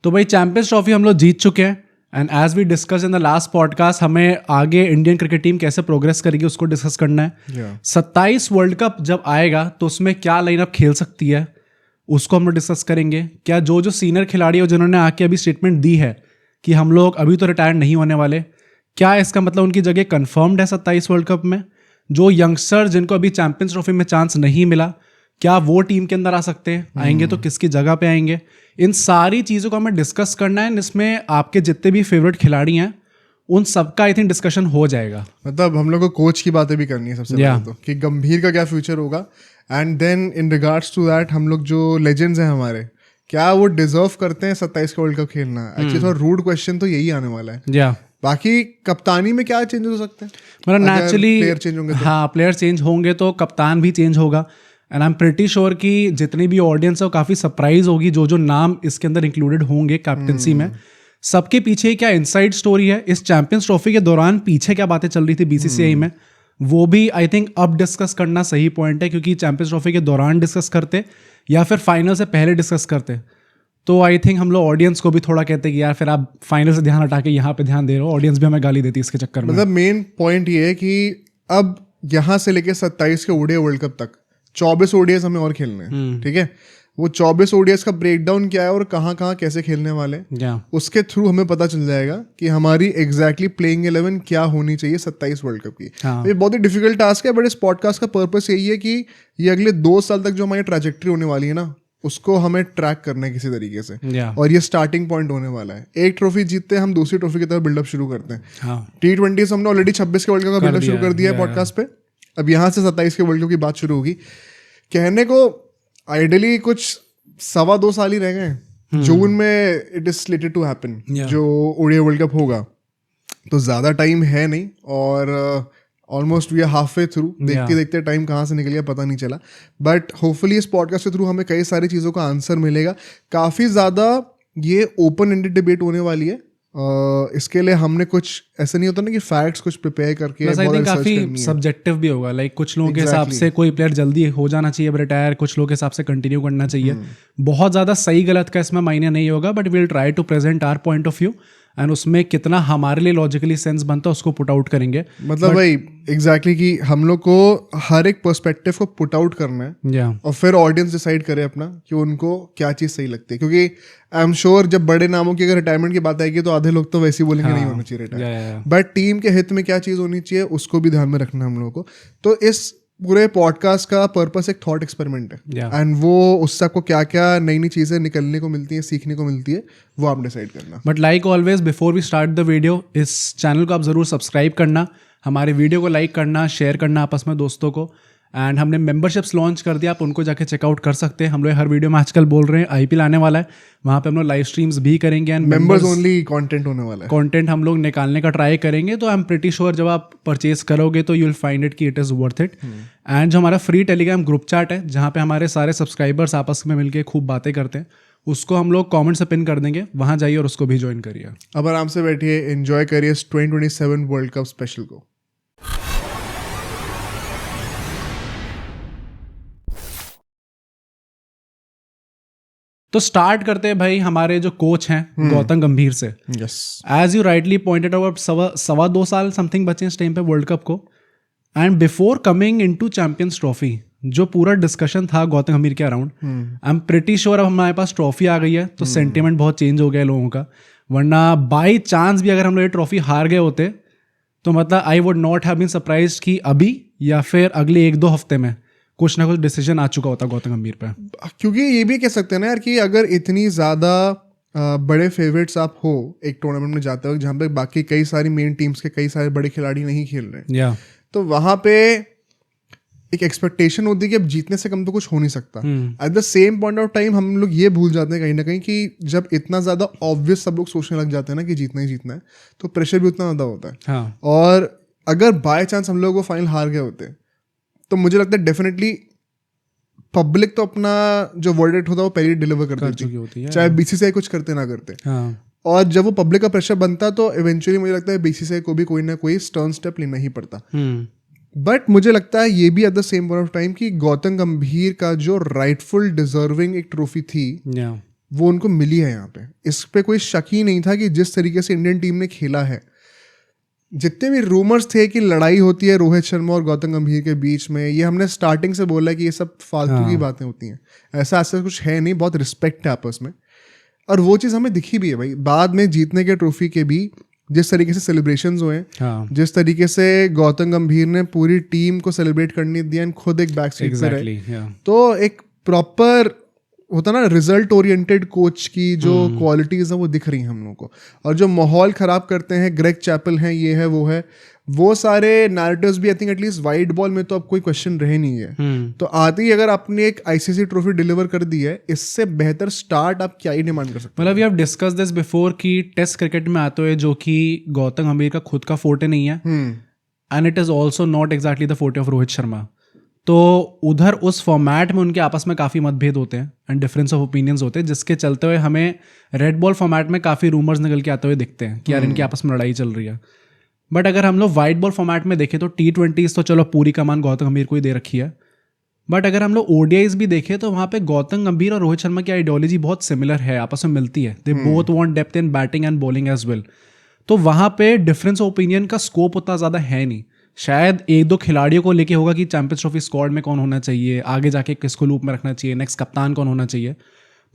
तो भाई champions trophy हम लोग जीत चुके हैं and as we discuss in the last podcast हमें आगे इंडियन क्रिकेट टीम कैसे प्रोग्रेस करेगी उसको डिस्कस करना है। 27 वर्ल्ड कप जब आएगा तो उसमें क्या लाइनअप खेल सकती है उसको हम लोग डिस्कस करेंगे। क्या जो जो सीनियर खिलाड़ी हो जिन्होंने आके अभी स्टेटमेंट दी है कि हम लोग अभी तो रिटायर नहीं होने वाले, क्या इसका मतलब उनकी जगह कंफर्म्ड है 27 वर्ल्ड कप में? जो यंगस्टर जिनको अभी चैंपियंस ट्रॉफी में चांस नहीं मिला, क्या वो टीम के अंदर आ सकते हैं? आएंगे तो किसकी जगह पे आएंगे? इन सारी चीज़ों को हमें डिस्कस करना है। इसमें आपके जितने भी फेवरेट खिलाड़ी हैं उन सबका आई थिंक डिस्कशन हो जाएगा। मतलब हम लोग को कोच की बातें भी करनी है सबसे पहले तो, कि गंभीर का क्या फ्यूचर होगा, and then in regards to that हम लोग जो लेजेंड्स हैं हमारे, क्या वो डिजर्व करते हैं 27 का वर्ल्ड कप खेलना? एक्चुअली थोड़ा रूड क्वेश्चन तो यही आने वाला है। बाकी कप्तानी में क्या चेंज हो सकते हैं? मतलब नेचुरली प्लेयर चेंज होंगे तो? हाँ, प्लेयर चेंज होंगे तो कप्तान भी चेंज होगा। And I am pretty sure कि जितनी भी ऑडियंस है वो काफ़ी सरप्राइज होगी जो जो नाम इसके अंदर इंक्लूडेड होंगे कैप्टनसी में। सबके पीछे क्या इनसाइड स्टोरी है, इस चैंपियंस ट्रॉफी के दौरान पीछे क्या बातें चल रही थी बीसीसीआई में, वो भी आई थिंक अब डिस्कस करना सही पॉइंट है। क्योंकि चैंपियंस ट्रॉफी के दौरान डिस्कस करते या फिर फाइनल से पहले डिस्कस करते तो आई थिंक हम लोग ऑडियंस को भी थोड़ा कहते कि यार फिर आप फाइनल से ध्यान हटा के यहाँ पे ध्यान दे रहे हो। ऑडियंस भी हमें गाली देती है इसके चक्कर में। मतलब मेन पॉइंट ये है कि अब यहाँ से लेके 27 के ओडीआई वर्ल्ड कप तक 24 ओडीआईज हमें और खेलने हैं, ठीक है? वो 24 ओडीआईज का ब्रेकडाउन क्या है और कहाँ कहाँ कैसे खेलने वाले हैं, उसके थ्रू हमें पता चल जाएगा कि हमारी एग्जैक्टली प्लेइंग 11 क्या होनी चाहिए 27 वर्ल्ड कप की। ये बहुत ही डिफिकल्ट टास्क है, बट इस पॉडकास्ट का पर्पस यही है कि ये अगले 2 साल तक जो हमारी ट्रैजेक्टरी होने वाली है ना, उसको हमें ट्रैक करना है किसी तरीके से। और ये स्टार्टिंग पॉइंट होने वाला है। एक ट्रॉफी जीतते हैं हम, दूसरी ट्रॉफी की तरफ बिल्डअप शुरू करते हैं। T20 हमने ऑलरेडी 26 के वर्ल्ड कप का बिल्डअप शुरू कर दिया है पॉडकास्ट पे। अब यहाँ से 27 के वर्ल्ड कप की बात शुरू होगी। कहने को आइडियली कुछ 2.25 साल ही रह गए। जून में it is slated to happen जो ओडीआई वर्ल्ड कप होगा, तो ज़्यादा टाइम है नहीं और almost we are half way through. देखते देखते टाइम कहाँ से निकल गया पता नहीं चला। बट होपफुली इस पॉडकास्ट के थ्रू हमें कई सारी चीज़ों का आंसर मिलेगा। काफ़ी ज़्यादा ये ओपन एंडेड डिबेट होने वाली है। इसके लिए हमने कुछ ऐसा नहीं होता ना कि फैक्ट्स कुछ प्रिपेयर करके काफी सब्जेक्टिव भी होगा। लाइक कुछ लोगों के हिसाब से कोई प्लेयर जल्दी हो जाना चाहिए रिटायर, कुछ लोगों के हिसाब से कंटिन्यू करना चाहिए। बहुत ज्यादा सही गलत का इसमें मायने नहीं होगा, but we will try to present our point of view and उसमें कितना हमारे लिए लॉजिकली सेंस बनता है उसको पुट आउट करेंगे। मतलब भाई एग्जैक्टली कि हम लोग को हर एक पर्सपेक्टिव को पुट आउट करना है और फिर ऑडियंस डिसाइड करे अपना कि उनको क्या चीज़ सही लगती है। क्योंकि आई एम श्योर जब बड़े नामों की अगर रिटायरमेंट की बात आएगी तो आधे लोग तो वैसे ही बोलेंगे नहीं होना चाहिए रिटायर, बट टीम के हित में क्या चीज़ होनी चाहिए उसको भी ध्यान में रखना हम लोगों को। तो इस पूरे पॉडकास्ट का पर्पस एक थॉट एक्सपेरिमेंट है एंड वो उससे आपको क्या क्या नई नई चीज़ें निकलने को मिलती है, सीखने को मिलती है, वो आप डिसाइड करना। But like always before we start the video, इस चैनल को आप ज़रूर सब्सक्राइब करना, हमारे वीडियो को लाइक करना, शेयर करना आपस में दोस्तों को। एंड हमने मेंबरशिप्स लॉन्च कर दिया, आप उनको जाके चेकआउट कर सकते हैं। हम लोग हर वीडियो में आजकल बोल रहे हैं आईपीएल आने वाला है, वहाँ पे हम लोग लाइव स्ट्रीम्स भी करेंगे एंड मेंबर्स ओनली कंटेंट होने वाला है। कंटेंट हम लोग निकालने का ट्राई करेंगे। तो आई एम प्रीटी श्योर जब आप परचेज करोगे तो यू विल फाइंड इट कि it is worth it. And जो हमारा फ्री टेलीग्राम ग्रुप चैट है जहाँ पे हमारे सारे सब्सक्राइबर्स आपस में मिलकर खूब बातें करते हैं, उसको हम लोग कमेंट से पिन कर देंगे, वहाँ जाइए और उसको भी ज्वाइन करिए। अब आराम से बैठिए, एंजॉय करिए 2027 वर्ल्ड कप स्पेशल को। तो स्टार्ट करते हैं भाई हमारे जो कोच हैं गौतम गंभीर से। As you rightly pointed out, 2.25 साल समथिंग बचे इस टाइम पे वर्ल्ड कप को। And before coming into champions trophy जो पूरा डिस्कशन था गौतम गंभीर के around, I am pretty sure अब हमारे पास ट्रॉफी आ गई है तो सेंटिमेंट बहुत चेंज हो गया लोगों का। वरना बाई चांस भी अगर हम लोग ये ट्रॉफी हार गए होते तो मतलब I would not have been surprised कि अभी या फिर अगले 1-2 हफ्ते में कुछ ना कुछ डिसीजन आ चुका होता गौतम गंभीर पे। क्योंकि ये भी कह सकते हैं ना यार कि अगर इतनी ज़्यादा बड़े फेवरेट्स आप हो एक टूर्नामेंट में जाते वक्त जहाँ पे बाकी कई सारी मेन टीम्स के कई सारे बड़े खिलाड़ी नहीं खेल रहे, तो वहाँ पे एक एक्सपेक्टेशन होती है कि अब जीतने से कम तो कुछ हो नहीं सकता। Eight the same point of time हम लोग ये भूल जाते हैं कहीं ना कहीं कि जब इतना ज़्यादा ऑब्वियस सब लोग सोचने लग जाते हैं ना कि जीतना ही जीतना है, तो प्रेशर भी उतना ज़्यादा होता है। और अगर बाय चांस हम लोग वो फाइनल हार गए होते तो मुझे लगता है डेफिनेटली पब्लिक तो अपना जो वर्डिक्ट होता है वो पहले डिलीवर कर चुकी होती है, चाहे बीसीसीआई कुछ करते ना करते। और जब वो पब्लिक का प्रेशर बनता तो इवेंचुअली मुझे लगता है बीसीसीआई को भी कोई ना कोई स्टर्न स्टेप लेना ही पड़ता। बट मुझे लगता है ये भी eight the same point of time कि गौतम गंभीर का जो राइटफुल डिजर्विंग एक ट्रॉफी थी वो उनको मिली है यहाँ पे। इस पे कोई शक ही नहीं था कि जिस तरीके से इंडियन टीम ने खेला है, जितने भी रूमर्स थे कि लड़ाई होती है रोहित शर्मा और गौतम गंभीर के बीच में, ये हमने स्टार्टिंग से बोला कि ये सब फालतू की बातें होती हैं, ऐसा कुछ है नहीं, बहुत रिस्पेक्ट है आपस में। और वो चीज़ हमें दिखी भी है भाई, बाद में जीतने के ट्रॉफी के भी जिस तरीके से सेलिब्रेशंस हुए, जिस तरीके से गौतम गंभीर ने पूरी टीम को सेलिब्रेट करने दिया, खुद एक बैक सीट पे रहे, तो एक प्रॉपर होता ना रिजल्ट ओरिएंटेड कोच की जो क्वालिटीज़ हैं वो दिख रही हैं हम लोगों को। और जो माहौल ख़राब करते हैं, ग्रेग चैपल हैं, ये है वो है, वो सारे नैरेटिव्स भी I think at least white ball में तो अब कोई क्वेश्चन रहे नहीं है। तो आते ही अगर आपने एक आईसीसी ट्रॉफी डिलीवर कर दी है, इससे बेहतर स्टार्ट आप क्या ही डिमांड कर सकते हैं। मतलब we have discuss this before कि टेस्ट क्रिकेट में आते हुए जो कि गौतम गंभीर का खुद का फोर्टे नहीं है, and it is also not exactly the forte of Rohit Sharma. तो उधर उस फॉर्मेट में उनके आपस में काफ़ी मतभेद होते हैं एंड डिफरेंस ऑफ ओपिनियंस होते हैं, जिसके चलते हुए हमें रेड बॉल फॉर्मेट में काफ़ी रूमर्स निकल के आते हुए दिखते हैं कि यार इनके आपस में लड़ाई चल रही है। बट अगर हम लोग वाइट बॉल फॉर्मेट में देखें तो T20s तो चलो पूरी कमान गौतम गंभीर को ही दे रखी है, बट अगर हम लोग ODIs भी देखें तो वहाँ पे गौतम गंभीर और रोहित शर्मा की आइडियोलॉजी बहुत सिमिलर है, आपस में मिलती है। They both want depth in batting and bowling as well. तो वहाँ पे डिफरेंस ऑफ ओपिनियन का स्कोप उतना ज़्यादा है नहीं। शायद एक दो खिलाड़ियों को लेके होगा कि चैंपियंस ट्रॉफी स्क्वाड में कौन होना चाहिए, आगे जाके किसको लूप में रखना चाहिए, नेक्स्ट कप्तान कौन होना चाहिए,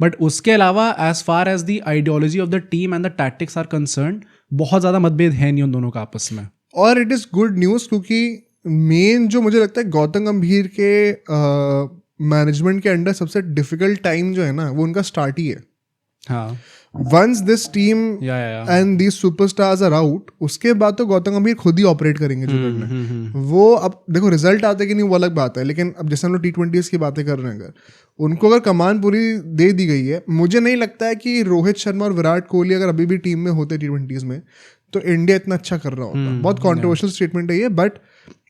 बट उसके अलावा as far as the ideology of the team and the tactics are concern बहुत ज़्यादा मतभेद है नहीं उन दोनों का आपस में। और इट इज़ गुड न्यूज़, क्योंकि मेन जो मुझे लगता है गौतम गंभीर के मैनेजमेंट के अंडर सबसे डिफिकल्ट टाइम जो है ना, वो उनका स्टार्ट ही है। हाँ, once this team and these superstars are out, उसके बाद तो गौतम गंभीर खुद ही ऑपरेट करेंगे जो करना है। वो अब देखो रिजल्ट आते कि नहीं वो अलग बात है, लेकिन अब जैसे हम लोग T20s की बातें कर रहे हैं, अगर उनको अगर कमान पूरी दे दी गई है, मुझे नहीं लगता है कि रोहित शर्मा और विराट कोहली अगर अभी भी टीम में होते T20s में तो इंडिया इतना अच्छा कर रहा होता। बहुत कॉन्ट्रोवर्शियल स्टेटमेंट है ये, बट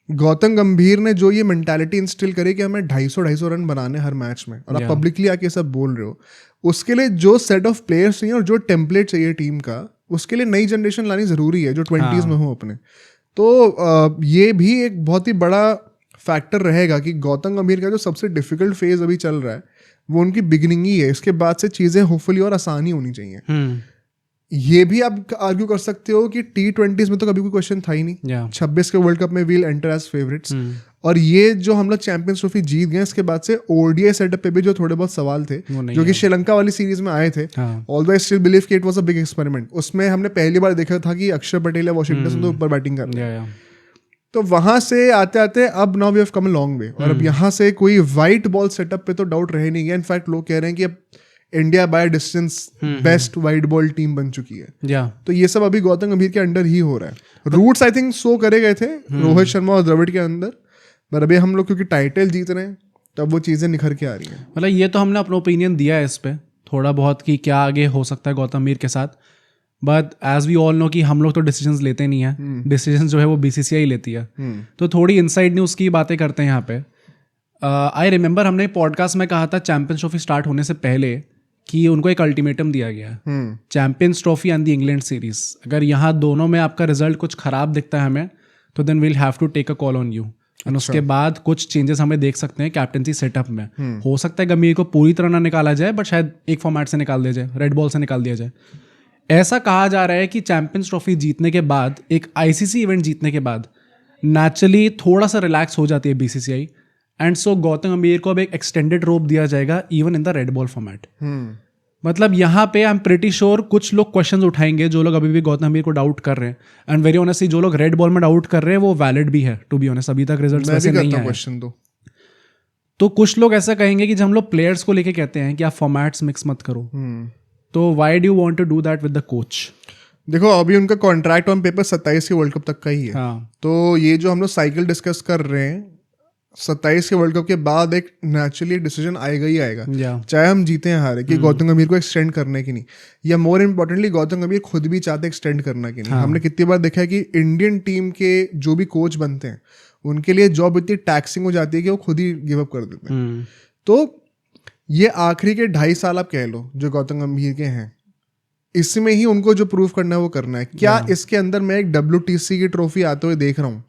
गौतम गंभीर ने जो ये मेंटालिटी इंस्टिल करी कि हमें 250 रन बनाने हर मैच में, और आप पब्लिकली आके सब बोल रहे हो, उसके लिए जो सेट ऑफ प्लेयर्स चाहिए और जो टेम्पलेट चाहिए टीम का, उसके लिए नई जनरेशन लानी ज़रूरी है जो 20s में हो अपने। तो ये भी एक बहुत ही बड़ा फैक्टर रहेगा कि गौतम गंभीर का जो सबसे डिफिकल्ट फेज अभी चल रहा है वो उनकी बिगिनिंग ही है। इसके बाद से चीज़ें होपफुली और आसानी होनी चाहिए। ये भी आप आर्ग्यू कर सकते हो कि T20s में तो कभी कोई क्वेश्चन था ही नहीं। 26 के वर्ल्ड कप में वील एंटर एज फेवरेट्स, और ये जो हम लोग चैंपियंस ट्रॉफी जीत गए, इसके बाद से ODI सेटअप पे भी जो थोड़े बहुत सवाल थे जो कि श्रीलंका वाली सीरीज में आए थे, ऑल्दो आई स्टिल बिलीव कि it was a big experiment. उसमें हमने पहली बार देखा था कि अक्षर पटेल या वॉशिंगटन से तो ऊपर बैटिंग कर रहे हैं। तो वहां से आते आते अब now we have come a long way, और अब यहाँ से कोई वाइट बॉल सेटअप पे तो डाउट रहे नहीं गया। इनफैक्ट लोग कह रहे हैं कि अब India by distance best white ball team बन चुकी है। तो ये सब अभी गौतम गंभीर के अंडर ही हो रहा है। रूट्स आई थिंक शो करे गए थे रोहित शर्मा और द्रविड़ के अंदर, पर अभी हम लोग क्योंकि टाइटल जीत रहे हैं तब वो चीज़ें निखर के आ रही हैं। मतलब ये तो हमने अपना ओपिनियन दिया है इस पे थोड़ा बहुत कि क्या आगे हो सकता है गौतम गंभीर के साथ, but as we all know कि हम लोग तो डिसीजंस लेते नहीं है, डिसीजंस जो है वो BCCI लेती है। तो थोड़ी इनसाइड न्यूज़ की बातें करते हैं यहाँ पे। आई रिमेंबर हमने पॉडकास्ट में कहा था चैंपियंस ट्रॉफी स्टार्ट होने से पहले कि उनको एक अल्टीमेटम दिया गया है, champions trophy and the England series. अगर यहाँ दोनों में आपका रिजल्ट कुछ खराब दिखता है हमें, तो then we'll have to take a call on you, and उसके बाद कुछ चेंजेस हमें देख सकते हैं कैप्टनसी सेटअप में। हो सकता है गंभीर को पूरी तरह ना निकाला जाए, बट शायद एक फॉर्मेट से निकाल दिया जाए, रेड बॉल से निकाल दिया जाए। ऐसा कहा जा रहा है कि चैंपियंस ट्रॉफी जीतने के बाद, एक ICC इवेंट जीतने के बाद नेचुरली थोड़ा सा रिलैक्स हो जाती है BCCI, एंड सो गौतम गंभीर को अब एक एक्सटेंडेड रोप दिया जाएगा even in the red ball format. मतलब यहाँ पे आई एम प्रिटी श्योर कुछ लोग क्वेश्चंस उठाएंगे जो लोग अभी भी गौतम गंभीर को डाउट कर रहे हैं, एंड वेरी ऑनेस्टली जो लोग रेड बॉल में डाउट कर रहे हैं वो वैलिड भी है, टू बी ऑनेस्ट। अभी तक रिजल्ट्स वैसे नहीं आए। तो कुछ लोग ऐसा कहेंगे कि जब हम लोग प्लेयर्स को लेके कहते हैं कि आप फॉर्मेट्स मिक्स मत करो, तो why do you want to do that with the coach? देखो अभी उनका कॉन्ट्रैक्ट ऑन पेपर 27 के वर्ल्ड कप तक का ही है। तो ये जो हम लोग साइकिल डिस्कस कर रहे हैं, 27 के वर्ल्ड कप के बाद एक नेचुरली डिसीजन आएगा ही आएगा, चाहे हम जीते हैं हारे, कि गौतम गंभीर को एक्सटेंड करने की नहीं, या मोर इम्पोर्टेंटली गौतम गंभीर खुद भी चाहते एक्सटेंड करना की नहीं। हमने कितनी बार देखा है कि इंडियन टीम के जो भी कोच बनते हैं उनके लिए जॉब इतनी टैक्सिंग हो जाती है कि वो खुद ही गिव अप कर देते हैं। तो ये आखिरी के 2.5 साल आप कह लो जो गौतम गंभीर के हैं, इसमें ही उनको जो प्रूव करना है वो करना है। क्या इसके अंदर मैं एक WTC की ट्रॉफी आते हुए देख रहा हूँ?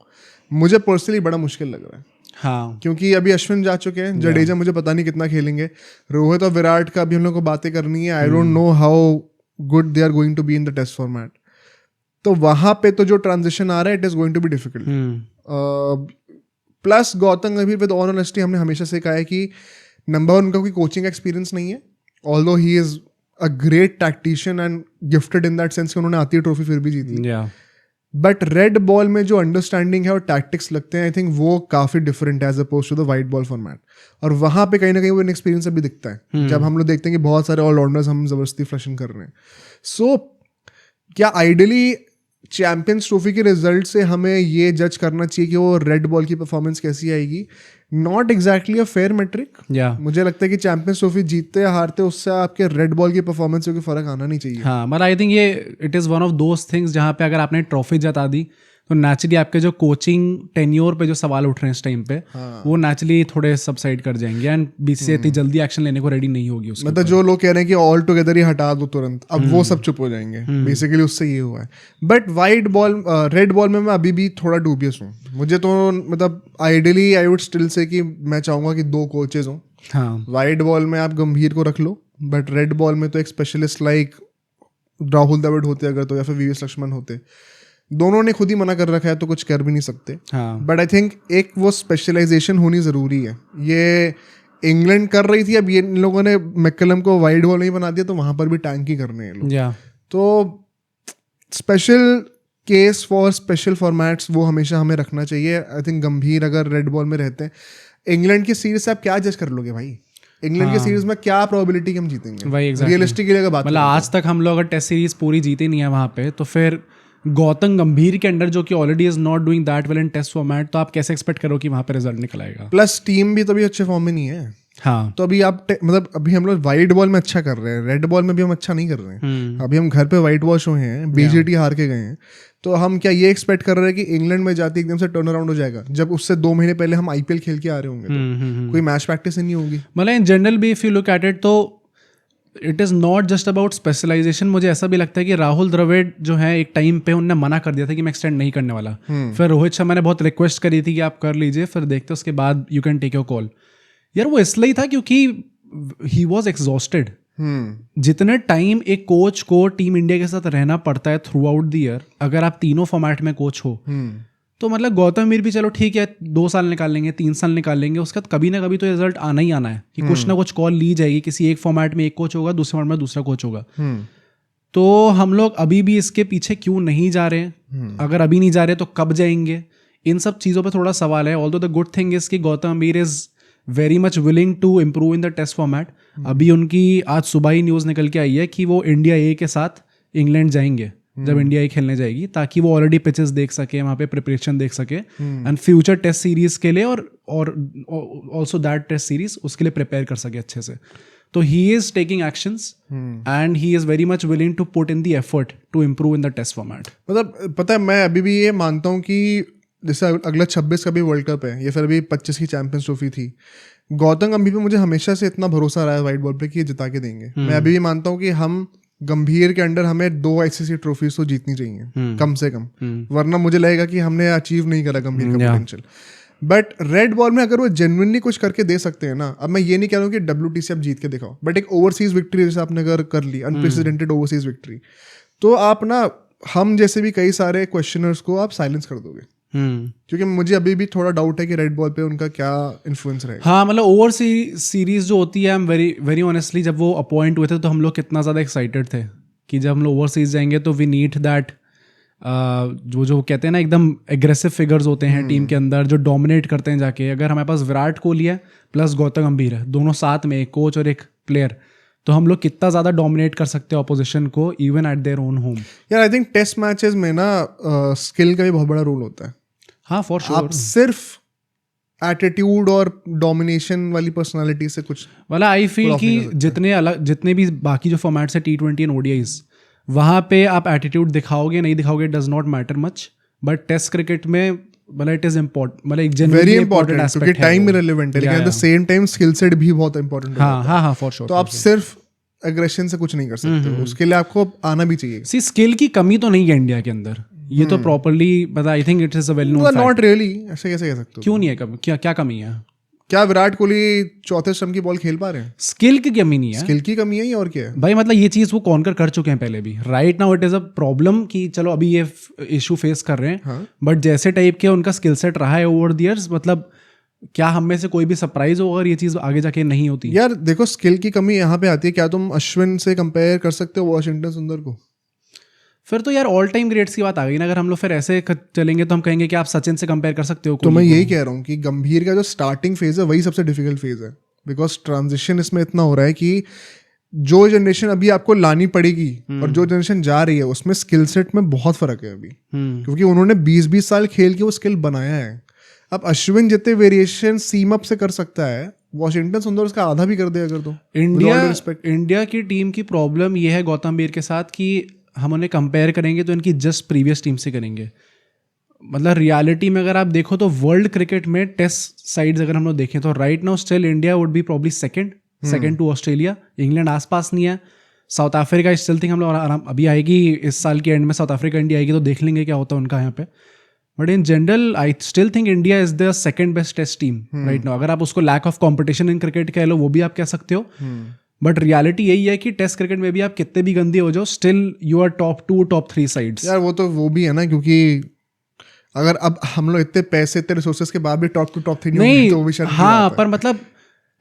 मुझे पर्सनली बड़ा मुश्किल लग रहा है। हाँ क्योंकि अभी अश्विन जा चुके हैं, जडेजा मुझे पता नहीं कितना खेलेंगे, रोहित और विराट का अभी हम लोग को बातें करनी है। I don't know how good they are going to be in the test format. तो वहां पे तो जो ट्रांजिशन आ रहा है it is going to be difficult. Plus Gautam Gambhir with all honesty हमने हमेशा से कहा है कि नंबर 1 उनका कोई कोचिंग एक्सपीरियंस नहीं है, although he is a great tactician and gifted in that sense कि उन्होंने आती है ट्रॉफी फिर भी जीती। बट रेड बॉल में जो अंडरस्टैंडिंग है और टैक्टिक्स लगते हैं, आई थिंक वो काफी डिफरेंट है as oppose to the white ball format. और वहां पे कहीं ना कहीं वो इनएक्सपीरियंस अभी दिखता है जब हम लोग देखते हैं कि बहुत सारे ऑलराउंडर्स हम जबरदस्ती फ्लशिंग कर रहे हैं। सो क्या आइडियली चैंपियंस ट्रॉफी के रिजल्ट से हमें ये जज करना चाहिए कि वो रेड बॉल की परफॉर्मेंस कैसी आएगी? Not exactly a fair metric. मुझे लगता है कि चैंपियंस ट्रॉफी जीतते या हारते उससे आपके रेड बॉल की परफॉर्मेंस में फर्क आना नहीं चाहिए। हाँ, मतलब आई थिंक ये it is one of those things जहाँ पे अगर आपने ट्रॉफी जता दी तो नेचुरली आपके जो कोचिंग टेन्योर पे जो सवाल उठ रहे हैं इस टाइम पे, वो नेचुरली थोड़े सबसाइड कर जाएंगे एंड बीसीसीआई इतनी जल्दी एक्शन लेने को रेडी नहीं होगी उसके। मतलब जो लोग कह रहे हैं कि ऑल टुगेदर ही हटा दो तुरंत, अब वो सब चुप हो जाएंगे। बेसिकली उससे ये हुआ है। But white ball red ball में मैं अभी भी थोड़ा डूबियस हूँ। मुझे तो मतलब ideally I would still say कि मैं चाहूंगा कि 2 कोचेज हों। हाँ, वाइट बॉल में आप गंभीर को रख लो, बट रेड बॉल में तो एक स्पेशलिस्ट लाइक राहुल द्रविड़ होते अगर तो, या फिर वीवीएस लक्ष्मण होते। दोनों ने खुद ही मना कर रखा है तो कुछ कर भी नहीं सकते। बट आई थिंक एक वो स्पेशलाइजेशन होनी ज़रूरी है। ये इंग्लैंड कर रही थी, अब ये इन लोगों ने मैकलम को वाइड बॉल नहीं बना दिया तो वहाँ पर भी टैंक ही करने हैं लोग। तो special case for special formats वो हमेशा हमें रखना चाहिए। आई थिंक गंभीर अगर रेड बॉल में रहते हैं, इंग्लैंड की सीरीज से आप क्या जज कर लोगे भाई? इंग्लैंड की सीरीज में क्या प्रोबेबिलिटी कि हम जीतेंगे? रियलिस्टिकली अगर बात, मतलब आज तक हम लोग अगर टेस्ट सीरीज पूरी जीते नहीं है वहाँ पे, तो फिर गौतम गंभीर के अंडर जो कि already is not doing that well in test format, तो आप कैसे एक्सपेक्ट करो कि वहाँ पे रिजल्ट निकल आएगा? प्लस टीम भी तो अभी अच्छे फॉर्म में नहीं है। हाँ, तो अभी आप मतलब अभी हम लोग वाइट बॉल में अच्छा कर रहे हैं, रेड बॉल में भी हम अच्छा नहीं कर रहे हैं। अभी हम घर पे वाइट वॉश हुए हैं, बीजेटी हार के गए हैं, तो हम क्या ये एक्सपेक्ट कर रहे हैं कि इंग्लैंड में जाते एकदम से टर्न अराउंड हो जाएगा, जब उससे 2 महीने पहले हम आईपीएल खेल के आ रहे होंगे? तो कोई मैच प्रैक्टिस ही नहीं होगी। मतलब इन जनरल भी if you look at it, तो it is not just about specialization. मुझे ऐसा भी लगता है कि राहुल द्रविड़ जो है एक टाइम पे उनने मना कर दिया था कि मैं एक्सटेंड नहीं करने वाला। फिर रोहित शर्मा ने बहुत रिक्वेस्ट करी थी कि आप कर लीजिए, फिर देखते उसके बाद you can take your call. यार वो इसलिए था क्योंकि ही वॉज एग्जॉस्टेड। जितने टाइम एक कोच को टीम इंडिया के साथ रहना पड़ता है थ्रू आउट द ईयर, अगर आप तीनों फॉर्मेट में कोच हो, तो मतलब गौतम गंभीर भी चलो ठीक है 2 साल निकाल लेंगे, 3 साल निकाल लेंगे, उसका कभी ना कभी तो रिजल्ट आना ही आना है कि कुछ ना कुछ कॉल ली जाएगी। किसी एक फॉर्मेट में एक कोच होगा, दूसरे फॉर्मेट में दूसरा कोच होगा। तो हम लोग अभी भी इसके पीछे क्यों नहीं जा रहे हैं? अगर अभी नहीं जा रहे तो कब जाएंगे? इन सब चीज़ों पर थोड़ा सवाल है। Although the good thing is कि Gautam Gambhir is very much willing to improve in the test format. अभी उनकी आज सुबह ही न्यूज़ निकल के आई है कि वो इंडिया ए के साथ इंग्लैंड जाएंगे जब इंडिया ही खेलने जाएगी, ताकि वो ऑलरेडी पिचेस देख सके, वहाँ पे प्रिपरेशन देख सके एंड फ्यूचर टेस्ट सीरीज के लिए और ऑल्सो दैट टेस्ट सीरीज उसके लिए प्रिपेयर कर सके अच्छे से। तो he is taking actions and he is very much willing to put in the effort to improve in the test format. मतलब पता है, मैं अभी भी ये मानता हूँ कि जैसे अगला 26 का भी वर्ल्ड कप है या फिर अभी 25 की चैंपियंस ट्रॉफी थी, गौतम गंभीर पे मुझे हमेशा से इतना भरोसा रहा है वाइट बॉल पे कि ये जिता के देंगे। मैं अभी भी मानता हूँ कि हम गंभीर के अंडर हमें 2 आईसीसी ट्रॉफीज तो जीतनी चाहिए कम से कम, वरना मुझे लगेगा कि हमने अचीव नहीं करा गंभीर का पोटेंशियल। बट रेड बॉल में अगर वो जेन्युइनली कुछ करके दे सकते हैं ना, अब मैं ये नहीं कह रहा हूँ कि WTC आप जीत के दिखाओ, बट एक ओवरसीज विक्ट्री जैसे आपने अगर कर ली, अनप्रेसिडेंटेड ओवरसीज विक्ट्री, तो आप ना हम जैसे भी कई सारे क्वेश्चनर्स को आप साइलेंस कर दोगे। क्योंकि मुझे अभी भी थोड़ा डाउट है कि रेड बॉल पे उनका क्या इन्फ्लुएंस रहेगा। हाँ, मतलब ओवर सीरीज जो होती है, I am very very honestly, जब वो अपॉइंट हुए थे तो हम लोग कितना ज़्यादा एक्साइटेड थे कि जब हम लोग ओवरसीज जाएंगे तो वी नीड दैट जो कहते हैं ना एकदम एग्रेसिव फिगर्स होते हैं टीम के अंदर जो डोमिनेट करते हैं जाके। अगर हमारे पास विराट कोहली है प्लस गौतम गंभीर है, दोनों साथ में, एक कोच और एक प्लेयर, तो हम लोग कितना ज़्यादा डोमिनेट कर सकते हैं ऑपोजिशन को even at their own home. यार आई थिंक टेस्ट मैचेस में ना स्किल का भी बहुत बड़ा रोल होता है। हाँ, फॉर श्योर। आप सिर्फ एटीट्यूड और डोमिनेशन वाली पर्सनालिटी से कुछ वाला आई फील कि जितने भी बाकी जो फॉर्मेट्स है T20 एंड ODIs, वहाँ पे आप एटीट्यूड दिखाओगे नहीं दिखाओगे does not matter much, but test cricket में मतलब इट इज इम्पोर्टेंट, मतलब एक वेरी इंपॉर्टेंट एस्पेक्ट है, क्योंकि टाइम रिलेवेंट है, लेकिन eight the same time skill set भी बहुत इंपॉर्टेंट है। हाँ, फॉर श्योर। तो आप सिर्फ एग्रेशन से कुछ नहीं कर सकते, उसके लिए आपको आना भी चाहिए। सी स्किल की कमी तो नहीं है इंडिया के अंदर, ये तो प्रॉपरली पता, आई think it is a well known fact. Not really, ऐसे कैसे कह सकते हो? क्यों नहीं है? कब क्या कमी है? क्या विराट कोहली चौथे स्टंप की बॉल खेल पा रहे हैं? स्किल की कमी नहीं है, स्किल की कमी है और क्या है भाई? मतलब ये चीज वो कॉन्कर कर चुके हैं पहले भी। Right now it is a problem कि चलो अभी ये इशू फेस कर रहे हैं, बट जैसे टाइप के उनका स्किल सेट रहा है ओवर द इयर्स, मतलब क्या हम में से कोई भी सरप्राइज हो अगर ये चीज आगे जाके नहीं होती? यार देखो, स्किल की कमी यहाँ पे आती है। क्या तुम अश्विन से कंपेयर कर सकते हो वाशिंगटन सुंदर को? फिर तो यार ऑल टाइम ग्रेट्स की बात आ गई ना। अगर हम लोग फिर ऐसे चलेंगे तो हम कहेंगे कि आप सचिन से कंपेयर कर सकते हो। तो मैं यही कह रहा हूँ कि गंभीर का जो स्टार्टिंग फेज है वही सबसे डिफिकल्ट फेज है, बिकॉज ट्रांजिशन इसमें इतना हो रहा है कि जो जनरेशन अभी आपको लानी पड़ेगी और जो जनरेशन जा रही है उसमें स्किल सेट में बहुत फर्क है अभी, क्योंकि उन्होंने 20-20 साल खेल के वो स्किल बनाया है। अब अश्विन जितने वेरिएशन सीम अप से कर सकता है, वॉशिंगटन सुंदर उसका आधा भी कर दे अगर तो। इंडिया की टीम की प्रॉब्लम ये है गौतम बीर के साथ कि हम उन्हें कंपेयर करेंगे तो इनकी जस्ट प्रीवियस टीम से करेंगे। मतलब रियलिटी में अगर आप देखो तो वर्ल्ड क्रिकेट में टेस्ट साइड्स अगर हम लोग देखें तो right now still India would be probably second to Australia. England आसपास नहीं है। साउथ अफ्रीका स्टिल थिंक हम लोग अभी आएगी इस साल के एंड में, साउथ अफ्रीका इंडिया आएगी तो देख लेंगे क्या होता है उनका यहाँ पे। But in general I still think India is the second best test team right now. अगर आप उसको lack of competition in cricket कह लो वो भी आप कह सकते हो, बट रियलिटी यही है कि टेस्ट क्रिकेट में भी आप कितने भी गंदे हो जाओ still you are top 2 top 3 sides. यार वो भी है ना, क्योंकि अगर अब हम लोग इतने पैसे इतने रिसोर्सेज के बाद भी टॉप 2 टॉप 3 नहीं तो वो भी शायद हाँ, पर मतलब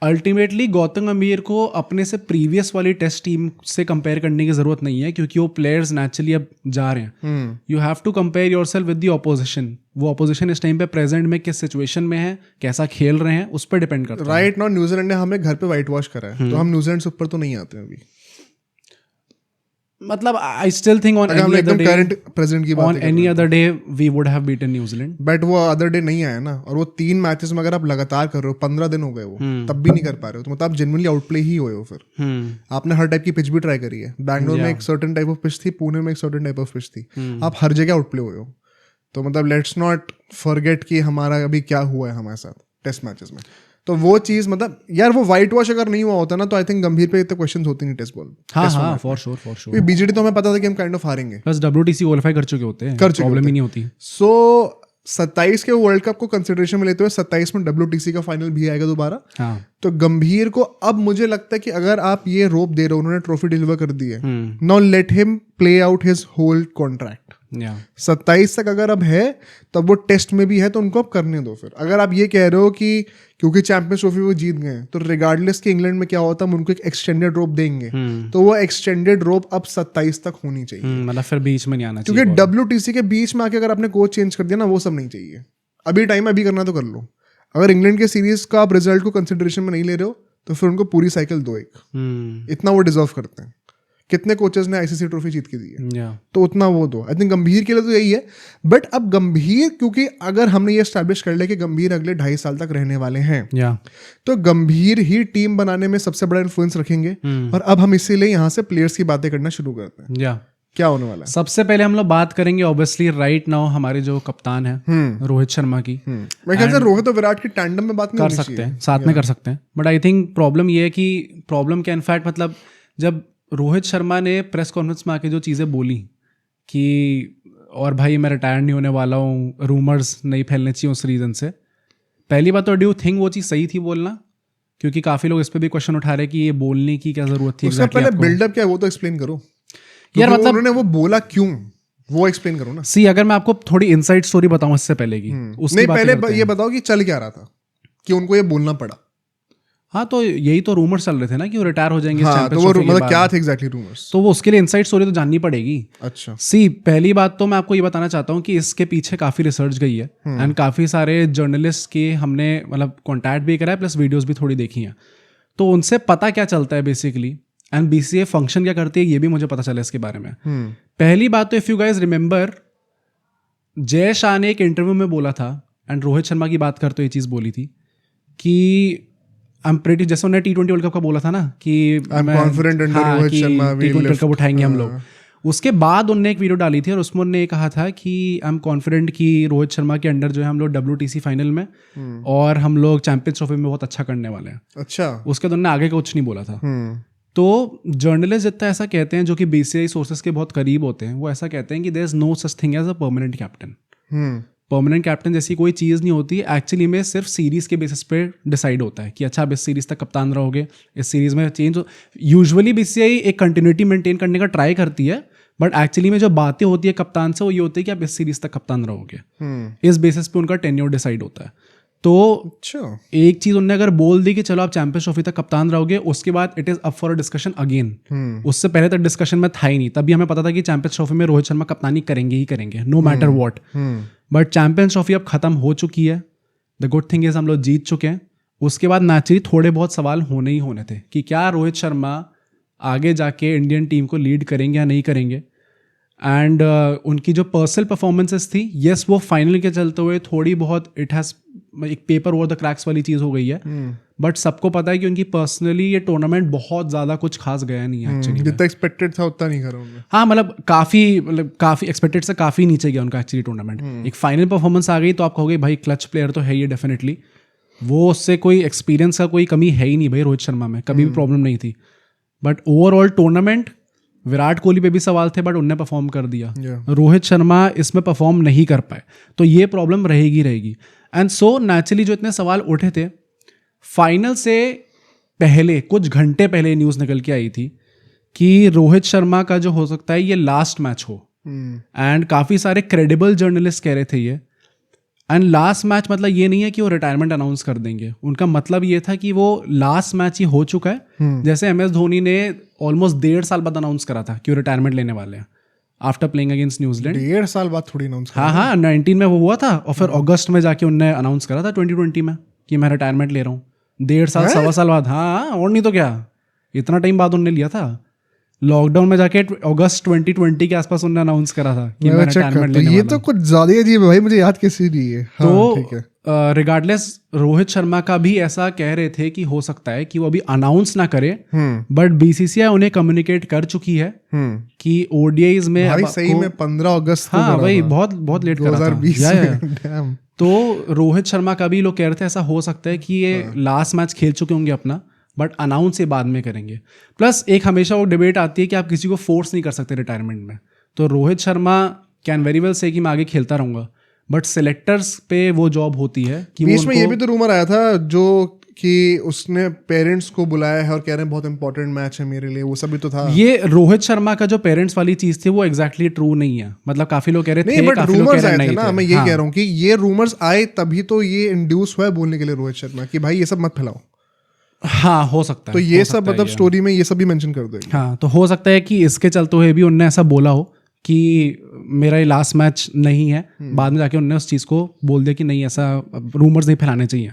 अल्टीमेटली गौतम गंभीर को अपने से प्रीवियस वाली टेस्ट टीम से कंपेयर करने की जरूरत नहीं है, क्योंकि वो प्लेयर्स नेचुरली अब जा रहे हैं। You have to compare yourself with the opposition. वो ऑपोजिशन इस टाइम पे प्रेजेंट में किस सिचुएशन में है, कैसा खेल रहे हैं, उस पर डिपेंड करता है। राइट नाउ न्यूजीलैंड ने हमें घर पे व्हाइट वॉश करा है, तो हम न्यूजीलैंड से ऊपर तो नहीं आते अभी। मतलब I still think on any other day, current present की बात on any other day we would have beaten New Zealand. But वो अदर डे नहीं आया ना, और वो 3 मैचेस में अगर आप लगातार कर रहे हो, 15 दिन हो गए वो, तब भी नहीं कर पा रहे हो, तो मतलब आप जेन्युइनली आउटप्ले ही हुए हो। फिर आपने हर टाइप की पिच भी ट्राई करी है। बैंगलोर में एक सर्टेन टाइप ऑफ पिच थी, पुणे में एक सर्टेन टाइप ऑफ पिच थी, आप हर जगह आउटप्ले हुए हो। तो मतलब लेट्स नॉट फॉरगेट कि हमारा अभी क्या हुआ है हमारे साथ टेस्ट मैचेस में। तो वो चीज मतलब यार वो व्हाइट वॉश अगर नहीं हुआ होता ना तो आई थिंक गंभीर पे इतने क्वेश्चंस होते नहीं टेस्ट बॉल। हाँ फॉर श्योर। बीजेडी तो हमें पता था कि हम काइंड ऑफ हारेंगे, प्लस WTC क्वालीफाई कर चुके होते हैं, प्रॉब्लम ही नहीं होती। सो 27 के वर्ल्ड कप को कंसिडरेशन में लेते हुए 27 में WTC का फाइनल भी आएगा दोबारा। हाँ। तो गंभीर को अब मुझे लगता है कि अगर आप ये रोप दे रहे हो, उन्होंने ट्रॉफी डिलीवर कर दी है, now let him play out his whole contract. 27 तक अगर अब है तब वो टेस्ट में भी है तो उनको अब करने दो। फिर अगर आप ये कह रहे हो कि क्योंकि चैंपियंस ट्रॉफी वो जीत गए तो रिगार्डलेस कि इंग्लैंड में क्या होता हम उनको एक एक्सटेंडेड रोप देंगे, तो वो एक्सटेंडेड रोप अब 27 तक होनी चाहिए। मतलब फिर बीच में नहीं आना चाहिए, क्योंकि WTC के बीच में आके अगर आपने कोच चेंज कर दिया ना, वो सब नहीं चाहिए। अभी टाइम अभी करना तो कर लो। अगर इंग्लैंड के सीरीज का आप रिजल्ट को कंसिडरेशन में नहीं ले रहे हो तो फिर उनको पूरी साइकिल दो एक, इतना वो डिजर्व करते हैं। कितने कोचेस ने ICC ट्रॉफी जीत के दी है, तो उतना वो दो। आई थिंक गंभीर के लिए तो यही है। बट अब गंभीर, क्योंकि अगर हमने ये एस्टैब्लिश कर लिया कि गंभीर अगले 2.5 साल तक रहने वाले हैं, तो गंभीर ही टीम बनाने में सबसे बड़ा इन्फ्लुएंस रखेंगे। और अब हम इसीलिए यहाँ से प्लेयर्स की बातें करना शुरू करते हैं। क्या होने वाला है? सबसे पहले हम लोग बात करेंगे ऑब्वियसली राइट नाउ हमारे जो कप्तान है रोहित शर्मा की। मैं ख्याल से रोहित और विराट की टैंडम में बात नहीं कर सकते हैं, साथ में कर सकते हैं। बट आई थिंक प्रॉब्लम ये है कि प्रॉब्लम क्या इनफैक्ट मतलब जब रोहित शर्मा ने प्रेस कॉन्फ्रेंस में आके जो चीज़ें बोली कि और भाई मैं रिटायर नहीं होने वाला हूँ, रूमर्स नहीं फैलने चाहिए उस रीज़न से, पहली बात तो डू यू थिंक वो चीज़ सही थी बोलना? क्योंकि काफ़ी लोग इस पर भी क्वेश्चन उठा रहे कि ये बोलने की क्या ज़रूरत थी। उसका पहले बिल्डअप क्या है वो तो एक्सप्लेन करो यार, मतलब उन्होंने वो बोला क्यों, वो एक्सप्लेन करो ना। सी अगर मैं आपको थोड़ी इनसाइड स्टोरी बताऊं इससे पहले की, नहीं पहले ये बताओ कि चल क्या रहा था कि उनको ये बोलना पड़ा। हाँ तो यही तो रूमर्स चल रहे थे ना कि वो रिटायर हो जाएंगे। हाँ, तो वो मतलब क्या थे एग्जैक्टली रूमर्स? तो वो उसके लिए इनसाइड स्टोरी तो जाननी पड़ेगी। अच्छा सी पहली बात तो मैं आपको ये बताना चाहता हूँ कि इसके पीछे काफ़ी रिसर्च गई है एंड काफ़ी सारे जर्नलिस्ट के हमने मतलब कॉन्टैक्ट भी करा है, प्लस वीडियोज़ भी थोड़ी देखी हैं, तो उनसे पता क्या चलता है बेसिकली एंड BCA फंक्शन क्या करती है ये भी मुझे पता चला इसके बारे में। पहली बात तो if you guys remember, Jay Shah ने एक इंटरव्यू में बोला था एंड रोहित शर्मा की बात करते ये चीज़ बोली थी कि आई एम प्रीटी, जैसे उन्होंने T20 वर्ल्ड कप का बोला था ना कि T20 वर्ल्ड कप उठाएंगे हम लोग। उसके बाद उनने एक वीडियो डाली थी और उसमें उन्होंने कहा था कि आई एम कॉन्फिडेंट कि रोहित शर्मा के अंडर जो है हम लोग WTC फाइनल में और हम लोग चैंपियंस ट्रॉफी में बहुत अच्छा करने वाले हैं। अच्छा, उसके बाद उन्होंने आगे कुछ नहीं बोला था। तो जर्नलिस्ट जितना ऐसा कहते हैं, जो कि बीसीसीआई सोर्सेस के बहुत करीब होते हैं, वो ऐसा कहते हैं कि there is no such thing as a permanent captain. Permanent captain जैसी कोई चीज़ नहीं होती, एक्चुअली में सिर्फ सीरीज़ के बेसिस पे डिसाइड होता है कि अच्छा आप इस सीरीज़ तक कप्तान रहोगे, इस सीरीज़ में चेंज हो। यूजुअली बीसीसीआई एक कंटिन्यूटी मेंटेन करने का ट्राई करती है, बट एक्चुअली में जो बातें होती है कप्तान से वो ये होती है कि आप इस सीरीज़ तक कप्तान रहोगे। इस बेसिस पे उनका टेन्योर डिसाइड होता है। तो अच्छा, एक चीज़ उन्होंने अगर बोल दी कि चलो आप चैंपियंस ट्रॉफी तक कप्तान रहोगे, उसके बाद it is up for a discussion again. उससे पहले तक डिस्कशन में था ही नहीं, तभी हमें पता था कि चैंपियंस ट्रॉफी में रोहित शर्मा कप्तानी करेंगे ही करेंगे, no matter what. But champions trophy अब खत्म हो चुकी है। द गुड थिंग इज हम लोग जीत चुके हैं। उसके बाद नेचुरली थोड़े बहुत सवाल होने ही होने थे कि क्या रोहित शर्मा आगे जाके इंडियन टीम को लीड करेंगे या नहीं करेंगे। एंड उनकी जो पर्सनल परफॉर्मेंसेस थी, यस वो फाइनल के चलते हुए थोड़ी बहुत इट हैज़ एक पेपर ओवर द क्रैक्स वाली चीज़ हो गई है, बट सबको पता है कि उनकी पर्सनली ये टूर्नामेंट बहुत ज़्यादा कुछ खास गया नहीं है एक्चुअली। जितना एक्सपेक्टेड था उतना नहीं करा उन्होंने। हाँ, मतलब काफ़ी एक्सपेक्टेड से काफ़ी नीचे गया उनका एक्चुअली टूर्नामेंट। एक फाइनल परफॉर्मेंस आ गई तो आप कहोगे भाई क्लच प्लेयर तो है ये डेफिनेटली, वो उससे कोई एक्सपीरियंस का कोई कमी है ही नहीं भाई रोहित शर्मा में, कभी भी प्रॉब्लम नहीं थी। But overall tournament Virat Kohli पे भी सवाल थे, बट उनने परफॉर्म कर दिया। रोहित शर्मा इसमें परफॉर्म नहीं कर पाए, तो ये प्रॉब्लम रहेगी। एंड सो नेचुरली जो इतने सवाल उठे थे, फाइनल से पहले कुछ घंटे पहले न्यूज़ निकल के आई थी कि रोहित शर्मा का जो हो सकता है ये लास्ट मैच हो। एंड काफ़ी सारे क्रेडिबल जर्नलिस्ट कह रहे थे ये। एंड लास्ट मैच मतलब ये नहीं है कि वो रिटायरमेंट अनाउंस कर देंगे, उनका मतलब ये था कि वो लास्ट मैच ही हो चुका है। जैसे MS धोनी ने ऑलमोस्ट 1.5 साल बाद अनाउंस करा था कि वो रिटायरमेंट लेने वाले हैं आफ्टर प्लेइंग अगेंस्ट न्यूजीलैंड। 1.5 साल बाद थोड़ी अनाउंस करा। हाँ 19 में वो हुआ था, और फिर अगस्त में जाके उनने अनाउंस करा था 2020 में कि मैं रिटायरमेंट ले रहा हूँ। 1.5 साल 1.25 साल बाद। हाँ, और नहीं तो क्या, इतना टाइम बाद उन्होंने लिया था। लॉकडाउन में जाके अगस्त 2020 के आसपास उन्होंने अनाउंस करा था कि मैं रिटायरमेंट लेने वाला हूं। ये तो कुछ ज्यादा ही अजीब है भाई, मुझे याद कैसे नहीं है। तो रिगार्डलेस रोहित शर्मा का भी ऐसा कह रहे थे कि हो सकता है कि वो अभी अनाउंस ना करे, बट बीसीसीआई उन्हें कम्युनिकेट कर चुकी है कि ओडीआईज में भाई सही में 15 अगस्त को। हाँ भाई, बहुत लेट करा था 2020 तो रोहित शर्मा का भी लोग कह रहे थे ऐसा हो सकता है कि ये लास्ट मैच खेल चुके होंगे अपना, बट अनाउंस ये बाद में करेंगे। प्लस एक हमेशा वो डिबेट आती है कि आप किसी को फोर्स नहीं कर सकते रिटायरमेंट में। तो Rohit Sharma can very well से कि मैं आगे खेलता रहूंगा, बट सिलेक्टर्स पे वो जॉब होती है कि बीच में ये भी तो रूमर आया था जो कि उसने पेरेंट्स को बुलाया है और कह रहे हैं बहुत इंपॉर्टेंट मैच है मेरे लिए, वो सब भी तो था। ये रोहित शर्मा का जो पेरेंट्स वाली चीज थी वो एग्जैक्टली ट्रू नहीं है। मतलब काफी लोग कह रहे थे, बट रूमर्स आए थे ना, मैं ये हाँ। कह रहा हूँ कि ये रूमर्स आए तभी तो ये इंड्यूस हुआ है बोलने के लिए रोहित शर्मा कि भाई ये सब मत फैलाओ। हाँ, हो सकता है। तो ये सब मतलब स्टोरी में ये सब भी मेंशन कर देंगे। हाँ, तो हो सकता है कि इसके चलते हुए भी उनने ऐसा बोला हो कि मेरा ये लास्ट मैच नहीं है, बाद में जाके उन्होंने उस चीज़ को बोल दिया कि नहीं, ऐसा रूमर्स नहीं फैलाने चाहिए।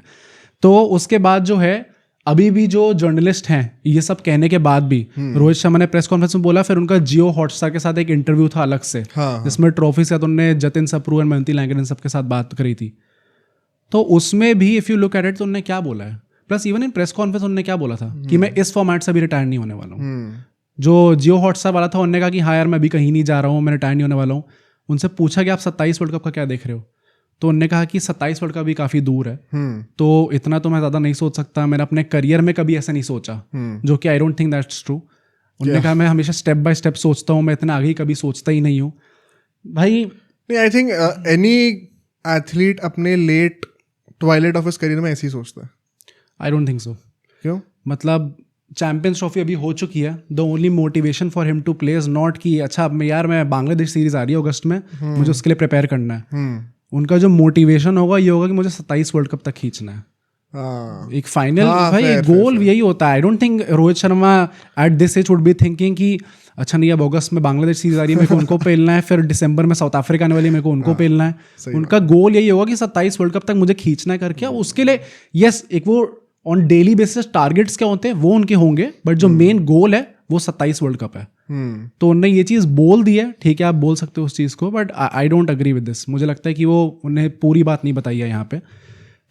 तो उसके बाद जो है, अभी भी जो जर्नलिस्ट हैं ये सब कहने के बाद भी रोहित शर्मा ने प्रेस कॉन्फ्रेंस में बोला, फिर उनका जियो हॉटस्टार के साथ एक इंटरव्यू था अलग से, जिसमें ट्रॉफी से उन्होंने जतिन सप्रू एंड मयंती लैंगरन इन सबके साथ बात करी थी। तो उसमें भी if you look at it तो उन्होंने क्या बोला है, plus even in press conference उन्होंने क्या बोला था कि मैं इस फॉर्मेट से भी रिटायर नहीं होने वाला हूँ। जो जियो हॉटस्टार वाला था उन्होंने कहा कि हाँ यार मैं अभी कहीं नहीं जा रहा हूँ, मैं रिटायर नहीं होने वाला हूँ। उनसे पूछा कि आप 27 वर्ल्ड कप का क्या देख रहे हो, तो उन्होंने कहा कि 27 वर्ल्ड कप भी काफ़ी दूर है, तो इतना तो मैं ज़्यादा नहीं सोच सकता, मैंने अपने करियर में कभी ऐसा नहीं सोचा, जो कि आई डोंट थिंक दैट्स ट्रू। उन्होंने कहा मैं हमेशा स्टेप बाय स्टेप सोचता हूँ, मैं इतना आगे कभी सोचता ही नहीं हूँ भाई। आई थिंक एनी एथलीट अपने late twilight of his career में ऐसे ही सोचता है। I don't think so. क्यों? मतलब चैंपियंस ट्रॉफी अभी हो चुकी है, the only motivation for him to play is not कि अच्छा यार मैं बांग्लादेश सीरीज आ रही है अगस्त में, मुझे उसके लिए प्रिपेयर करना है। उनका जो मोटिवेशन होगा ये होगा कि मुझे 27 वर्ल्ड कप तक खींचना है। एक फाइनल भाई गोल यही होता है। I don't think Rohit Sharma at this age would be thinking कि अच्छा नहीं अब अगस्त में बांग्लादेश सीरीज आ रही है, मेरे को उनको पेलना है, फिर दिसंबर में साउथ अफ्रीका आने वाली है, मेरे को उनको पेलना है। उनका गोल यही होगा कि 27 वर्ल्ड कप तक मुझे खींचना है करके। उसके लिए यस एक वो ऑन डेली बेसिस टारगेट्स क्या होते हैं वो उनके होंगे, बट जो मेन गोल है वो 27 वर्ल्ड कप है। तो उन्होंने ये चीज़ बोल दी है, ठीक है आप बोल सकते हो उस चीज़ को, but I don't agree with this. मुझे लगता है कि वो उन्हें पूरी बात नहीं बताई है यहाँ पे।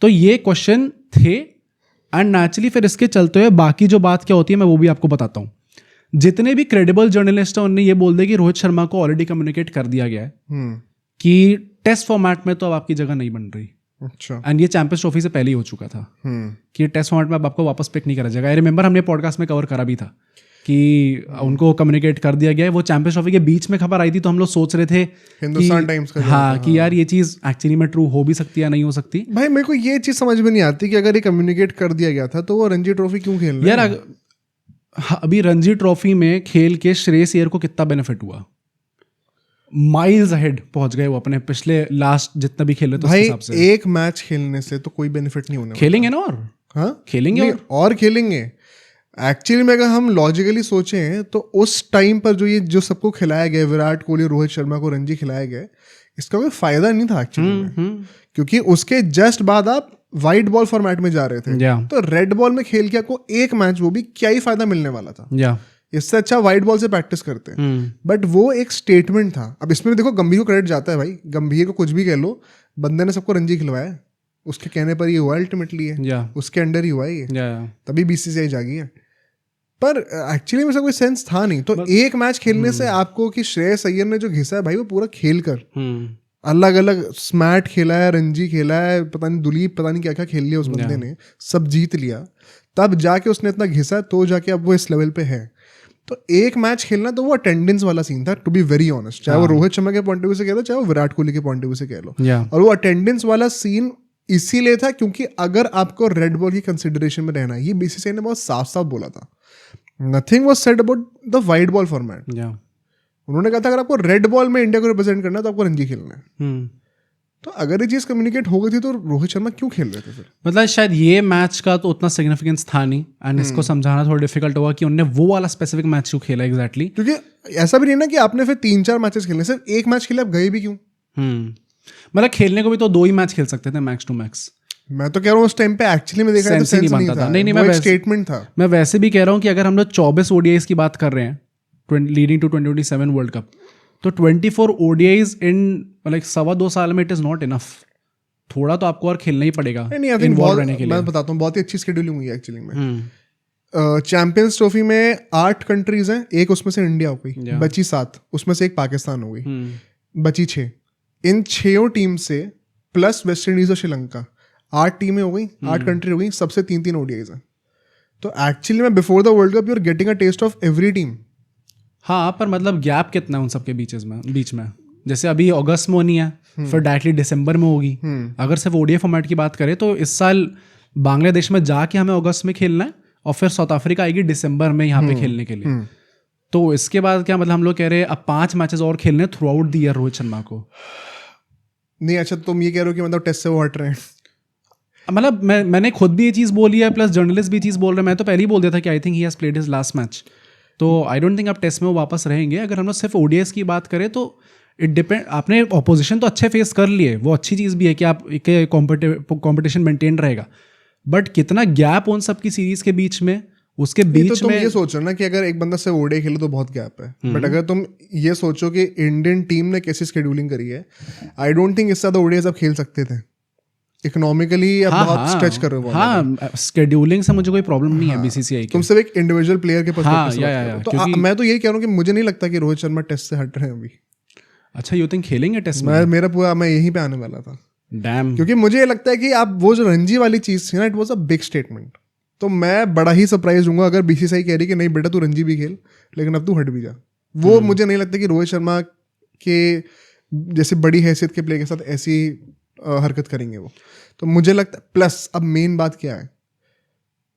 तो ये क्वेश्चन थे, एंड नेचुरली फिर इसके चलते हुए बाकी जो बात क्या होती है मैं वो भी आपको बताता हूँ। जितने भी क्रेडिबल जर्नलिस्ट हैं उन्होंने ये बोल दिया कि रोहित शर्मा को ऑलरेडी कम्युनिकेट कर दिया गया है कि टेस्ट फॉर्मेट में तो अब आपकी जगह नहीं बन रही। अच्छा। एंड ये चैंपियंस ट्रॉफी से पहले ही हो चुका था कि टेस्ट फॉर्मेट में अब आपको वापस पिक नहीं करा जाएगा। आई रिमेंबर हमने पॉडकास्ट में कवर करा भी था कि उनको कम्युनिकेट कर दिया गया है। वो चैंपियंस ट्रॉफी के बीच में खबर आई थी तो हम लोग सोच रहे थे हिंदुस्तान टाइम्स का हाँ कि यार ये चीज़ एक्चुअली में ट्रू हो भी सकती है या नहीं हो सकती। भाई मेरे को ये चीज़ समझ में नहीं आती कि अगर ये कम्युनिकेट कर दिया गया था तो वो रणजी ट्रॉफी क्यों खेल रहे हैं यार। अभी रणजी ट्रॉफी में खेल के श्रेयस अय्यर को कितना बेनिफिट हुआ, माइल्स अहेड पहुंच गए वो अपने पिछले लास्ट जितना भी खेले तो भाई हिसाब से। एक मैच खेलने से तो कोई बेनिफिट नहीं होने खेलेंगे ना और हाँ खेलेंगे और खेलेंगे। एक्चुअली में अगर हम लॉजिकली सोचें तो उस टाइम पर जो सबको खिलाया गया, विराट कोहली रोहित शर्मा को रणजी खिलाया गया, इसका कोई फायदा नहीं था एक्चुअली में, क्योंकि उसके जस्ट बाद आप वाइट बॉल फॉर्मेट में जा रहे थे। तो रेड बॉल में खेल के आपको एक मैच, वो भी क्या ही फायदा मिलने वाला था। इससे अच्छा व्हाइट बॉल से प्रैक्टिस करते हैं। बट वो एक स्टेटमेंट था। अब इसमें देखो गंभीर को क्रेडिट जाता है भाई, गंभीर को कुछ भी कह लो, बंदे ने सबको रणजी खिलवाया, उसके कहने पर ये हुआ अल्टीमेटली है, उसके अंडर ही हुआ ये, तभी बीसीसीआई जागी है। पर एक्चुअली में कोई सेंस था नहीं। तो एक मैच खेलने से आपको कि श्रेयस अय्यर ने जो घिसा है भाई वो पूरा खेल कर अलग अलग स्मैट खेला है, रणजी खेला है, पता नहीं दुलीप, पता नहीं क्या क्या खेल लिया उस बंदे ने, सब जीत लिया, तब जाके उसने इतना घिसा, तो जाके अब वो इस लेवल पे है। तो एक मैच खेलना तो वो अटेंडेंस वाला सीन था, टू बी वेरी ऑनेस्ट, चाहे वो रोहित शर्मा के पॉइंट ऑफ व्यू से कह लो, चाहे वो विराट कोहली के पॉइंट ऑफ व्यू से कह लो। और वो अटेंडेंस वाला सीन इसीलिए था क्योंकि अगर आपको रेड बॉल की कंसिडरेशन में रहना है, ये बीसीसीआई ने बहुत साफ साफ बोला था, nothing was said about the white ball format. उन्होंने कहा था अगर आपको रेड बॉल में इंडिया को रिप्रेजेंट करना है तो आपको रणजी खेलना है। तो अगर ये चीज कम्युनिकेट हो गई थी तो रोहित शर्मा क्यों खेल रहे थे फिर? मतलब शायद ये मैच का तो उतना सिग्निफिकेंस था नहीं, एंड इसको समझाना थोड़ा डिफिकल्ट होगा कि उन्होंने वो वाला स्पेसिफिक मैच क्यों खेला एग्जैक्टली। क्योंकि ऐसा भी नहीं ना कि आपने फिर 3-4 मैचेस खेलने, सिर्फ एक मैच खेले, आप गए भी क्यों? मतलब खेलने को भी तो 2 ही मैच खेल सकते थे मैक्स टू मैक्स। मैं तो कह रहा हूँ उस टाइम पे एक्चुअली में देखा तो सेंस नहीं बनता था। नहीं, मैं स्टेटमेंट था। मैं वैसे भी कह रहा हूँ कि अगर हम लोग 24 ओडीआईज की बात कर रहे हैं लीडिंग टू 2027 वर्ल्ड कप, तो 24 ओडीआईज इन लाइक 2.25 साल में इट इज नॉट इनफ। थोड़ा तो आपको और खेलना ही पड़ेगा इन्वॉल्व रहने के लिए। मैं बताता हूँ, बहुत ही अच्छी शेड्यूलिंग हुई है एक्चुअली में। चैंपियंस ट्रॉफी में 8 कंट्रीज हैं, एक उसमें से इंडिया हो गई, बची 7, उसमें से एक पाकिस्तान हो गई, बची 6। इन 6 टीम से प्लस वेस्ट इंडीज और श्रीलंका, 8 टीमें हो गई, 8 कंट्री हो गई, सबसे 3-3 ओडीआईज हैं। तो एक्चुअली में before the world cup you are getting a test of every team. हाँ, पर मतलब गैप कितना है उन सबके बीच में? जैसे अभी अगस्त में होनी है, फिर डायरेक्टली दिसंबर में होगी। अगर सिर्फ ओडीआई फॉर्मेट की बात करें तो इस साल बांग्लादेश में जाके हमें अगस्त में खेलना है और फिर साउथ अफ्रीका आएगी दिसंबर में यहाँ पे खेलने के लिए। तो इसके बाद क्या मतलब हम लोग कह रहे हैं अब 5 मैचेस और खेलने through out the year Rohit Sharma को? नहीं, अच्छा तुम ये कह रहे हो कि मतलब टेस्ट से वो हट रहे हैं? मतलब मैंने खुद भी ये चीज़ बोली है, प्लस जर्नलिस्ट भी चीज़ बोल रहे हैं। मैं तो पहले ही बोल दिया था कि I think he has played his last match, तो आई डोंट थिंक आप टेस्ट में वो वापस रहेंगे। अगर हम लोग सिर्फ ओडीआईज की बात करें तो इट डिपेंड, आपने ऑपोजिशन तो अच्छे फेस कर लिए, वो अच्छी चीज़ भी है कि आप एक कॉम्पिटिशन मेंटेन रहेगा, बट कितना गैप उन सब की सीरीज के बीच में, उसके बीच तो तुम में ये सोचो ना कि अगर एक बंदा से ओडीआई खेले तो बहुत गैप है, बट अगर तुम ये सोचो कि इंडियन टीम ने कैसी शेड्यूलिंग करी है, आई डोंट थिंक इससे ज़्यादा ओडीआईज आप खेल सकते थे इकोनॉमिकली। आप बहुत स्ट्रेच कर रहे हो। हाँ, शेड्यूलिंग से मुझे कोई प्रॉब्लम नहीं है बीसीसीआई की। तुम सिर्फ एक इंडिविजुअल प्लेयर के पर्सपेक्टिव से। तो मैं तो यही कह रहा हूँ कि मुझे नहीं लगता कि रोहित शर्मा टेस्ट से हट रहे हैं अभी। अच्छा, यू थिंक खेलेंगे टेस्ट में? मैं यहीं पे आने वाला था। डैम। क्योंकि मुझे ये लगता है कि आप वो जो रणजी वाली चीज़ थी ना, it was a big statement. तो मैं बड़ा ही सरप्राइज हूँगा अगर बीसीसीआई कह रही कि नहीं बेटा तू रणजी भी खेल, लेकिन अब तू हट भी जा। वो मुझे नहीं लगता कि रोहित शर्मा के जैसे बड़ी हैसियत के प्लेयर के साथ ऐसी हरकत करेंगे वो। तो मुझे लगता है, प्लस अब मेन बात क्या है,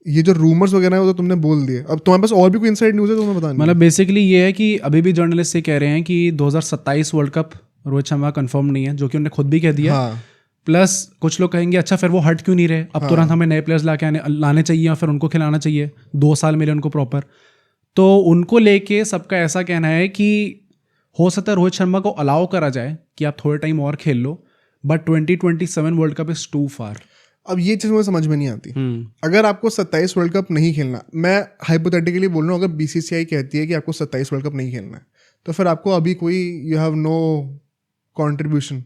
ये जो रूमर्स वगैरह है वो तो तुमने बोल दिए, अब तुम्हारे पास और भी कोई इनसाइड न्यूज़ है तो तुम्हें बताना। मतलब बेसिकली ये है कि अभी भी जर्नलिस्ट ये कह रहे हैं कि 2027 world cup Rohit Sharma confirm नहीं है, जो कि उन्होंने खुद भी कह दिया। हाँ। प्लस कुछ लोग कहेंगे अच्छा फिर वो हट क्यों नहीं रहे, अब तुरंत हमें नए प्लेयर्स लाने चाहिए और फिर उनको खिलाना चाहिए, 2 साल मिले उनको प्रॉपर। तो उनको लेके सबका ऐसा कहना है कि हो सकता है रोहित शर्मा को अलाउ करा जाए कि आप थोड़े टाइम और खेल लो, but 2027 world cup is too far. अब ये चीज़ मुझे समझ में नहीं आती। अगर आपको 27 वर्ल्ड कप नहीं खेलना, मैं हाइपोथेटिकली बोल रहा हूँ, अगर बीसीसीआई कहती है कि आपको 27 वर्ल्ड कप नहीं खेलना है, तो फिर आपको अभी कोई you have no contribution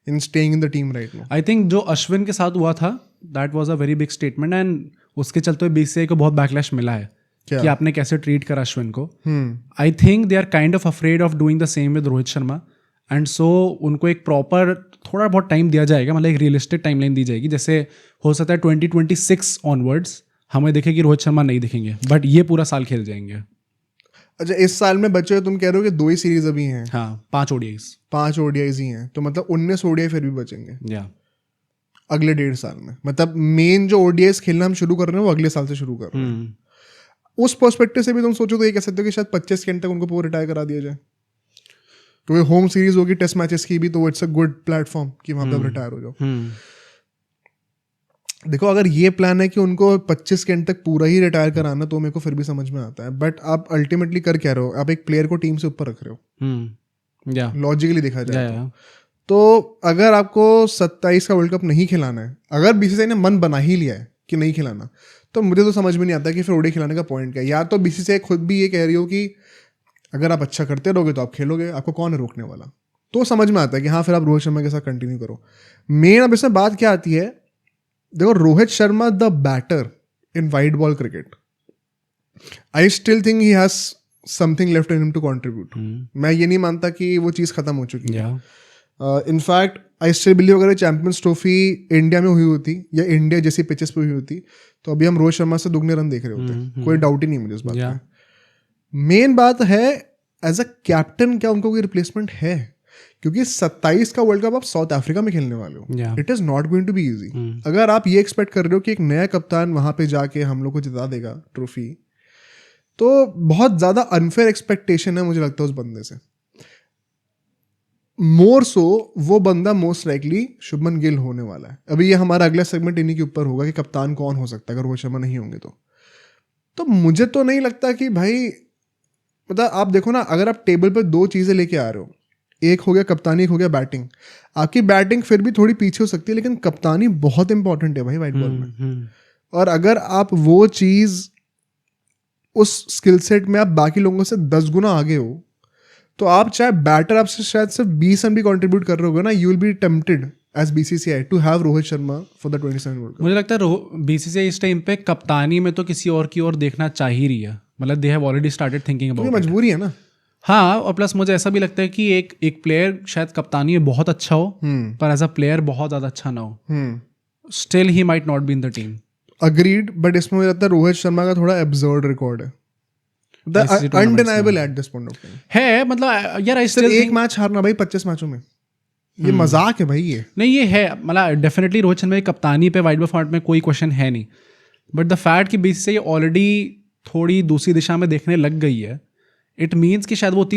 in staying in the team right now. I think जो अश्विन के साथ हुआ था that was a very big statement, and उसके चलते बीसीसीआई को बहुत बैकलैश मिला है कि आपने कैसे ट्रीट करा अश्विन को। I think they are kind of afraid of doing the same with Rohit Sharma, and so उनको एक प्रॉपर थोड़ा बहुत टाइम दिया जाएगा, मतलब एक रियलिस्टिक टाइमलाइन दी जाएगी। जैसे हो सकता है 2026 ऑनवर्ड्स हमें देखे कि रोहित शर्मा नहीं दिखेंगे, बट ये पूरा साल खेल जाएंगे। अच्छा, इस साल में बचे तुम कह रहे हो कि 2 ही सीरीज अभी हैं। हाँ, 5 ODIs। 5 ओडीआईज ही हैं, तो मतलब 19 ओडीआई फिर भी बचेंगे या अगले 1.5 साल में। मतलब मेन जो ओडीआईज खेलना हम शुरू कर रहे हैं वो अगले साल से शुरू कर रहे हैं। उस पर्सपेक्टिव से भी तुम सोचो तो ये कह सकते हो कि शायद 25 के एंड तक उनको पूरा रिटायर करा दिया जाए, क्योंकि होम सीरीज होगी टेस्ट मैचेस की भी, तो इट्स अ गुड प्लेटफॉर्म कि वहां पे रिटायर हो जाओ। देखो, अगर ये प्लान है कि उनको 25 के एंड तक पूरा ही रिटायर कराना, तो मेरे को फिर भी समझ में आता है। बट आप अल्टीमेटली कर क्या रहे हो, आप एक प्लेयर को टीम से ऊपर रख रहे हो, लॉजिकली देखा जाए तो अगर आपको 27 का वर्ल्ड कप नहीं खिलाना है, अगर बीसीसीआई ने मन बना ही लिया है कि नहीं खिलाना, तो मुझे तो समझ में नहीं आता कि फिर ओडीआई खिलाने का पॉइंट क्या है। या तो बीसीसीआई खुद भी ये कह रही हो कि अगर आप अच्छा करते रहोगे तो आप खेलोगे, आपको कौन है रोकने वाला, तो समझ में आता है कि हाँ फिर आप रोहित शर्मा के साथ कंटिन्यू करो। मेन अब इसमें बात क्या आती है, देखो Rohit Sharma the batter in white ball cricket, I still think he has something left in him to contribute. मैं ये नहीं मानता कि वो चीज़ खत्म हो चुकी है। इनफैक्ट आई स्टिल बिलीव अगर चैंपियंस ट्रॉफी इंडिया में हुई होती या इंडिया जैसी पिचेस पे हुई होती, तो अभी हम रोहित शर्मा से दुगने रन देख रहे होते। कोई डाउट ही नहीं मुझे इस बात में। मेन बात है एज अ कैप्टन क्या उनको कोई रिप्लेसमेंट है, क्योंकि 27 का वर्ल्ड कप आप साउथ अफ्रीका में खेलने वाले हो। It is not going to be easy. अगर आप ये एक्सपेक्ट कर रहे हो कि एक नया कप्तान वहां पे जाके हम लोग को जिता देगा ट्रॉफी, तो बहुत ज्यादा अनफेयर एक्सपेक्टेशन है मुझे लगता है उस बंदे से। मोर सो वो बंदा मोस्ट लाइकली शुभमन गिल होने वाला है। अभी ये हमारा अगला सेगमेंट इन्हीं के ऊपर होगा कि कप्तान कौन हो सकता है अगर रोहित शर्मा नहीं होंगे तो मुझे तो नहीं लगता कि भाई, मतलब आप देखो ना, अगर आप टेबल पर 2 चीजें लेके आ रहे हो, एक हो गया कप्तानी, एक हो गया बैटिंग। आपकी बैटिंग फिर भी थोड़ी पीछे हो सकती है, लेकिन कप्तानी बहुत इंपॉर्टेंट है भाई वाइट बॉल में। और अगर आप वो चीज उस स्किल सेट में आप बाकी लोगों से 10 गुना आगे हो, तो आप चाहे बैटर आपसे शायद सिर्फ 20 रन भी कंट्रीब्यूट कर रहे होगे ना, you will be tempted as BCCI to have Rohit Sharma for the 27 world cup. मुझे लगता है बीसीसीआई इस टाइम पे कप्तानी में तो किसी और की ओर देखना चाह ही रही है। मतलब they have already started thinking about, मजबूरी है ना। हाँ, और प्लस मुझे ऐसा भी लगता है कि एक प्लेयर शायद कप्तानी में बहुत अच्छा हो, पर एज अ प्लेयर बहुत ज्यादा अच्छा ना हो, still he might not B in the team. Agreed, but इसमें मुझे लगता है रोहित शर्मा का थोड़ा एब्सर्ड रिकॉर्ड है, undeniable at this point of time है। मतलब यार, आई स्टिल एक मैच हारना भाई 25 मैचों में, ये मजाक है भाई। ये नहीं, ये है, मतलब डेफिनेटली रोहित शर्मा की कप्तानी पे वाइड बॉल फॉर्मेट में कोई क्वेश्चन है नहीं, बट द फैक्ट कि बीसीसीआई ऑलरेडी थोड़ी दूसरी दिशा में देखने लग गई है, इट मीन्स कि शायद वो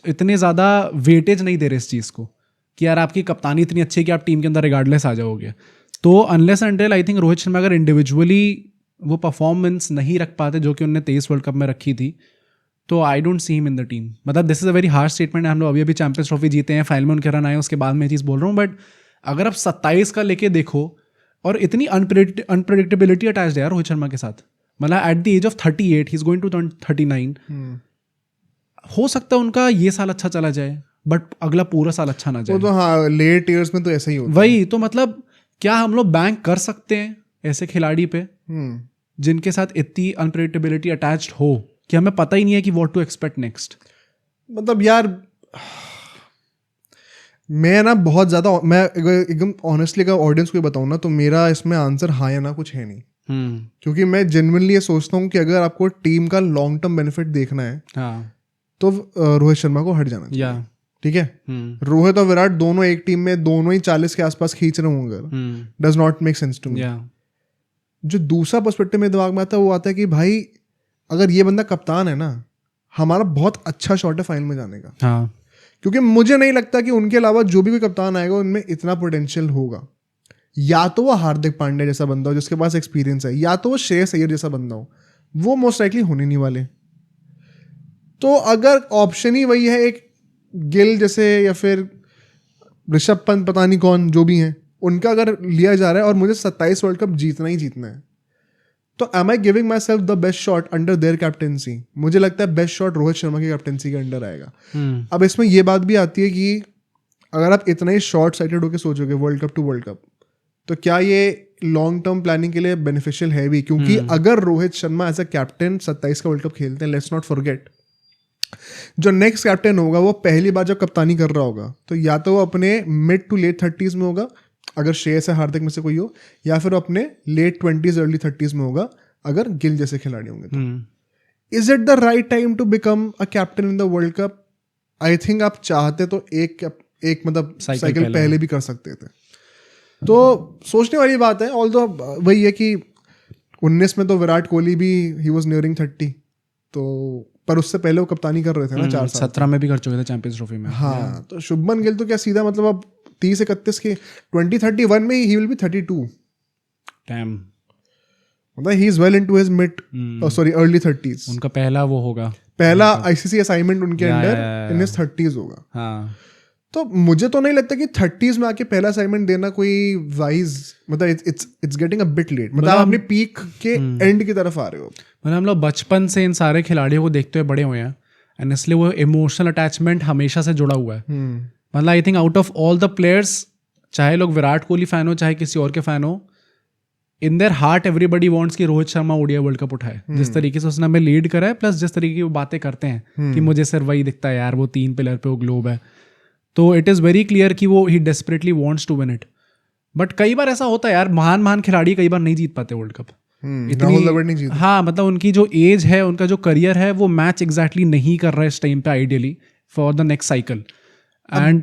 इतने ज़्यादा वेटेज नहीं दे रहे इस चीज़ को कि यार आपकी कप्तानी इतनी अच्छी है कि आप टीम के अंदर रिगार्डलेस आ जाओगे। तो unless until I think Rohit Sharma अगर इंडिविजुअली वो परफॉर्मेंस नहीं रख पाते जो कि उन्होंने 23 वर्ल्ड कप में रखी थी, तो I don't see him in the team. मतलब this is a very harsh statement. हम लोग अभी चैंपियंस ट्रॉफी जीते हैं, फाइनल में उनके रन आए, उसके बाद मैं ये चीज़ बोल रहा हूँ, बट अगर आप 27 का लेके देखो, और इतनी अनप्रेडिक्टेबिलिटी अटैच्ड है यार रोहित शर्मा के साथ। मतलब at the age of 38 he is going to turn 39। हो सकता है उनका ये साल अच्छा चला जाए, बट अगला पूरा साल अच्छा ना जाए। वो तो हाँ, लेट ईयर्स में तो ऐसा ही होता है। वही तो, मतलब क्या हम लोग बैंक कर सकते हैं ऐसे खिलाड़ी पे जिनके साथ इतनी अनप्रेडिक्टेबिलिटी अटैच्ड हो कि हमें पता ही नहीं है कि व्हाट टू एक्सपेक्ट नेक्स्ट। मतलब यार, मैं ना बहुत ज़्यादा, मैं एकदम ऑनेस्टली अगर ऑडियंस को बताऊँ ना, तो मेरा इसमें आंसर हाँ या ना कुछ है नहीं। क्योंकि मैं जेन्युइनली ये सोचता हूँ कि अगर आपको टीम का लॉन्ग टर्म बेनिफिट देखना है, तो रोहित शर्मा को हट जाना चाहिए। ठीक है, रोहित और विराट दोनों एक टीम में, दोनों ही 40 के आसपास खींच रहे होंगे, does not make sense to me. जो दूसरा पर्सपेक्टिव मेरे दिमाग में आता है वो आता है कि भाई अगर ये बंदा कप्तान है ना, हमारा बहुत अच्छा शॉट है फाइनल में जाने का। क्योंकि मुझे नहीं लगता कि उनके अलावा जो भी कोई कप्तान आएगा उनमें इतना पोटेंशियल होगा। या तो वो हार्दिक पांड्या जैसा बंदा हो जिसके पास एक्सपीरियंस है, या तो वो श्रेयस अय्यर जैसा बंदा हो, वो मोस्ट लाइकली होने नहीं वाले। तो अगर ऑप्शन ही वही है, एक गिल जैसे या फिर ऋषभ पंत, पता नहीं कौन, जो भी हैं, उनका अगर लिया जा रहा है और मुझे 27 वर्ल्ड कप जीतना ही जीतना है, तो am I giving myself the best shot under their captaincy? मुझे लगता है बेस्ट शॉट रोहित शर्मा की कैप्टेंसी के अंडर आएगा। अब इसमें यह बात भी आती है कि अगर आप इतना ही शॉर्ट साइटेड होकर सोचोगे world cup to world cup, तो क्या ये लॉन्ग टर्म प्लानिंग के लिए बेनिफिशियल है भी? क्योंकि अगर Rohit Sharma as a captain 27 का वर्ल्ड कप खेलते हैं, लेट्स नॉट फॉरगेट, जो नेक्स्ट कैप्टन होगा वो पहली बार जब कप्तानी कर रहा होगा, तो या तो वो अपने मिड टू लेट 30s में होगा अगर श्रेयस या हार्दिक में से कोई हो, या फिर अपने लेट 20s अर्ली 30s में होगा अगर गिल जैसे खिलाड़ी होंगे। तो is it the right time to become a captain in the world cup? I think आप चाहते तो एक मतलब साइकिल पहले भी कर सकते थे। तो सोचने वाली बात है। ऑल्दो वही है कि 19 में तो विराट कोहली भी ही वाज नियरिंग 30, तो पर उससे पहले वो कप्तानी कर रहे थे ना 4 साल। 17 में भी कर चुके थे चैंपियंस ट्रॉफी में। हाँ, तो शुभमन गिल तो क्या सीधा मतलब अब 30-31 के 2031 में ही विल बी 32। डैम, मतलब he is well into his mid sorry early 30s। उनका पहला वो होगा, पहला आईसीसी असाइनमेंट उनके अंडर इन हिज 30s होगा। हाँ, तो मुझे तो नहीं लगता कि 30s में आके पहला असाइनमेंट देना कोई वाइज, मतलब it's getting a bit late. मतलब आप अपने पीक के एंड की तरफ आ रहे हो। मतलब हम लोग बचपन से इन सारे खिलाड़ियों को देखते हुए बड़े हुए हैं, एंड इसलिए वो इमोशनल अटैचमेंट हमेशा से जुड़ा हुआ है। मतलब I think out of all the players, चाहे लोग विराट कोहली फैन हो चाहे किसी और के फैन हो, in their heart everybody wants कि Rohit Sharma ODI world cup उठाए। जिस तरीके से उसने हमें लीड करा है, प्लस जिस तरीके की वो बातें करते हैं कि मुझे सिर्फ वही दिखता है यार, वो 3 पिलर पे वो ग्लोब है, तो इट इज़ वेरी क्लियर कि वो ही desperately wants to win it. But कई बार ऐसा होता है यार, महान खिलाड़ी कई बार नहीं जीत पाते वर्ल्ड कप। हाँ, मतलब उनकी जो एज है, उनका जो करियर है, वो मैच एग्जैक्टली नहीं कर रहा है इस टाइम पे ideally for the next cycle. And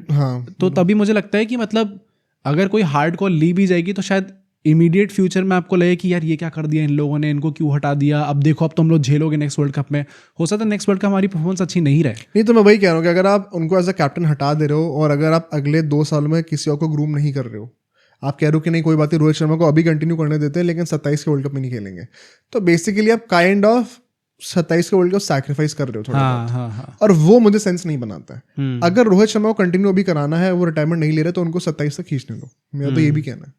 तो तभी मुझे लगता है कि मतलब अगर कोई हार्ड कॉल ली भी जाएगी तो शायद इमीडिएट फ्यूचर में आपको लगे कि यार ये क्या कर दिया इन लोगों ने, इनको क्यों हटा दिया, अब देखो अब तुम लोग झेलोगे नेक्स्ट वर्ल्ड कप में। हो सकता है नेक्स्ट वर्ल्ड कप हमारी परफॉर्मेंस अच्छी नहीं रहे। नहीं, तो मैं वही कह रहा हूँ कि अगर आप उनको एज अ कैप्टन हटा दे रहे हो और अगर आप अगले 2 सालों में किसी और को ग्रूम नहीं कर रहे हो, आप कह रहे हो कि नहीं कोई बात नहीं, रोहित शर्मा को अभी कंटिन्यू करने देते हैं लेकिन 27 के वर्ल्ड कप में नहीं खेलेंगे, तो बेसिकली आप काइंड ऑफ 27 के वर्ल्ड कप सैक्रिफाइस कर रहे हो थोड़ा बहुत। हाँ। और वो मुझे सेंस नहीं बनाता है। अगर रोहित शर्मा को कंटिन्यू अभी कराना है, वो रिटायरमेंट नहीं ले रहे, तो उनको 27 तक खींचने दो। मेरा तो ये भी कहना है।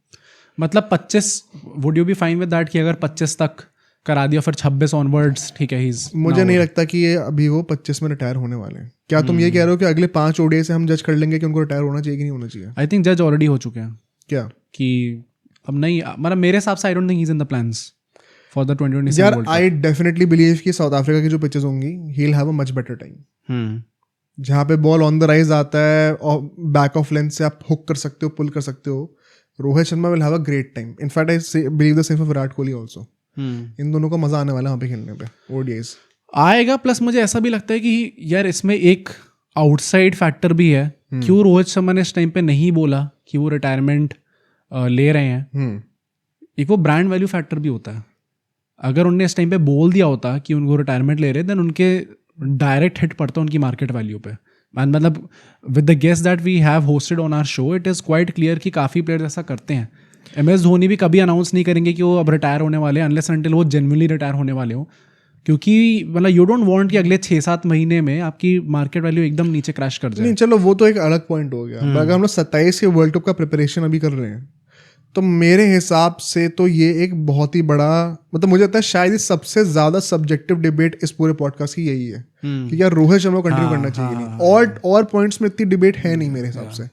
मतलब 25, would you be fine with that कि अगर 25 तक करा दिया फिर 26 ऑनवर्ड्स ठीक है? मुझे नहीं लगता कि ये अभी वो 25 में रिटायर होने वाले हैं। क्या तुम ये कह रहे हो कि अगले 5 ओडीआई से हम जज कर लेंगे कि उनको रिटायर होना चाहिए कि नहीं होना चाहिए? आई थिंक जज ऑलरेडी हो चुके हैं। क्या कि अब नहीं, मतलब मेरे हिसाब से आई don't think he is in the plans for the 2027 यार world cup. I definitely believe कि साउथ अफ्रीका की जो पिचेस होंगी, he will have a much better time, जहाँ पे बॉल ऑन द राइज आता है और बैक ऑफ लेंथ से आप हुक कर सकते हो, पुल कर सकते हो। Rohit Sharma will have a great time. In fact I believe the same for Virat Kohli also. इन दोनों को मजा आने वाला है वहाँ पे खेलने पे, ओडीआईज आएगा। प्लस मुझे ऐसा भी लगता है कि यार इसमें एक आउटसाइड फैक्टर भी है। क्यों रोहित शर्मा ने इस टाइम पे नहीं बोला कि वो रिटायरमेंट ले रहे हैं? एक वो ब्रांड वैल्यू फैक्टर भी होता है। अगर उनने इस टाइम पे बोल दिया होता कि उनको रिटायरमेंट ले रहे, देन उनके डायरेक्ट हिट पड़ता उनकी मार्केट वैल्यू पे। मतलब with the guest that we have hosted on our show, it is quite clear कि काफ़ी प्लेयर्स ऐसा करते हैं। MS धोनी भी कभी अनाउंस नहीं करेंगे कि वो अब रिटायर होने वाले हैं, अनलेस अनटिल वो जेन्युइनली रिटायर होने वाले हो। क्योंकि मतलब यू डोंट वांट कि अगले 6-7 महीने में आपकी मार्केट वैल्यू एकदम नीचे क्रैश कर जाए। नहीं, चलो वो तो एक अलग पॉइंट हो गया। अगर हम लोग 27 के वर्ल्ड कप का प्रिपरेशन अभी कर रहे हैं, तो मेरे हिसाब से तो ये एक बहुत ही बड़ा, मतलब मुझे लगता है शायद सबसे ज्यादा सब्जेक्टिव डिबेट इस पूरे पॉडकास्ट की यही है कि यार रोहित शर्मा को कंटिन्यू करना चाहिए नहीं। और पॉइंट्स में इतनी डिबेट है नहीं मेरे हिसाब से।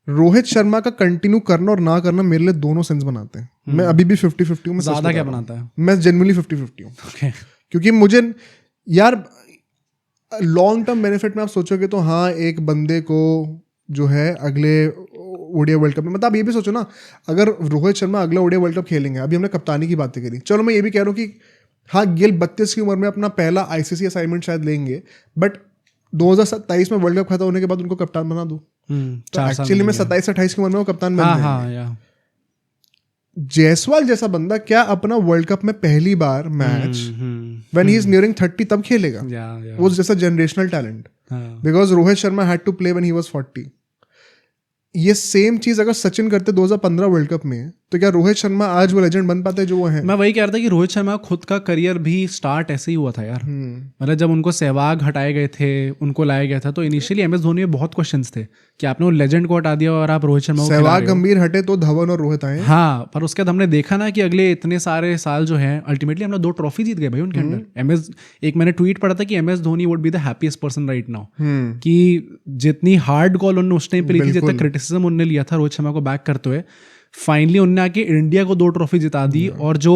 रोहित शर्मा का कंटिन्यू करना और ना करना मेरे लिए दोनों सेंस बनाते हैं। मैं अभी भी 50-50 हूँ। ज्यादा क्या बनाता है? मैं जेन्युइनली 50-50 हूँ। क्योंकि मुझे यार लॉन्ग टर्म बेनिफिट में आप सोचोगे तो हाँ, एक बंदे को जो है अगले ओडीआई वर्ल्ड कप में, मतलब आप ये भी सोचो ना, अगर रोहित शर्मा अगला ओडीआई वर्ल्ड कप खेलेंगे, अभी हमने कप्तानी की बातें करी, चलो मैं ये भी कह रहा हूँ कि हाँ, गिल 32 की उम्र में अपना पहला आईसीसी असाइनमेंट शायद लेंगे, बट 2027 में वर्ल्ड कप खत्म होने के बाद उनको कप्तान बना दो। तो एक्चुअली में 27-28 की उम्र में वो कप्तान बन जाएंगे। जायसवाल जैसा बंदा क्या अपना वर्ल्ड कप में पहली बार match when he is nearing 30 तब खेलेगा? वो जैसा generational talent, because Rohit Sharma had to play when he was 40। ये सेम चीज अगर सचिन करते 2015 वर्ल्ड कप में, तो क्या रोहित शर्मा आज वो लेजेंड बन पाते जो वो है? मैं वही कह रहा था कि रोहित शर्मा खुद का करियर भी स्टार्ट ऐसे ही हुआ था यार। मतलब जब उनको सहवाग हटाए गए थे, उनको लाया गया था, तो इनिशियली MS धोनी में बहुत क्वेश्चंस थे कि आपने वो लेजेंड को हटा दिया और आप रोहित शर्मा को खिला रहे हो। सहवाग गंभीर हटे तो धवन और रोहित आए। हाँ, पर उसके बाद हमने देखा ना कि अगले इतने सारे साल जो है अल्टीमेटली हम लोग 2 ट्रॉफी जीत गए भाई उनके अंडर। एक मैंने ट्वीट पढ़ा था कि MS Dhoni would be the happiest person right now, कि जितनी हार्ड कॉल उन्होंने उस टाइम पे ली थी, जितना क्रिटिसिज्म उन्होंने लिया था रोहित शर्मा को बैक करते हुए, फाइनली उन्होंने आके इंडिया को 2 ट्रॉफी जिता दी। और जो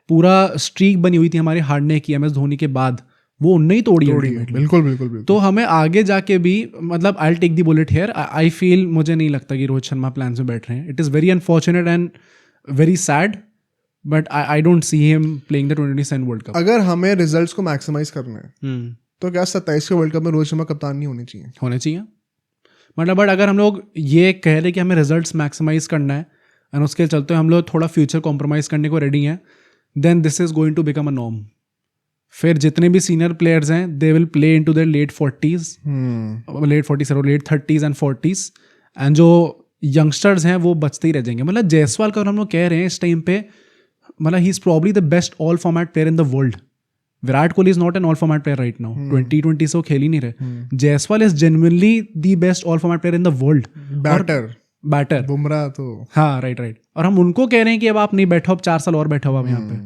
पूरा स्ट्रीक बनी हुई थी हमारे हारने की MS धोनी के बाद, वो उन्होंने ही तोड़ी। बिल्कुल। तो हमें आगे जाके भी, मतलब I will take the bullet here, I feel, मुझे नहीं लगता कि रोहित शर्मा प्लान्स में बैठ रहे हैं। It is very unfortunate and very sad, but I don't see him playing the 2027 world cup. अगर हमें रिजल्ट्स को मैक्सिमाइज करना है तो क्या 27 के वर्ल्ड कप में रोहित शर्मा कप्तान नहीं होने चाहिए. मतलब बट अगर हम लोग ये कह रहे कि हमें रिजल्ट्स मैक्सिमाइज करना है और उसके चलते हम लोग थोड़ा फ्यूचर कॉम्प्रोमाइज़ करने को रेडी हैं, then this is going to become a norm. फिर जितने भी सीनियर प्लेयर्स हैं they will play into their late 30s and 40s, and जो यंगस्टर्स हैं वो बचते ही रह जाएंगे. मतलब जायसवाल का हम लोग कह रहे हैं इस टाइम पे, मतलब he is probably the best all format player in the world. Virat Kohli is not an all format player right now. 2020 से वो खेल ही नहीं रहे. Jaiswal is genuinely the best all format player in the world. Batter Bumrah तो हाँ राइट. और हम उनको कह रहे हैं कि अब आप नहीं बैठो, अब 4 साल और बैठो अब यहाँ पे.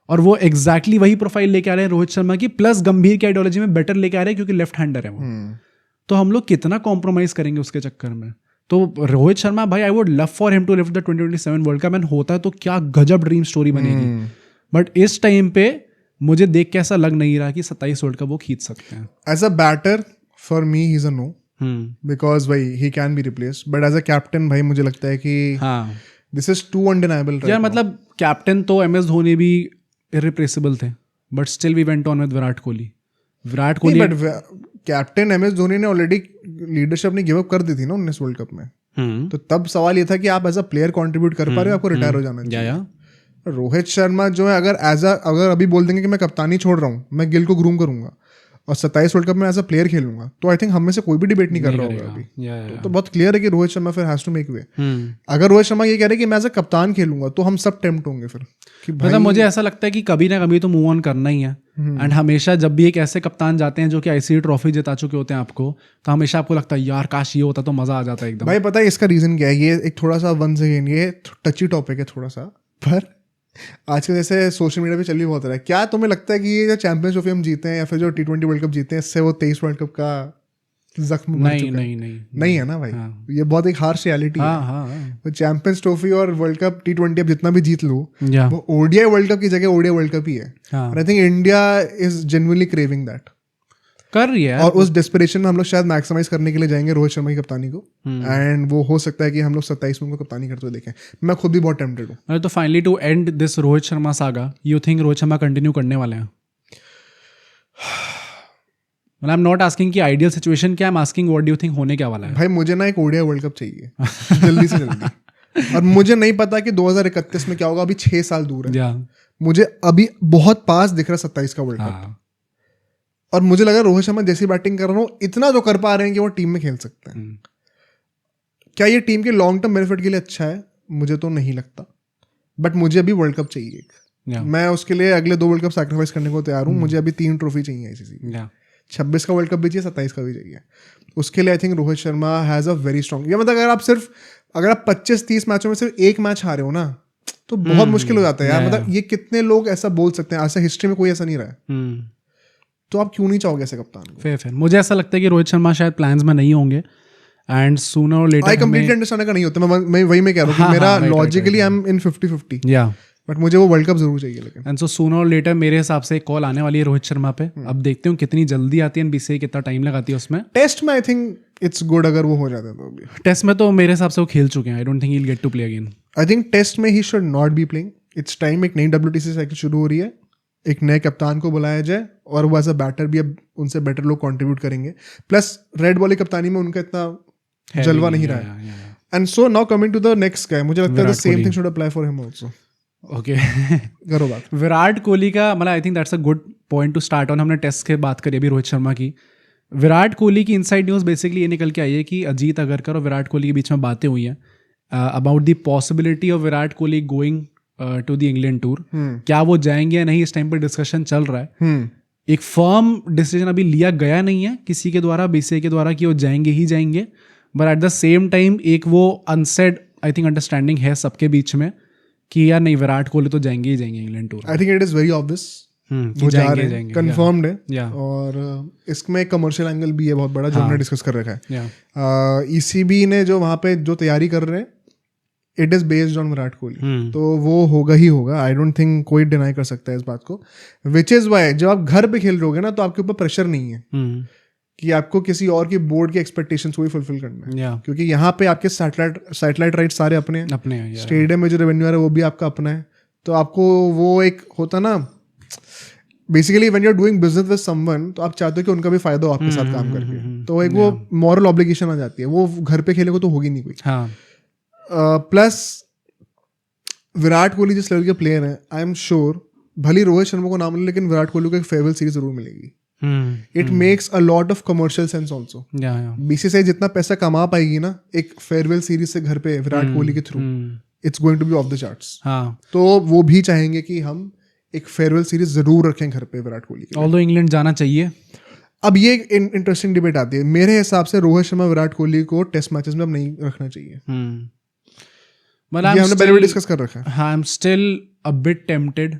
और वो एग्जैक्टली वही प्रोफाइल लेके आ रहे हैं रोहित शर्मा की, प्लस गंभीर की आइडियोलॉजी में बेटर लेके आ रहे हैं क्योंकि लेफ्ट हैंडर है वो. तो हम लोग कितना कॉम्प्रोमाइज करेंगे उसके चक्कर में. तो रोहित शर्मा भाई, I would love for him to lift the 2027 world cup. And होता है तो क्या गजब ड्रीम स्टोरी बनेगी. बट इस टाइम पे मुझे देख के ऐसा लग नहीं रहा कि 27 वर्ल्ड कप वो खींच सकते हैं. As a batter for me he is a no, because भाई he can be replaced. But as a captain भाई मुझे लगता है कि दिस इज टू अनडिनाइबल. यार मतलब कैप्टन तो MS धोनी भी इरिप्लेसेबल थे, but still we went on with Virat Kohli. But captain MS Dhoni ने ऑलरेडी लीडरशिप अपनी गिव अप कर दी थी ना 19 वर्ल्ड कप में. तो तब सवाल ये था कि आप एज अ प्लेयर कंट्रीब्यूट कर पा रहे हो, आपको रिटायर हो जाना चाहिए. रोहित शर्मा जो है अगर अभी बोल देंगे कि मैं कप्तानी छोड़ रहा हूँ, मैं गिल को ग्रूम करूंगा और 27 वर्ल्ड कप में एज अ प्लेयर खेलूंगा, तो आई थिंक हम में से कोई भी डिबेट नहीं कर रहा होगा अभी. तो बहुत क्लियर है कि रोहित शर्मा फिर हैज टू मेक वे. अगर रोहित शर्मा ये कह रहे हैं कि मैं एज अ कप्तान खेलूंगा तो हम सब टेम्प्ट होंगे फिर कि मतलब मुझे ऐसा लगता है कि कभी ना कभी तो मूव ऑन करना ही है. एंड हमेशा जब भी एक ऐसे कप्तान जाते हैं जो कि ICC ट्रॉफी जिता चुके होते हैं आपको, तो हमेशा आपको लगता है यार काश ये होता तो मजा आ जाता है एकदम. भाई पता है इसका रीजन क्या है? ये एक थोड़ा सा वंस अगेन ये टची टॉपिक है थोड़ा सा, पर आजकल जैसे सोशल मीडिया पे चल भी बहुत रहा है. क्या तुम्हें लगता है कि ये जो चैंपियंस ट्रॉफी हम जीते हैं या फिर जो T20 वर्ल्ड कप जीते हैं, इससे वो 23 वर्ल्ड कप का जख्म नहीं है ना भाई. ये बहुत एक हार्श रियलिटी है. तो चैंपियंस ट्रॉफी और वर्ल्ड कप T20 अब जितना भी जीत लो, वो ODI वर्ल्ड कप की जगह ODI वर्ल्ड कप ही है. I think India is genuinely craving that, कर रही है. और उस डेस्परेशन में हम लोग शायद मैक्सिमाइज करने के लिए जाएंगे रोहित शर्मा की कप्तानी को. एंड वो हो सकता है कि हम लोग 27 में उनको कप्तानी करते हुए देखें. मैं खुद भी बहुत टेम्प्टेड हूँ. अरे तो finally to end this Rohit Sharma saga, you think Rohit Sharma continue करने वाले हैं? आई एम नॉट आस्किंग कि आइडियल सिचुएशन क्या, I am asking what do you think होने क्या वाला है? भाई मुझे ना एक ODI वर्ल्ड कप चाहिए जल्दी से जल्दी. और मुझे नहीं पता कि 2031 में क्या होगा, अभी 6 साल दूर है. मुझे अभी बहुत पास दिख रहा है 27 का वर्ल्ड कप. और मुझे लगा रोहित शर्मा जैसी बैटिंग कर रहा हूँ, इतना जो कर पा रहे हैं कि वो टीम में खेल सकते हैं. क्या ये टीम के लॉन्ग टर्म बेनिफिट के लिए अच्छा है? मुझे तो नहीं लगता. बट मुझे अभी वर्ल्ड कप चाहिए. मैं उसके लिए अगले 2 वर्ल्ड कप सैक्रिफाइस करने को तैयार हूँ. मुझे अभी 3 ट्रॉफी चाहिए ICC. 26 का वर्ल्ड कप भी चाहिए, 27 का भी चाहिए. उसके लिए आई think Rohit Sharma has a very strong. या मतलब अगर आप 25-30 मैचों में सिर्फ एक मैच हारे हो ना, तो बहुत मुश्किल हो जाता है यार. मतलब ये कितने लोग ऐसा बोल सकते हैं? ऐसा हिस्ट्री में कोई ऐसा नहीं रहा है. तो आप क्यों नहीं चाहोगे ऐसे कप्तान को? फेयर. मुझे ऐसा लगता है कि रोहित शर्मा शायद प्लान्स में नहीं होंगे. एंड सूनर और लेटर आई कंप्लीटली अंडरस्टैंड का नहीं होता. मैं वही मैं कह रहा हूँ कि मेरा लॉजिकली आई एम इन 50-50. या बट मुझे वो वर्ल्ड कप जरूर चाहिए. लेकिन एंड सो सूनर और लेटर मेरे हिसाब से एक कॉल आने वाली है रोहित शर्मा पे. अब देखते हो कितनी जल्दी आती है, BCCI कितना टाइम लगाती है उसमें. टेस्ट में आई थिंक इट्स गुड अगर वो हो जाता है तो. टेस्ट में तो मेरे हिसाब से वो खेल चुके हैं. I don't think he will get to play again. I think test में he should not be playing. It's time एक नई WTC साइकिल शुरू हो रही है. एक नए कप्तान को बुलाया जाए और वो एज अ बैटर भी अब उनसे बेटर लोग कंट्रीब्यूट करेंगे. प्लस रेड बॉल की कप्तानी में उनका इतना जलवा नहीं रहा है. And so now coming to the next guy, मुझे लगता है the same thing should apply for him also. Okay करो बात. विराट कोहली का मतलब I think that's a good point to start on. हमने टेस्ट के बात करी अभी रोहित शर्मा की. विराट कोहली की इनसाइड न्यूज़ बेसिकली ये निकल के आई है कि अजीत अगरकर और विराट कोहली के बीच में बातें हुई हैं about the possibility of Virat Kohli going to the England tour. क्या वो जाएंगे या नहीं, इस टाइम पर डिस्कशन चल रहा है. एक फर्म डिसीजन अभी लिया गया नहीं है किसी के द्वारा, BCCI के द्वारा, कि वो जाएंगे ही जाएंगे. But at the same time एक वो अनसेड आई थिंक अंडरस्टैंडिंग है सबके बीच में कि यार नहीं, विराट कोहली तो जाएंगे ही जाएंगे England tour. I think it is very obvious वो जा रहे हैं, कंफर्म्ड है. और इसमें कमर्शियल एंगल भी है बहुत बड़ा जो हमने डिस्कस कर रखा है. ECB ने जो वहाँ पे जो तैयारी कर रहे हैं, it is based on Virat Kohli. तो वो होगा ही होगा. आई डोंट थिंक कोई डिनाई कर सकता है इस बात को. विच इज वाई जब आप घर पे खेल रहे होगे ना, तो आपके ऊपर प्रेशर नहीं है कि आपको किसी और की बोर्ड के एक्सपेक्टेशंस को भी फुलफिल करना है. क्योंकि यहाँ पे आपके सैटेलाइट राइट सारे अपने हैं. स्टेडियम में जो रेवेन्यू आ रहा है वो भी आपका अपना है. तो आपको वो एक होता ना, basically when you are doing business with someone, तो आप चाहते हो कि उनका भी फायदा हो आपके साथ काम करके, तो एक वो मॉरल ऑब्लिगेशन आ जाती है, वो घर पे खेले को तो होगी नहीं कोई। प्लस विराट कोहली जिस लेवल के प्लेयर हैं, आई एम श्योर भले रोहित शर्मा को नाम मिले, लेकिन विराट कोहली को एक फेयरवेल सीरीज जरूर मिलेगी। It makes a lot of commercial sense also. BCCI जितना पैसा कमा पाएगी ना एक फेयरवेल सीरीज से घर पे विराट कोहली के थ्रू, it's going to be off the charts. तो वो भी चाहेंगे कि हम एक फेयरवेल सीरीज जरूर रखें घर पे विराट कोहली के। ऑल्दो इंग्लैंड जाना चाहिए। अब ये इंटरेस्टिंग डिबेट आती है मेरे हिसाब से, रोहित शर्मा विराट कोहली को टेस्ट मैचेस में अब नहीं रखना चाहिए। ये हमने पहले भी डिस्कस कर रखा है। I am still a bit tempted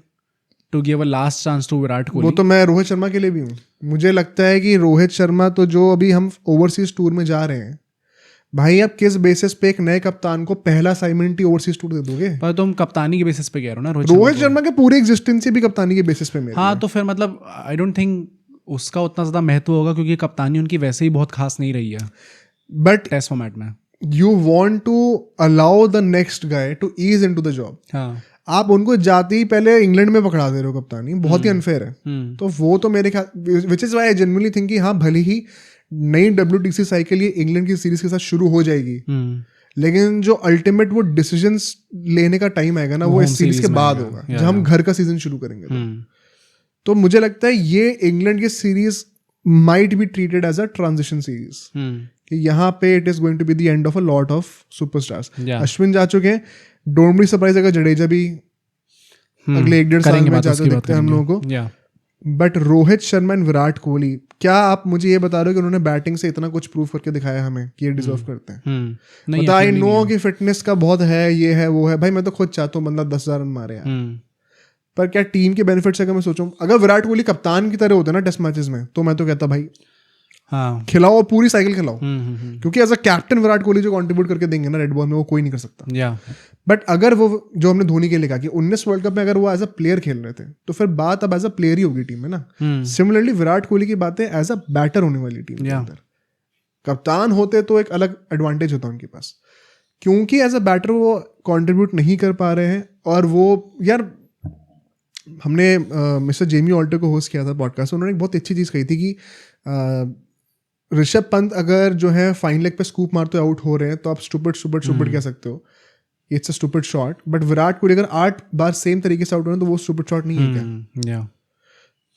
to give a last chance to Virat Kohli. वो तो मैं रोहित शर्मा के लिए भी हूँ। मुझे लगता है कि रोहित शर्मा तो जो अभी हम ओवरसीज टूर में जा रहे हैं, भाई आप किस बेसिस पे एक नए कप्तान को पहला असाइनमेंट ही ओवरसीज टूर दे दोगे? पर तुम कप्तानी के बेसिस पे कह रहे हो ना रोहित शर्मा के पूरे एग्जिस्टेंस भी कप्तानी के बेसिस पे मेरे। हाँ, तो फिर मतलब आई डोंट थिंक उसका उतना ज्यादा महत्व होगा, क्योंकि कप्तानी उनकी वैसे ही बहुत खास नहीं रही है बट टेस्ट फॉर्मेट में। You want to allow the next guy to ease into the job. हाँ, आप उनको जाते ही पहले इंग्लैंड में पकड़ा दे रहे हो कप्तानी, बहुत ही अनफेयर है। तो वो तो मेरे ख्याल, which is why I genuinely think कि हाँ भले ही नई WTC साइकिल ये इंग्लैंड की सीरीज के साथ शुरू हो जाएगी, लेकिन जो अल्टीमेट वो डिसीजंस लेने का टाइम आएगा ना, वो इस सीरीज के बाद होगा, जब हम घर का सीजन शुरू करेंगे। तो मुझे लगता है ये इंग्लैंड की series might be treated as a transition series, कि यहाँ पे it is going to be the end of a lot of superstars. Ashwin जा चुके हैं, डोंट बी सरप्राइज अगर जडेजा भी अगले 1-1.5 साल में जाते देखते हैं हम लोगों को। बट रोहित शर्मा एंड विराट कोहली, क्या आप मुझे ये बता रहे हो कि उन्होंने बैटिंग से इतना कुछ प्रूव करके दिखाया हमें कि ये डिजर्व करते हैं? मतलब आई नो कि फिटनेस का बहुत है, ये है वो है, भाई मैं तो खुद चाहता हूँ बंदा 10,000 रन मारे यार। पर क्या टीम के बेनिफिट से अगर मैं सोचूं, अगर विराट कोहली कप्तान की तरह होता ना टेस्ट मैचेस में, तो मैं तो कहता भाई हाँ, खिलाओ, पूरी साइकिल खिलाओ। क्योंकि as a captain Virat Kohli जो कंट्रीब्यूट करके देंगे ना रेड बॉल में, वो कोई नहीं कर सकता। बट अगर वो जो हमने धोनी के लिए कहा कि 19 वर्ल्ड कप में अगर वो एज अ प्लेयर खेल रहे थे, तो फिर बात अब एज अ प्लेयर ही होगी टीम में ना। सिमिलरली विराट कोहली की बातें एज अ बैटर होने वाली टीम के अंदर। कप्तान होते तो एक अलग एडवांटेज होता उनके पास, क्योंकि एज अ बैटर वो कंट्रीब्यूट नहीं कर पा रहे हैं। और वो यार, हमने मिस्टर जेमी ऑल्टर को होस्ट किया था पॉडकास्ट, उन्होंने एक बहुत अच्छी चीज़ कही थी कि ऋषभ पंत अगर जो है फाइन लेग पे स्कूप मारते आउट हो रहे हैं, तो आप स्टूपिड कह सकते हो, it's a stupid shot. But Virat Kohli अगर 8 बार सेम तरीके से आउट हो रहे हैं, तो वो स्टूपिड शॉट नहीं है क्या?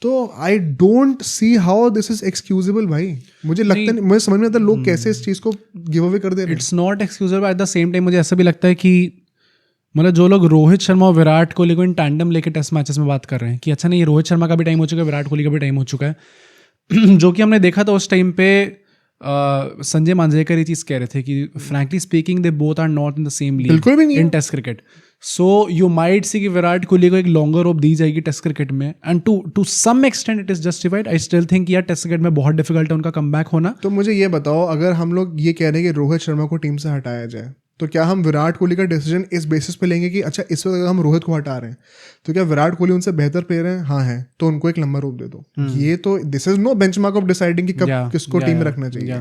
तो I don't see how this is excusable भाई। मुझे लगता नहीं, मुझे समझ में आता लोग कैसे इस चीज़ को गिव अवे कर दे रहे हैं। It's not excusable. Eight the same time मुझे ऐसा भी लगता है कि मतलब जो लोग रोहित शर्मा और विराट कोहली को इन टैंडम लेके टेस्ट मैचेस में बात कर रहे हैं कि अच्छा नहीं, रोहित शर्मा का भी टाइम हो चुका है, विराट कोहली का भी टाइम हो चुका है जो कि हमने देखा था उस टाइम पे संजय मांजरेकर ये चीज़ कह रहे थे कि frankly speaking they both are not in the same league बिल्कुल भी नहीं in test cricket. So you might see कि विराट कोहली को एक लॉन्गर रोप दी जाएगी टेस्ट क्रिकेट में, and to some extent it is justified. I still think यार टेस्ट क्रिकेट में बहुत डिफिकल्ट है उनका कमबैक होना। तो मुझे ये बताओ, अगर हम लोग ये कह रहे हैं कि रोहित शर्मा को टीम से हटाया जाए, तो क्या हम विराट कोहली का डिसीजन इस बेसिस पे लेंगे कि अच्छा इस वक्त अगर हम रोहित को हटा रहे हैं, तो क्या विराट कोहली उनसे बेहतर प्लेयर है? हाँ है, तो उनको एक लंबा रोप दे दो। ये तो this is no benchmark of deciding कि कब किसको टीम में रखना चाहिए।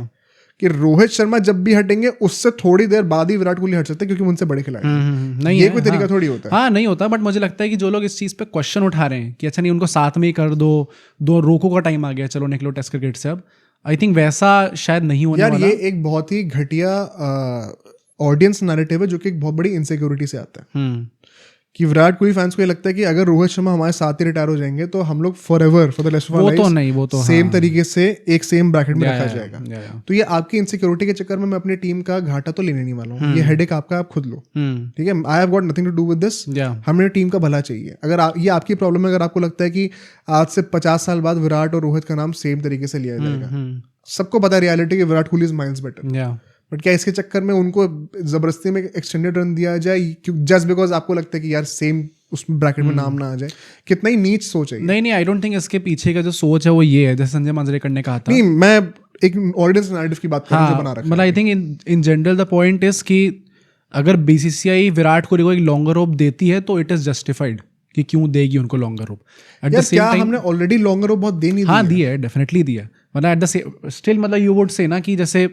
कि रोहित शर्मा जब भी हटेंगे उससे थोड़ी देर बाद ही विराट कोहली हट सकते हैं, क्योंकि उनसे बड़े खिलाड़ी नहीं, ये कोई तरीका थोड़ी होता है। हाँ, नहीं होता। बट मुझे लगता है कि जो लोग इस चीज़ पे क्वेश्चन उठा रहे हैं कि अच्छा नहीं, उनको साथ में ही कर दो, रोको का टाइम आ गया, चलो निकलो टेस्ट क्रिकेट से, अब आई थिंक वैसा शायद नहीं होने वाला। यार ये एक बहुत ही घटिया ऑडियंस नैरेटिव है, जो कि एक बहुत बड़ी इनसिक्योरिटी से आता है। कि विराट कोहली फैंस को ये लगता है कि अगर रोहित शर्मा हमारे साथ ही रिटायर हो जाएंगे, तो हम लोग for ever for the rest of our life same तरीके से एक सेम ब्रैकेट में रखा जाएगा। तो ये आपकी इनसिक्योरिटी के चक्कर में मैं अपनी टीम का घाटा तो लेने नहीं वाला हूँ। ये हेडेक आपका, आप खुद लो, ठीक है। I have got nothing to do with this. हमें टीम का भला चाहिए। अगर ये आपकी प्रॉब्लम है, अगर आपको लगता है कि आज से 50 साल बाद विराट और रोहित का नाम सेम तरीके से लिया जाएगा, सबको पता है रियलिटी कि Virat Kohli is miles better. But क्या इसके चक्कर में उनको जबरदस्ती में एक्सटेंडेड रन दिया जाए जस्ट बिकॉज आपको लगता है कि यार सेम उस ब्रैकेट में नाम ना आ जाए? कितना ही नीच सोच है। नहीं, आई डोंट थिंक इसके पीछे का जो सोच है वो ये है, जैसे संजय मांजरेकर ने कहा था। नहीं, मैं एक ऑडियंस नैरेटिव की बात कर रहा हूं जो बना रखा है। मतलब I think in general the point is कि अगर बीसीसीआई विराट कोहली को एक लॉन्गर रोप देती है, तो इट इज जस्टिफाइड कि क्यों देगी उनको longer rope. Eight the same time हमने ऑलरेडी लॉन्गर रोप बहुत देनी दी है, डेफिनेटली दी है। मतलब एट द सेम स्टिल, मतलब यू वुड से ना कि जैसे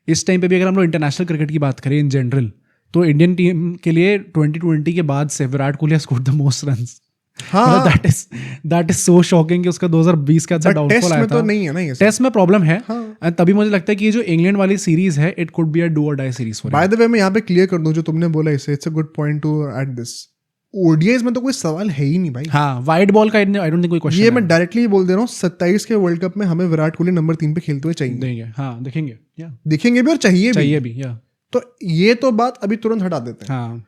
इस टाइम पे भी अगर हम लोग इंटरनेशनल क्रिकेट की बात करें इन जनरल, तो इंडियन टीम के लिए 2020 के बाद से Virat Kohli has scored the most runs. हाँ दैट इज सो शॉकिंग कि उसका 2020 का अच्छा डाउनफॉल आया था. तो नहीं है ना ये टेस्ट में प्रॉब्लम है. हाँ. एंड तभी मुझे लगता है कि ये जो इंग्लैंड वाली सीरीज है it could be a do or die series for. By the way मैं यहाँ पे क्लियर कर दूं जो तुमने बोला इसे, it's a good point to add this. ODIs में तो कोई सवाल है ही नहीं भाई. हाँ, वाइड बॉल का आई डोंट थिंक कोई क्वेश्चन. ये मैं डायरेक्टली बोल दे रहा हूँ, 27 के वर्ल्ड कप में हमें विराट कोहली नंबर 3 पे खेलते हुए चाहिए. देंगे. हाँ, देखेंगे. दिखेंगे भी और चाहिए भी. तो ये तो बात अभी तुरंत हटा देते हैं. हाँ.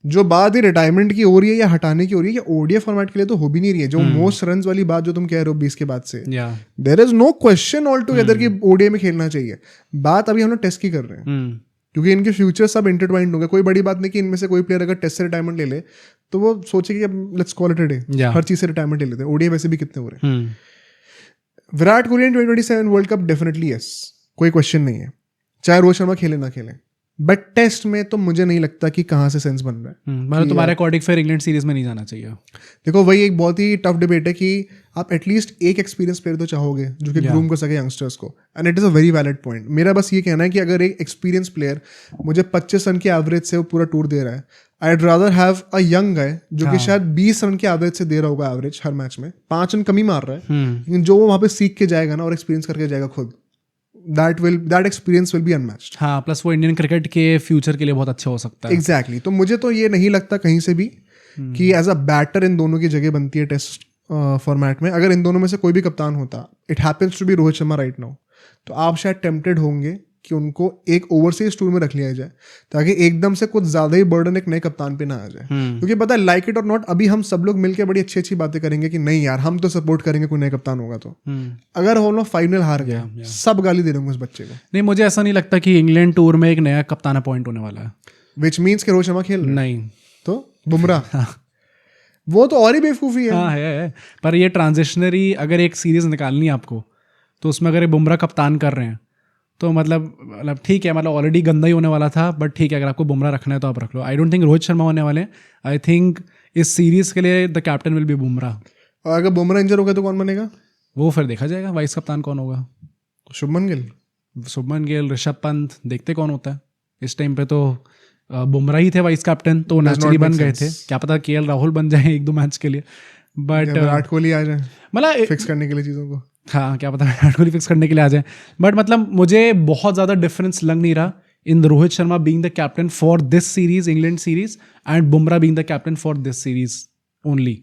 जो बात ही रिटायरमेंट की हो रही है या हटाने की हो रही है, या ओडीआई फॉर्मेट के लिए तो हो भी नहीं रही है. जो मोस्ट रन्स वाली बात जो तुम कह रहे हो 20 के बाद से, there is no question all together कि ओडीआई में खेलना चाहिए. बात अभी हम लोग टेस्ट की कर रहे हैं क्योंकि इनके फ्यूचर सब इंटरट्वाइंड होंगे. कोई बड़ी बात नहीं कि इनमें से कोई प्लेयर अगर टेस्ट से रिटायरमेंट ले ले तो वो सोचे कि अब let's call it a day, हर चीज से रिटायरमेंट ले लेते हैं. ओडीआई वैसे भी कितने हो रहे हैं. विराट कोहली इन 2027 वर्ल्ड कप डेफिनेटली यस, कोई क्वेश्चन नहीं है, चाहे रोहित शर्मा खेले ना खेले. बट टेस्ट में तो मुझे नहीं लगता कि कहाँ से सेंस बन रहा है. मतलब तुम्हारे अकॉर्डिंग फिर इंग्लैंड सीरीज में नहीं जाना चाहिए. देखो वही एक बहुत ही टफ डिबेट है कि आप एटलीस्ट एक एक्सपीरियंस प्लेयर तो चाहोगे जो कि ग्रूम कर सके यंगस्टर्स को. And it is a very valid point. मेरा बस ये कहना है कि अगर एक एक्सपीरियंस प्लेयर मुझे 25 रन के एवरेज से वो पूरा टूर दे रहा है, I'd rather have a young guy जो कि शायद 20 रन के एवरेज से दे रहा होगा एवरेज हर मैच में, 5 रन कमी मार रहा है, लेकिन जो वो वहाँ पे सीख के जाएगा ना और एक्सपीरियंस करके जाएगा खुद, that experience will be unmatched. हाँ, प्लस वो इंडियन क्रिकेट के फ्यूचर के लिए बहुत अच्छा हो सकता है. Exactly. तो मुझे तो ये नहीं लगता कहीं से भी कि एज अ बैटर इन दोनों की जगह बनती है टेस्ट फॉर्मेट में. अगर इन दोनों में से कोई भी कप्तान होता, it happens to be Rohit Sharma right now, तो आप शायद टेम्प्टेड होंगे कि उनको एक ओवरसीज टूर में रख लिया जाए ताकि एकदम से कुछ ज्यादा ही बर्डन एक नए कप्तान पे ना आ जाए. क्योंकि पता है लाइक इट और नॉट, अभी हम सब लोग मिलकर बड़ी अच्छी अच्छी बातें करेंगे कि नहीं यार हम तो सपोर्ट करेंगे कोई नया कप्तान होगा तो. अगर हम लोग फाइनल हार गए सब गाली दे देंगे उस बच्चे को. नहीं, मुझे ऐसा नहीं लगता कि इंग्लैंड टूर में एक नया कप्तान अपॉइंट होने वाला है. विच मीन्स कि रोहित शर्मा खेल नहीं तो बुमराह वो तो और ही बेवकूफ़ी है. हाँ है. पर ये ट्रांजिशनरी अगर एक सीरीज निकालनी है आपको तो उसमें अगर बुमराह कप्तान कर रहे हैं तो मतलब ठीक है, मतलब ऑलरेडी गंदा ही होने वाला था, बट ठीक है अगर आपको बुमराह रखना है तो आप रख लो. I don't think Rohit Sharma होने वाले. आई थिंक इस सीरीज के लिए the captain will be Bumrah. और अगर बुमराह इंजर हो गया तो कौन बनेगा? वो फिर देखा जाएगा वाइस कप्तान कौन होगा. शुभमन गिल, ऋषभ पंत, देखते कौन होता है. इस टाइम पे तो बुमराह ही थे वाइस कैप्टन तो नेचुरली बन गए थे. क्या पता केएल राहुल बन जाए 1-2 मैच के लिए, बट विराट कोहली आ जाए मतलब फिक्स करने के लिए चीज़ों को. हाँ, क्या पता विराट कोहली फिक्स करने के लिए आ जाए. बट मतलब मुझे बहुत ज़्यादा डिफरेंस लग नहीं रहा in the Rohit Sharma being the captain for this series, England series, and Bumrah being the captain for this series only.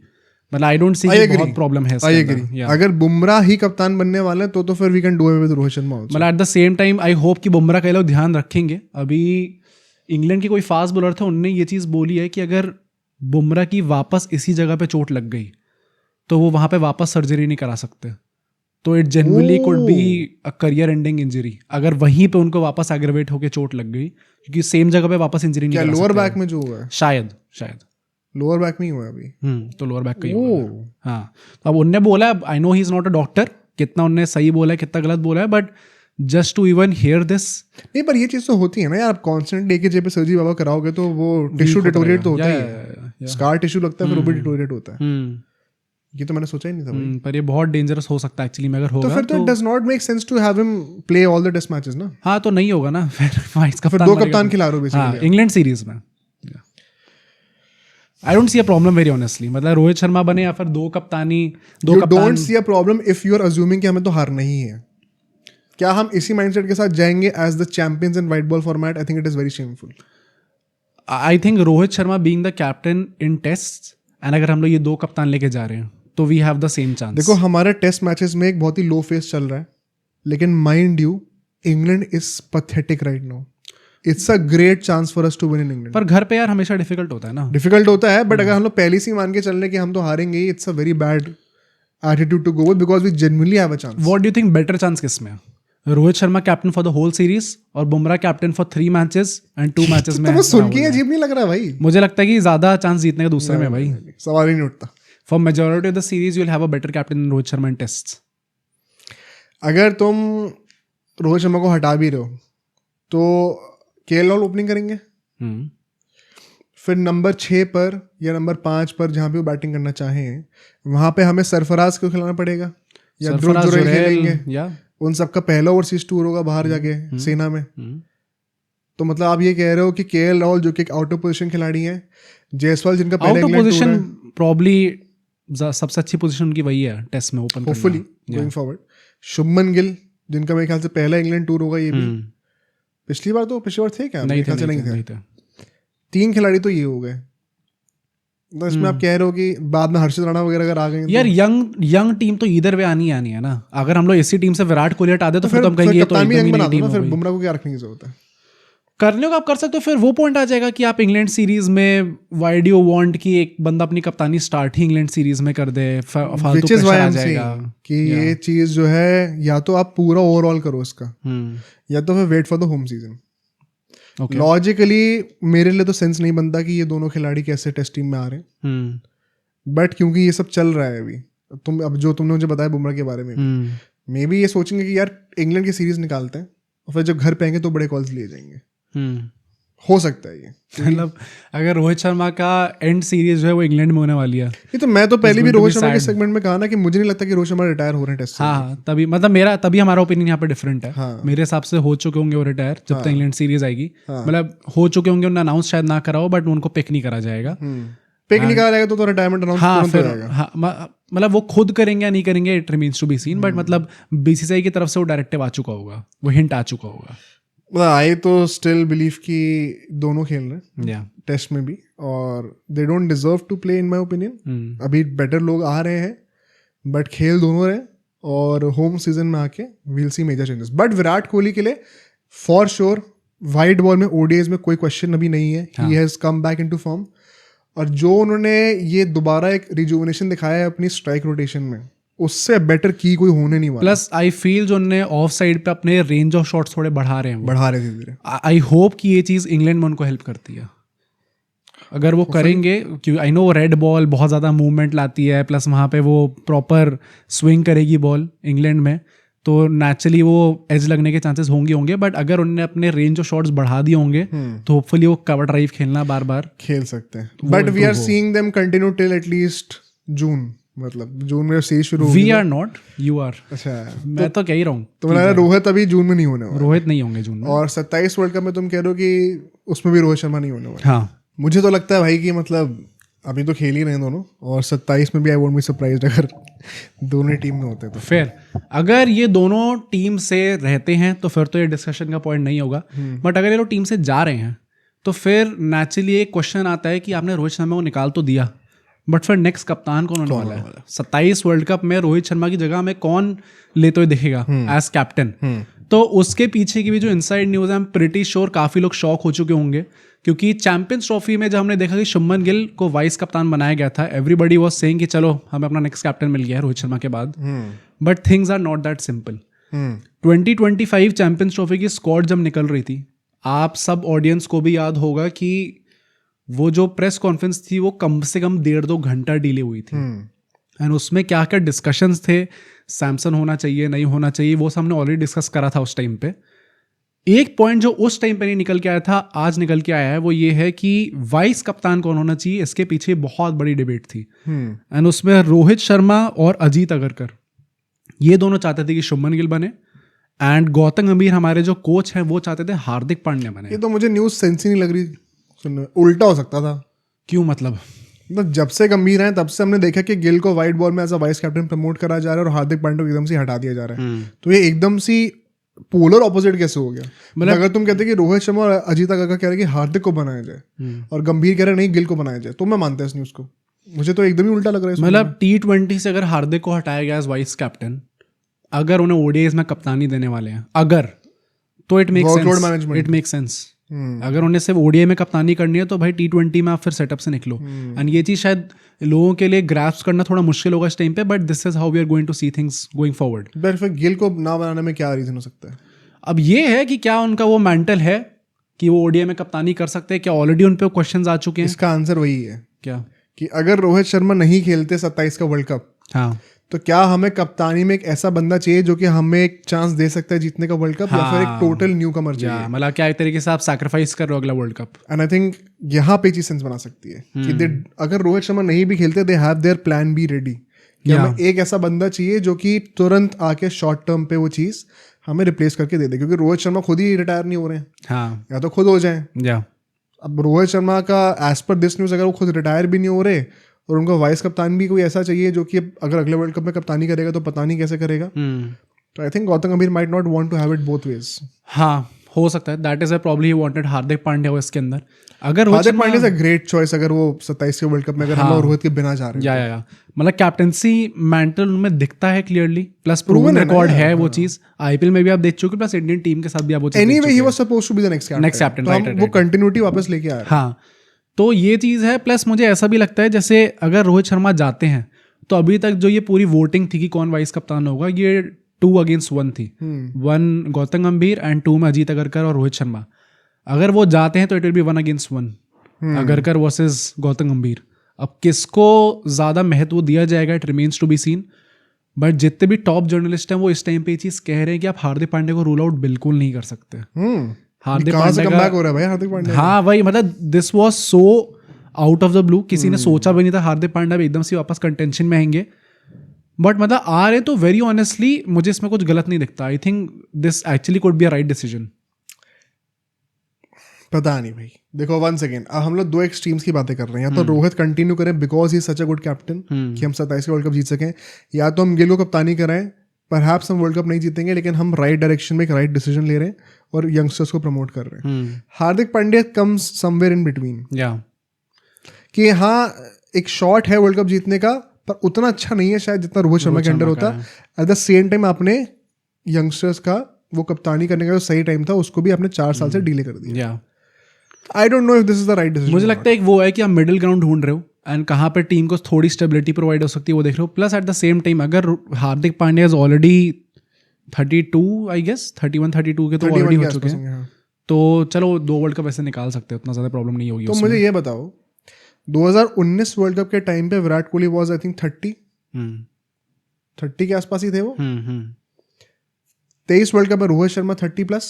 मतलब आई डोंट सी बहुत प्रॉब्लम है. I agree. अगर बुमराह ही कप्तान बनने वाले हैं तो फिर we can do away with Rohit Sharma also. मतलब at the same time I hope कि बुमराह का लोग ध्यान रखेंगे. अभी इंग्लैंड के कोई फास्ट बॉलर था, उन्होंने ये चीज़ बोली है कि अगर बुमराह की वापस इसी जगह पे चोट लग गई तो वो वहाँ पे वापस सर्जरी नहीं करा सकते. तो it generally could be a career ending injury अगर वहीं पे उनको वापस एग्रेवेट होकर चोट लग गई, क्योंकि सेम जगह पे वापस इंजरी नहीं करा सकते. लोअर बैक में जो हुआ है शायद लोअर बैक में ही हुआ अभी. तो लोअर बैक का ही हुआ. हाँ, तो अब उनने बोला, I know he is not a doctor, कितना उनने सही बोला है कितना गलत बोला है, but just to even hear this. नहीं, पर ये चीज़ तो होती है ना यार, आप कॉन्स्टेंट एक ही जगह पे सर्जरी बाबा कराओगे तो वो टिश्यू डिटोरिएट तो होता है. स्कार टिश्यू लगता है फिर वो भी डिटोरिएट होता है. ये तो मैंने सोचा ही नहीं था भाई. पर ये बहुत डेंजरस हो सकता है एक्चुअली में अगर होगा तो फिर तो it does not make sense to have him play all the test matches ना. हाँ, तो नहीं होगा ना फिर फिर 2 कप्तान खिला रहे हो बेसिकली इंग्लैंड सीरीज में. I don't see a problem very honestly. मतलब रोहित शर्मा बने या फिर 2 कप्तानी 2 कप्तान. Don't see a problem if you are assuming कि हमें तो हारना ही है. क्या हम इसी माइंडसेट के साथ जाएंगे as the champions in white ball format? I think it is very shameful. I think Rohit Sharma being the captain in test, and अगर हम लोग ये 2 कप्तान लेके जा रहे हैं तो we have the same chance. देखो हमारे टेस्ट मैचेस में एक बहुत ही लो फेस चल रहा है, लेकिन mind you England is pathetic right now. It's a great chance for us to win in England. पर घर पे यार हमेशा डिफिकल्ट होता है ना. डिफिकल्ट होता है, बट अगर हम लोग पहले से ही मान के चल रहे कि हम तो हारेंगे, it's a very bad attitude to go with because we genuinely have a chance. What do you think better chance किसमें है? Rohit Sharma captain for the whole series और Bumrah captain for 3 matches and 2 matches में. तो सुन के अजीब नहीं लग रहा भाई? मुझे लगता है कि ज्यादा चांस जीतने का दूसरे में भाई. सवाल ही नहीं उठता. For majority of the series you will have a better captain in Rohit Sharma in tests. अगर तुम रोहित शर्मा को हटा भी रहे हो तो केएल राहुल ओपनिंग करेंगे. फिर नंबर 6 पर या नंबर 5 पर जहाँ पे वो बैटिंग करना चाहें वहाँ पे हमें सरफराज को खिलाना पड़ेगा या ध्रुव जुरैल खेलेंगे. उन सबका पहला ओवरसीज टूर होगा बाहर जाके सेना में. तो मतलब आप ये कह रहे हो कि केएल राहुल जो कि एक आउट ऑफ पोजीशन खिलाड़ी है, जायसवाल जिनका पहले out of England tour position है, प्रॉब्ली सबसे अच्छी पोजीशन उनकी वही है टेस्ट में open hopefully going forward, Shubman Gill जिनका मेरे ख्याल से पहला इंग्लैंड टूर होगा ये भी, पिछली बार थे क्या? नहीं मेरे ख्याल से नहीं थे। 3 खिलाड़ी तो ये हो गए। तो इसमें आप कह रहे हो कि बाद में हर्षित राणा वगैरह अगर आ गए यार यंग टीम तो इधर वे आनी है ना। अगर हम लोग इसी टीम से विराट कोहली हटा दे तो फिर तो हम कहेंगे ये तो एकदम ही नई टीम हो फिर गई। बुमराह को क्या रखने की जरूरत है? करने को आप कर सकते हो, फिर वो पॉइंट आ जाएगा कि आप इंग्लैंड सीरीज में वाई डू यू वांट कि एक बंदा अपनी कप्तानी स्टार्ट ही इंग्लैंड सीरीज में कर दे, फालतू प्रेशर आ जाएगा कि ये चीज जो है या तो आप पूरा ओवरऑल करो इसका, या तो फिर wait for the home season. Logically मेरे लिए तो सेंस नहीं बनता कि ये दोनों खिलाड़ी कैसे टेस्ट टीम में आ रहे हैं, बट क्योंकि ये सब चल रहा है अभी, अब जो तुमने मुझे बताया बुमराह के बारे में, मे बी ये सोचेंगे कि यार इंग्लैंड की सीरीज निकालते हैं और फिर जब घर पे आएंगे तो बड़े कॉल्स लिए जाएंगे। हो सकता है ये, मतलब अगर रोहित शर्मा का एंड सीरीज जो है वो इंग्लैंड में होने वाली है। ये तो मैं तो पहले भी रोहित शर्मा के सेगमेंट में कहा ना कि मुझे नहीं लगता कि रोहित शर्मा रिटायर हो रहे हैं टेस्ट से। हाँ तभी मतलब तभी हमारा ओपिनियन यहाँ पे डिफरेंट है। मेरे हिसाब से हो चुके होंगे वो रिटायर जब तक इंग्लैंड सीरीज आएगी। मतलब हो चुके होंगे, उन्होंने अनाउंस शायद ना करा हो बट उनको पिक नहीं करा जाएगा। पिक नहीं करा जाएगा तो रिटायरमेंट अनाउंस हो जाएगा। हाँ मतलब वो खुद करेंगे या नहीं करेंगे it remains to be seen, but मतलब बीसीसीआई की तरफ से वो डायरेक्टिव आ चुका होगा, वो हिंट आ चुका होगा। आई तो स्टिल बिलीव कि दोनों खेल रहे हैं टेस्ट में भी, और they don't deserve to play in my opinion. अभी बेटर लोग आ रहे हैं बट खेल दोनों रहे, और होम सीजन में आके we'll see major changes. But Virat Kohli के लिए फॉर श्योर वाइड बॉल में ओडीआईज में कोई क्वेश्चन अभी नहीं है, he has come back into form. और जो उन्होंने ये दोबारा एक रिजुविनेशन दिखाया है अपनी स्ट्राइक रोटेशन में, उससे बेटर की कोई होने नहीं वाला। प्लस आई फील जो उन्होंने ऑफ साइड पे अपने रेंज ऑफ शॉट्स थोड़े बढ़ा रहे हैं धीरे। आई होप कि ये चीज़ इंग्लैंड में उनको हेल्प करती है अगर वो करेंगे, क्योंकि आई नो रेड बॉल बहुत ज़्यादा मूवमेंट लाती है, प्लस वहाँ पे वो प्रॉपर स्विंग करेगी बॉल इंग्लैंड में, तो नेचुरली वो एज लगने के चांसेस होंगे। बट अगर उन्होंने अपने रेंज ऑफ शॉट्स बढ़ा दिए होंगे तो होपफुली वो कवर ड्राइव खेलना बार बार खेल सकते हैं। But we are seeing them continue till at least June, मतलब जून में सीरीज शुरू होगी। We are not, you are. अच्छा मैं तो कह ही रहा हूँ। तो मेरा रोहित अभी जून में नहीं होने वाला, रोहित नहीं होंगे जून में। और 27 वर्ल्ड कप में तुम कह रहे हो कि उसमें भी रोहित शर्मा नहीं होने वाला। हाँ मुझे तो लगता है भाई कि मतलब अभी तो खेल ही रहे हैं दोनों, और 27 में भी आई वोंट बी सरप्राइज्ड अगर दोनों टीम में होते तो। फिर अगर ये दोनों टीम से रहते हैं तो फिर तो ये डिस्कशन का पॉइंट नहीं होगा। बट अगर ये लोग टीम से जा रहे हैं तो फिर नेचुरली एक क्वेश्चन आता है कि आपने रोहित शर्मा को निकाल तो दिया, बट फिर नेक्स्ट कप्तान कौन होने वाला है? 27 वर्ल्ड कप में रोहित शर्मा की जगह हमें कौन लेते हुए दिखेगा एज कैप्टन? तो उसके पीछे की भी जो इनसाइड न्यूज़ है, आई एम प्रिटी श्योर काफ़ी लोग शॉक हो चुके होंगे, क्योंकि चैंपियंस ट्रॉफी में जब हमने देखा कि शुभमन गिल को वाइस कप्तान बनाया गया था, एवरीबडी वाज सेइंग कि चलो हमें अपना नेक्स्ट कैप्टन मिल गया है रोहित शर्मा के बाद। But things are not that simple. 2025 champions trophy की स्क्वाड जब निकल रही थी, आप सब ऑडियंस को भी याद होगा कि वो जो प्रेस कॉन्फ्रेंस थी वो कम से कम 1.5-2 घंटा डिले हुई थी। एंड उसमें क्या क्या डिस्कशंस थे, सैमसन होना चाहिए नहीं होना चाहिए, वो सब हमने ऑलरेडी डिस्कस करा था उस टाइम पे। एक पॉइंट जो उस टाइम पे नहीं निकल के आया था, आज निकल के आया है, वो ये है कि वाइस कप्तान कौन होना चाहिए। इसके पीछे बहुत बड़ी डिबेट थी एंड उसमें रोहित शर्मा और अजीत अगरकर ये दोनों चाहते थे कि शुभमन गिल बने, एंड गौतम गंभीर हमारे जो कोच हैं वो चाहते थे हार्दिक पांड्या बने। ये तो मुझे न्यूज़ सेंस ही नहीं लग रही सुनने, उल्टा हो सकता था। क्यों? मतलब जब से गंभीर हैं तब से हमने देखा कि गिल को वाइट बॉल में as a vice captain promote करा जा रहा है और हार्दिक पांड्या को एकदम से हटा दिया जा रहा है। तो ये एकदम सी पोलर ऑपोजिट कैसे हो गया? मतलब अगर तुम कहते कि रोहित शर्मा और अजीत अगरकर कह रहे कि हार्दिक को बनाया जाए और गंभीर कह रहे नहीं गिल को बनाया जाए, तो मैं मानता हूँ इस न्यूज़ को। मुझे तो एकदम ही उल्टा लग रहा है। मतलब T20 से अगर हार्दिक को हटाया गया एज वाइस कैप्टन, अगर उन्हें ओडीआईज में कप्तानी देने वाले हैं अगर, तो इट मेक सेंस। अगर उन्हें सिर्फ ओडीआई में कप्तानी करनी है तो भाई T20 में आप फिर सेटअप से निकलो। एंड ये चीज़ शायद लोगों के लिए ग्रास्प करना थोड़ा मुश्किल होगा इस टाइम पे, but this is how we are going to see things going forward. But फिर गिल को ना बनाने में क्या रीजन हो सकता है? अब ये है कि क्या उनका वो मेंटल है कि वो ओडीआई में कप्तानी कर सकते हैं, क्या ऑलरेडी उन पे क्वेश्चंस आ चुके हैं? इसका आंसर वही है क्या कि अगर रोहित शर्मा नहीं खेलते 27 का वर्ल्ड कप, हाँ, तो क्या हमें कप्तानी में एक ऐसा बंदा चाहिए जो कि हमें एक चांस दे सकता है जीतने का वर्ल्ड कप, या फिर एक टोटल न्यू कमर चाहिए? मतलब क्या एक तरीके से आप सैक्रिफाइस कर रहे हो अगला world cup. And I think यहाँ पे चीज सेंस बना सकती है कि अगर रोहित शर्मा नहीं भी खेलते, they have their plan be ready. हमें एक ऐसा बंदा चाहिए जो कि तुरंत आके शॉर्ट टर्म पे वो चीज हमें रिप्लेस करके दे दे, क्योंकि रोहित शर्मा खुद ही रिटायर नहीं हो रहे हैं, हाँ या तो खुद हो जाए। या अब रोहित शर्मा का एज पर दिस न्यूज़ अगर वो खुद रिटायर भी नहीं हो रहे और उनका वाइस कप्तान भी कोई ऐसा चाहिए जो कि अगर अगले वर्ल्ड कप में कप्तानी करेगा तो पता नहीं कैसे करेगा। तो I think Gautam Gambhir might not want to have it both ways. हाँ हो सकता है, that is a probably he wanted Hardik Pandya हो इसके अंदर। अगर Hardik Pandya is a great choice अगर वो 27 के वर्ल्ड कप में अगर हम लोग रोहित के बिना जा रहे हैं। या मतलब कैप्टेंसी मेंटल उनमें दिखता है क्लियरली, प्लस प्रूवन रिकॉर्ड है वो चीज। आईपीएल में भी आप देख चुके, प्लस इंडियन टीम के साथ भी आप वो चीज anyway he was supposed to be the next captain, right, वो कंटिन्यूटी वापस लेके आ रहे हैं। हाँ तो ये चीज़ है। प्लस मुझे ऐसा भी लगता है जैसे अगर रोहित शर्मा जाते हैं तो अभी तक जो ये पूरी वोटिंग थी कि कौन वाइस कप्तान होगा, ये 2 against 1 थी। 1 गौतम गंभीर एंड 2 में अजीत अगरकर और रोहित शर्मा। अगर वो जाते हैं तो it will be 1 against 1 Agarkar versus Gautam Gambhir. अब किसको ज़्यादा महत्व दिया जाएगा it remains to be seen, but जितने भी टॉप जर्नलिस्ट हैं वो इस टाइम पे ये चीज़ कह रहे हैं कि आप हार्दिक पांड्या को रूल आउट बिल्कुल नहीं कर सकते। हार्दिक पांड्या का हो रहा है भाई हार्दिक पांड्या। हाँ भाई, मतलब this was so out of the blue, किसी ने सोचा भी नहीं था हार्दिक पांड्या भी एकदम से वापस कंटेंशन में आएंगे। बट मतलब आ रहे तो वेरी ऑनेस्टली मुझे इसमें कुछ गलत नहीं दिखता। I think this actually could be a right decision. पता नहीं भाई, देखो वन सेकेंड, अब हम लोग 2 एक्सट्रीम्स की बातें कर रहे हैं। या तो रोहित कंटिन्यू करें because he such a good captain कि हम 27 के वर्ल्ड कप जीत सकें, या तो हम गिल को कप्तानी कराएं, परहैप्स हम वर्ल्ड कप नहीं जीतेंगे लेकिन हम राइट डायरेक्शन में एक राइट डिसीजन ले रहे हैं और यंगस्टर्स को प्रमोट कर रहे हैं। Hardik Pandya comes somewhere in between, कि हाँ एक शॉट है वर्ल्ड कप जीतने का पर उतना अच्छा नहीं है शायद जितना रोहित शर्मा के अंडर होता। एट द सेम टाइम आपने यंगस्टर्स का वो कप्तानी करने का जो सही टाइम था उसको भी आपने 4 साल से डिले कर दिया। आई don't know if this is the right decision. मुझे लगता है एक वो है कि आप मिडिल ग्राउंड ढूंढ रहे हो एंड कहाँ पे टीम को थोड़ी स्टेबिलिटी प्रोवाइड हो सकती है वो देख रहे हो। Plus at the same time अगर Hardik Pandya is already 32 I guess 31-32 के तो ऑलरेडी हो चुके हैं, तो चलो 2 वर्ल्ड कप ऐसे निकाल सकते हैं, उतना ज़्यादा प्रॉब्लम नहीं होगी। तो मुझे ये बताओ 2019 वर्ल्ड कप के टाइम पे Virat Kohli was I think 30 के आसपास ही थे वो। 23 वर्ल्ड कप में रोहित शर्मा 30+,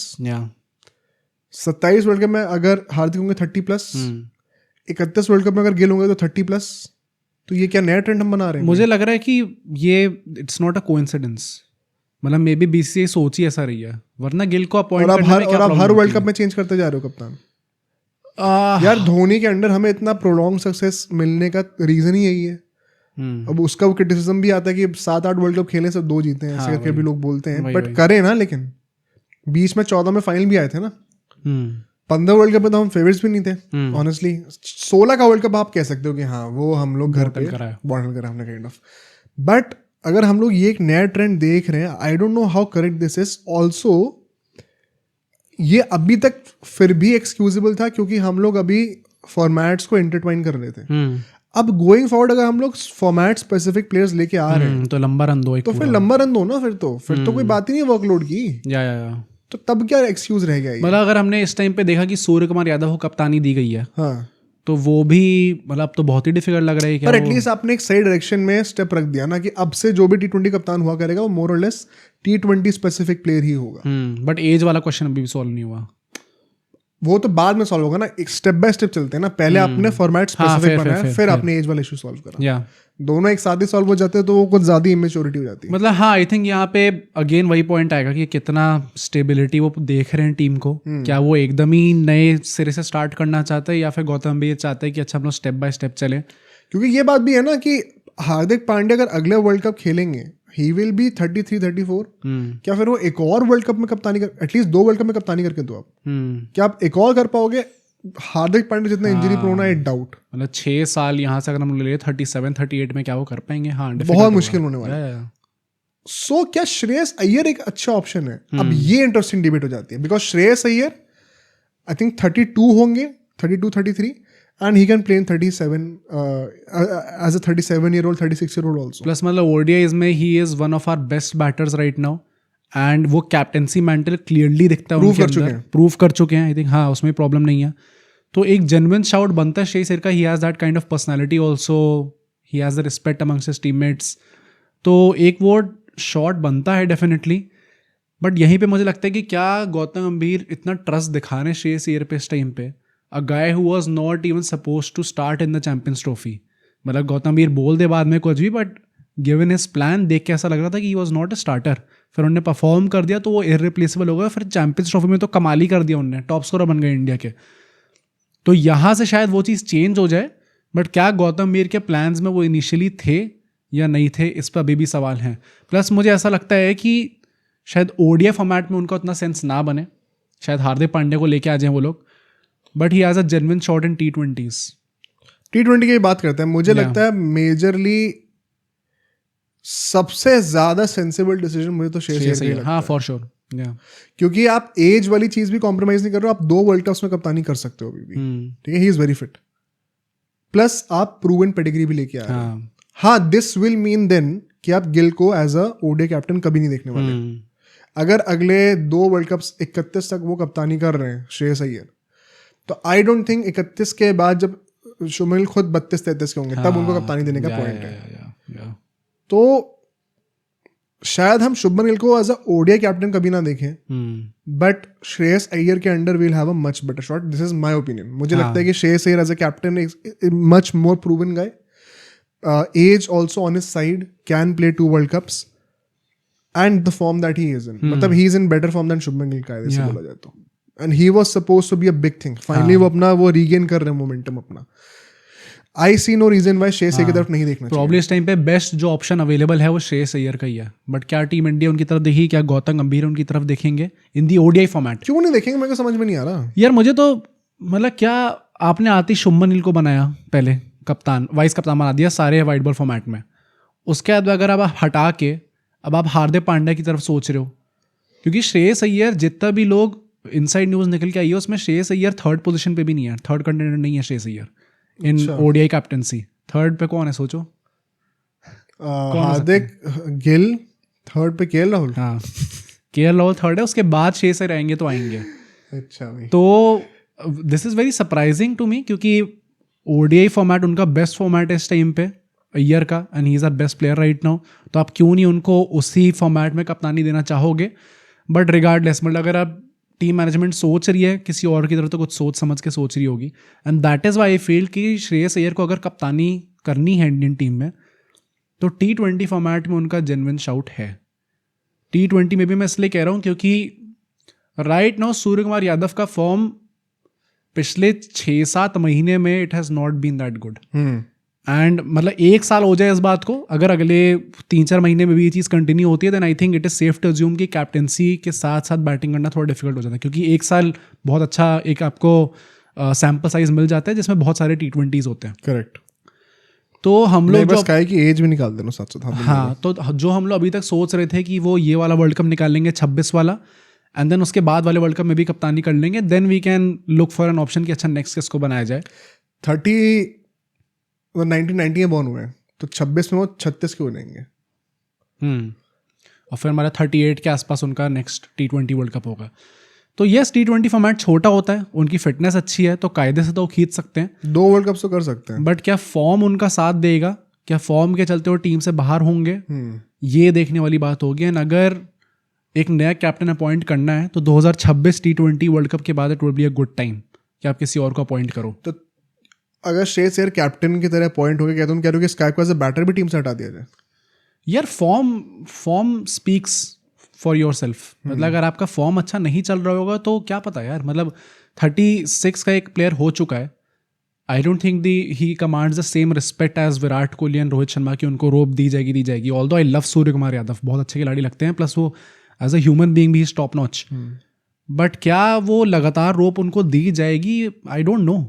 27 वर्ल्ड कप में अगर हार्दिक होंगे 30+, 31 वर्ल्ड कप में अगर गिल होंगे तो 30+, तो ये क्या नया ट्रेंड हम बना रहे हैं? मुझे लग रहा है कि ये इट्स नॉट अ कोइंसिडेंस, मतलब मे बी बीसीसीआई सोच ही ऐसा रही है, वरना गिल को अपॉइंट करने में क्या और आप हर वर्ल्ड कप में चेंज करते जा रहे हो कप्तान। यार धोनी के अंडर हमें इतना प्रोलॉन्ग सक्सेस मिलने का रीजन ही यही है। अब उसका वो क्रिटिसिज्म भी आता है कि 7-8 वर्ल्ड कप खेले सब 2 जीते हैं, ऐसे करके भी लोग बोलते हैं, बट करें ना। लेकिन बीच में 14 में फाइनल भी आए थे ना। 15 वर्ल्ड कप में तो हम फेवरेट्स भी नहीं थे ऑनेस्टली। 16 का वर्ल्ड कप आप कह सकते हो कि हाँ वो हम लोग घर पे बॉटल करा हमने काइंड ऑफ। बट अगर हम लोग ये एक नया ट्रेंड देख रहे हैं, I don't know how correct this is also, ये अभी तक फिर भी एक्सक्यूजेबल था क्योंकि हम लोग अभी फॉर्मेट्स को इंटरट्वाइन कर रहे थे। अब गोइंग फॉरवर्ड अगर हम लोग फॉर्मेट स्पेसिफिक प्लेयर्स लेके आ रहे हैं तो लंबा रन दो, तो फिर लंबा रन दो ना। फिर तो कोई बात ही नहीं वर्कलोड की। तो तब क्या एक्सक्यूज रह गया? मतलब अगर हमने इस टाइम पे देखा कि सूर्य कुमार यादव को कप्तानी दी गई है, हाँ, तो वो भी मतलब तो बहुत ही डिफिकल्ट लग रहा है। पर एटलीस्ट आपने एक सही डायरेक्शन में स्टेप रख दिया ना कि अब से जो भी T20 कप्तान हुआ करेगा वो मोर और लेस T20 स्पेसिफिक प्लेयर ही होगा। बट एज वाला क्वेश्चन अभी भी सॉल्व नहीं हुआ। वो तो बाद में सॉल्व होगा ना, एक स्टेप बाय स्टेप चलते हैं ना। पहले आपने फॉर्मेट स्पेसिफिक बनाया, फिर आपने एज वाला इशू सॉल्व करा। दोनों एक साथ ही सॉल्व हो जाते हैं तो वो कुछ ज्यादा इमेच्योरिटी हो जाती है। मतलब हाँ, आई थिंक यहाँ पे अगेन वही पॉइंट आएगा कि कितना स्टेबिलिटी वो देख रहे हैं टीम को। क्या वो एकदम ही नए सिरे से स्टार्ट करना चाहते हैं या फिर गौतम भी ये चाहते हैं कि अच्छा हम लोग स्टेप बाय स्टेप चले? क्योंकि ये बात भी है ना कि हार्दिक पांड्या अगर अगले वर्ल्ड कप खेलेंगे ही विल बी 33-34। क्या फिर वो एक और वर्ल्ड कप में कप्तानी कर, एटलीस्ट 2 वर्ल्ड कप में कप्तानी करके दो आप, क्या आप एक और कर पाओगे? हार्दिक पांड्या जितना इंजरी प्रोन है, डाउट। मतलब 6 साल यहाँ से अगर हम ले 37-38 में क्या वो कर पाएंगे? हाँ, बहुत मुश्किल होने वाला है। सो क्या श्रेयस अय्यर एक अच्छा ऑप्शन है? अब ये इंटरेस्टिंग डिबेट हो जाती है because Shreyas Iyer I think 32 होंगे, 32-33, and he can play in 37 as a 37-year-old 36-year-old also. Plus मतलब ODIs में he is one of our best batters right now and वो कैप्टेंसी मेंटल क्लियरली दिखता है उनके अंदर, प्रूव कर चुके हैं। आई थिंक हाँ उसमें प्रॉब्लम नहीं है। तो एक जेन्युइन शाउट बनता है श्रेयस अय्यर का। He has that kind of personality also, he has the respect amongst his teammates, तो एक वो शॉट बनता है डेफिनेटली। बट यहीं पे मुझे लगता है कि क्या गौतम गंभीर इतना ट्रस्ट दिखा रहे हैं श्रेयस अय्यर पे इस टाइम पे, a guy who was not even supposed to start in the Champions Trophy। मतलब गौतम गंभीर बोल दे बाद में कुछ भी, बट गिवन हिज प्लान देख के ऐसा लग रहा था कि he was not a starter, फिर उन्होंने परफॉर्म कर दिया तो वो इररिप्लेसेबल हो गया, फिर चैंपियंस ट्रॉफी में तो कमाल ही कर दिया उन्होंने, टॉप स्कोरर बन गए इंडिया के। तो यहाँ से शायद वो चीज़ चेंज हो जाए, बट क्या गौतम मीर के प्लान्स में वो इनिशियली थे या नहीं थे, इस पर अभी भी सवाल हैं। प्लस मुझे ऐसा लगता है कि शायद ओडीआई फॉर्मेट में उनका उतना सेंस ना बने, शायद हार्दिक पांड्या को लेके आ जाएं वो लोग, but he has a genuine shot in T20s। T20 की बात करते हैं, मुझे लगता है मेजरली सबसे ज्यादा सेंसिबल डिसीजन मुझे तो श्रेयस अय्यर का ही लगता हाँ है। फॉर श्योर, क्योंकि आप एज वाली चीज भी कॉम्प्रोमाइज नहीं कर रहे हो, आप 2 वर्ल्ड कप्स में कप्तानी कर सकते हो अभी भी, ठीक है, ही इज वेरी फिट, प्लस आप प्रूवन पेडिग्री भी लेके आ रहे हैं। हाँ, दिस विल मीन देन कि आप गिल को एज अ ओडीआई कैप्टन कभी नहीं देखने वाले। अगर अगले 2 वर्ल्ड कप्स 31 तक वो कप्तानी कर रहे हैं श्रेयस अय्यर, तो आई डोंट थिंक 31 के बाद जब शुभमन गिल खुद 32-33 के होंगे तब उनको कप्तानी देने का पॉइंट है। तो शायद हम शुभमन गिल को एज अ ओडीआई कैप्टन कभी ना देखें, बट श्रेयस अय्यर के under will have a much better shot. This is my opinion. मुझे लगता है कि Shreyas Iyer as a captain is much more proven guy, as also on his side, can play 2 world cups and the form that he is in, मतलब he is in better form than Shubman Gill का, ऐसे बोला जाए तो। And he was supposed to be a big thing, finally वो अपना वो regain कर रहे हैं मोमेंटम अपना। I see no reason why Shreyas Iyer की तरफ नहीं देखना चाहिए। प्रॉब्ली इस टाइम पे बेस्ट जो ऑप्शन अवेलेबल है वो श्रेयस अय्यर का ही है, बट क्या टीम इंडिया उनकी तरफ देखी, क्या गौतम गंभीर उनकी तरफ देखेंगे इन दी ओडीआई फॉर्मेट? क्यों नहीं देखेंगे, मेरे को समझ में नहीं आ रहा यार। मुझे तो मतलब क्या आपने आते ही शुभमन गिल को बनाया पहले कप्तान, वाइस कप्तान बना दिया सारे वाइट बॉल फॉर्मेट में, उसके बाद अगर आप हटा के अब आप हार्दिक पांड्या की तरफ सोच रहे हो, क्योंकि श्रेयस अय्यर जितना भी लोग इनसाइड न्यूज़ निकल के आई है उसमें श्रेयस अय्यर 3rd पोजीशन पे भी नहीं है, 3rd कंटेंडर नहीं है Shreyas Iyer in ODI captaincy. 3rd पे कौन है सोचो? हार्दिक गिल 3rd पे केएल राहुल। हाँ, केएल राहुल 3rd है, उसके बाद श्रेयस अय्यर आएंगे तो आएंगे। अच्छा भाई, तो this is very surprising to me, क्योंकि ओडीआई फॉर्मेट उनका बेस्ट फॉर्मेट है इस टाइम पे अय्यर का, and he is a best player right now. तो आप क्यों नहीं उनको उसी फॉर्मेट में कप्तानी देना चाहोगे? बट रिगार्डलेस, मतलब अगर आप टीम मैनेजमेंट सोच रही है किसी और की तरफ तो कुछ सोच समझ के सोच रही होगी, and that is why I feel कि श्रेयस अय्यर को अगर कप्तानी करनी है इंडियन टीम में तो T20 फॉर्मेट में उनका जेन्युइन शाउट है। T20 में भी मैं इसलिए कह रहा हूँ क्योंकि राइट नाउ सूर्य कुमार यादव का फॉर्म पिछले 6-7 महीने में it has not been that good, and मतलब 1 साल हो जाए इस बात को, अगर अगले 3-4 महीने में भी ये चीज़ कंटिन्यू होती है then I think it is safe to assume कि कैप्टेंसी के साथ साथ बैटिंग करना थोड़ा डिफिकल्ट हो जाता है, क्योंकि 1 साल बहुत अच्छा एक आपको सैम्पल साइज मिल जाता है जिसमें बहुत सारे T20s होते हैं। करेक्ट। तो हम लोग बस कहा कि एज भी निकाल देना साथ साथ। हाँ, तो जो हम लोग अभी तक सोच रहे थे कि वो ये वाला वर्ल्ड कप निकालेंगे 26 वाला, एंड देन उसके बाद वाले वर्ल्ड कप में भी कप्तानी कर लेंगे, then we can look for an option कि अच्छा नेक्स्ट किसको बनाया जाए। 1990 में बॉर्न हुए हैं तो 26 में वो 36 के हो जाएंगे। और फिर हमारा 38 के आसपास उनका नेक्स्ट T20 वर्ल्ड कप होगा। तो यस, T20 फॉर्मेट छोटा होता है, उनकी फिटनेस अच्छी है तो कायदे से तो वो खींच सकते हैं, 2 वर्ल्ड कप तो कर सकते हैं, बट क्या फॉर्म उनका साथ देगा, क्या फॉर्म के चलते वो टीम से बाहर होंगे, ये देखने वाली बात होगी। एंड अगर एक नया कैप्टन अपॉइंट करना है तो 2026 T20 वर्ल्ड कप के बाद it will be a good time कि आप किसी और को अपॉइंट करो। तो अगर श्रेयस अय्यर कैप्टन की तरह अपॉइंट हो गया, क्या तुम कह रहे हो कि स्काई को एज अ बैटर भी टीम से हटा दिया जाए? यार form speaks for your self, मतलब अगर आपका फॉर्म अच्छा नहीं चल रहा होगा तो क्या पता यार, मतलब 36 का एक प्लेयर हो चुका है, I don't think he commands the same respect as Virat Kohli and Rohit Sharma की उनको रोप दी जाएगी। Although I love Surya Kumar Yadav, बहुत अच्छे खिलाड़ी लगते हैं, प्लस वो एज अ ह्यूमन बीइंग भी टॉप नॉच, बट क्या वो लगातार रोप उनको दी जाएगी? आई डोंट नो,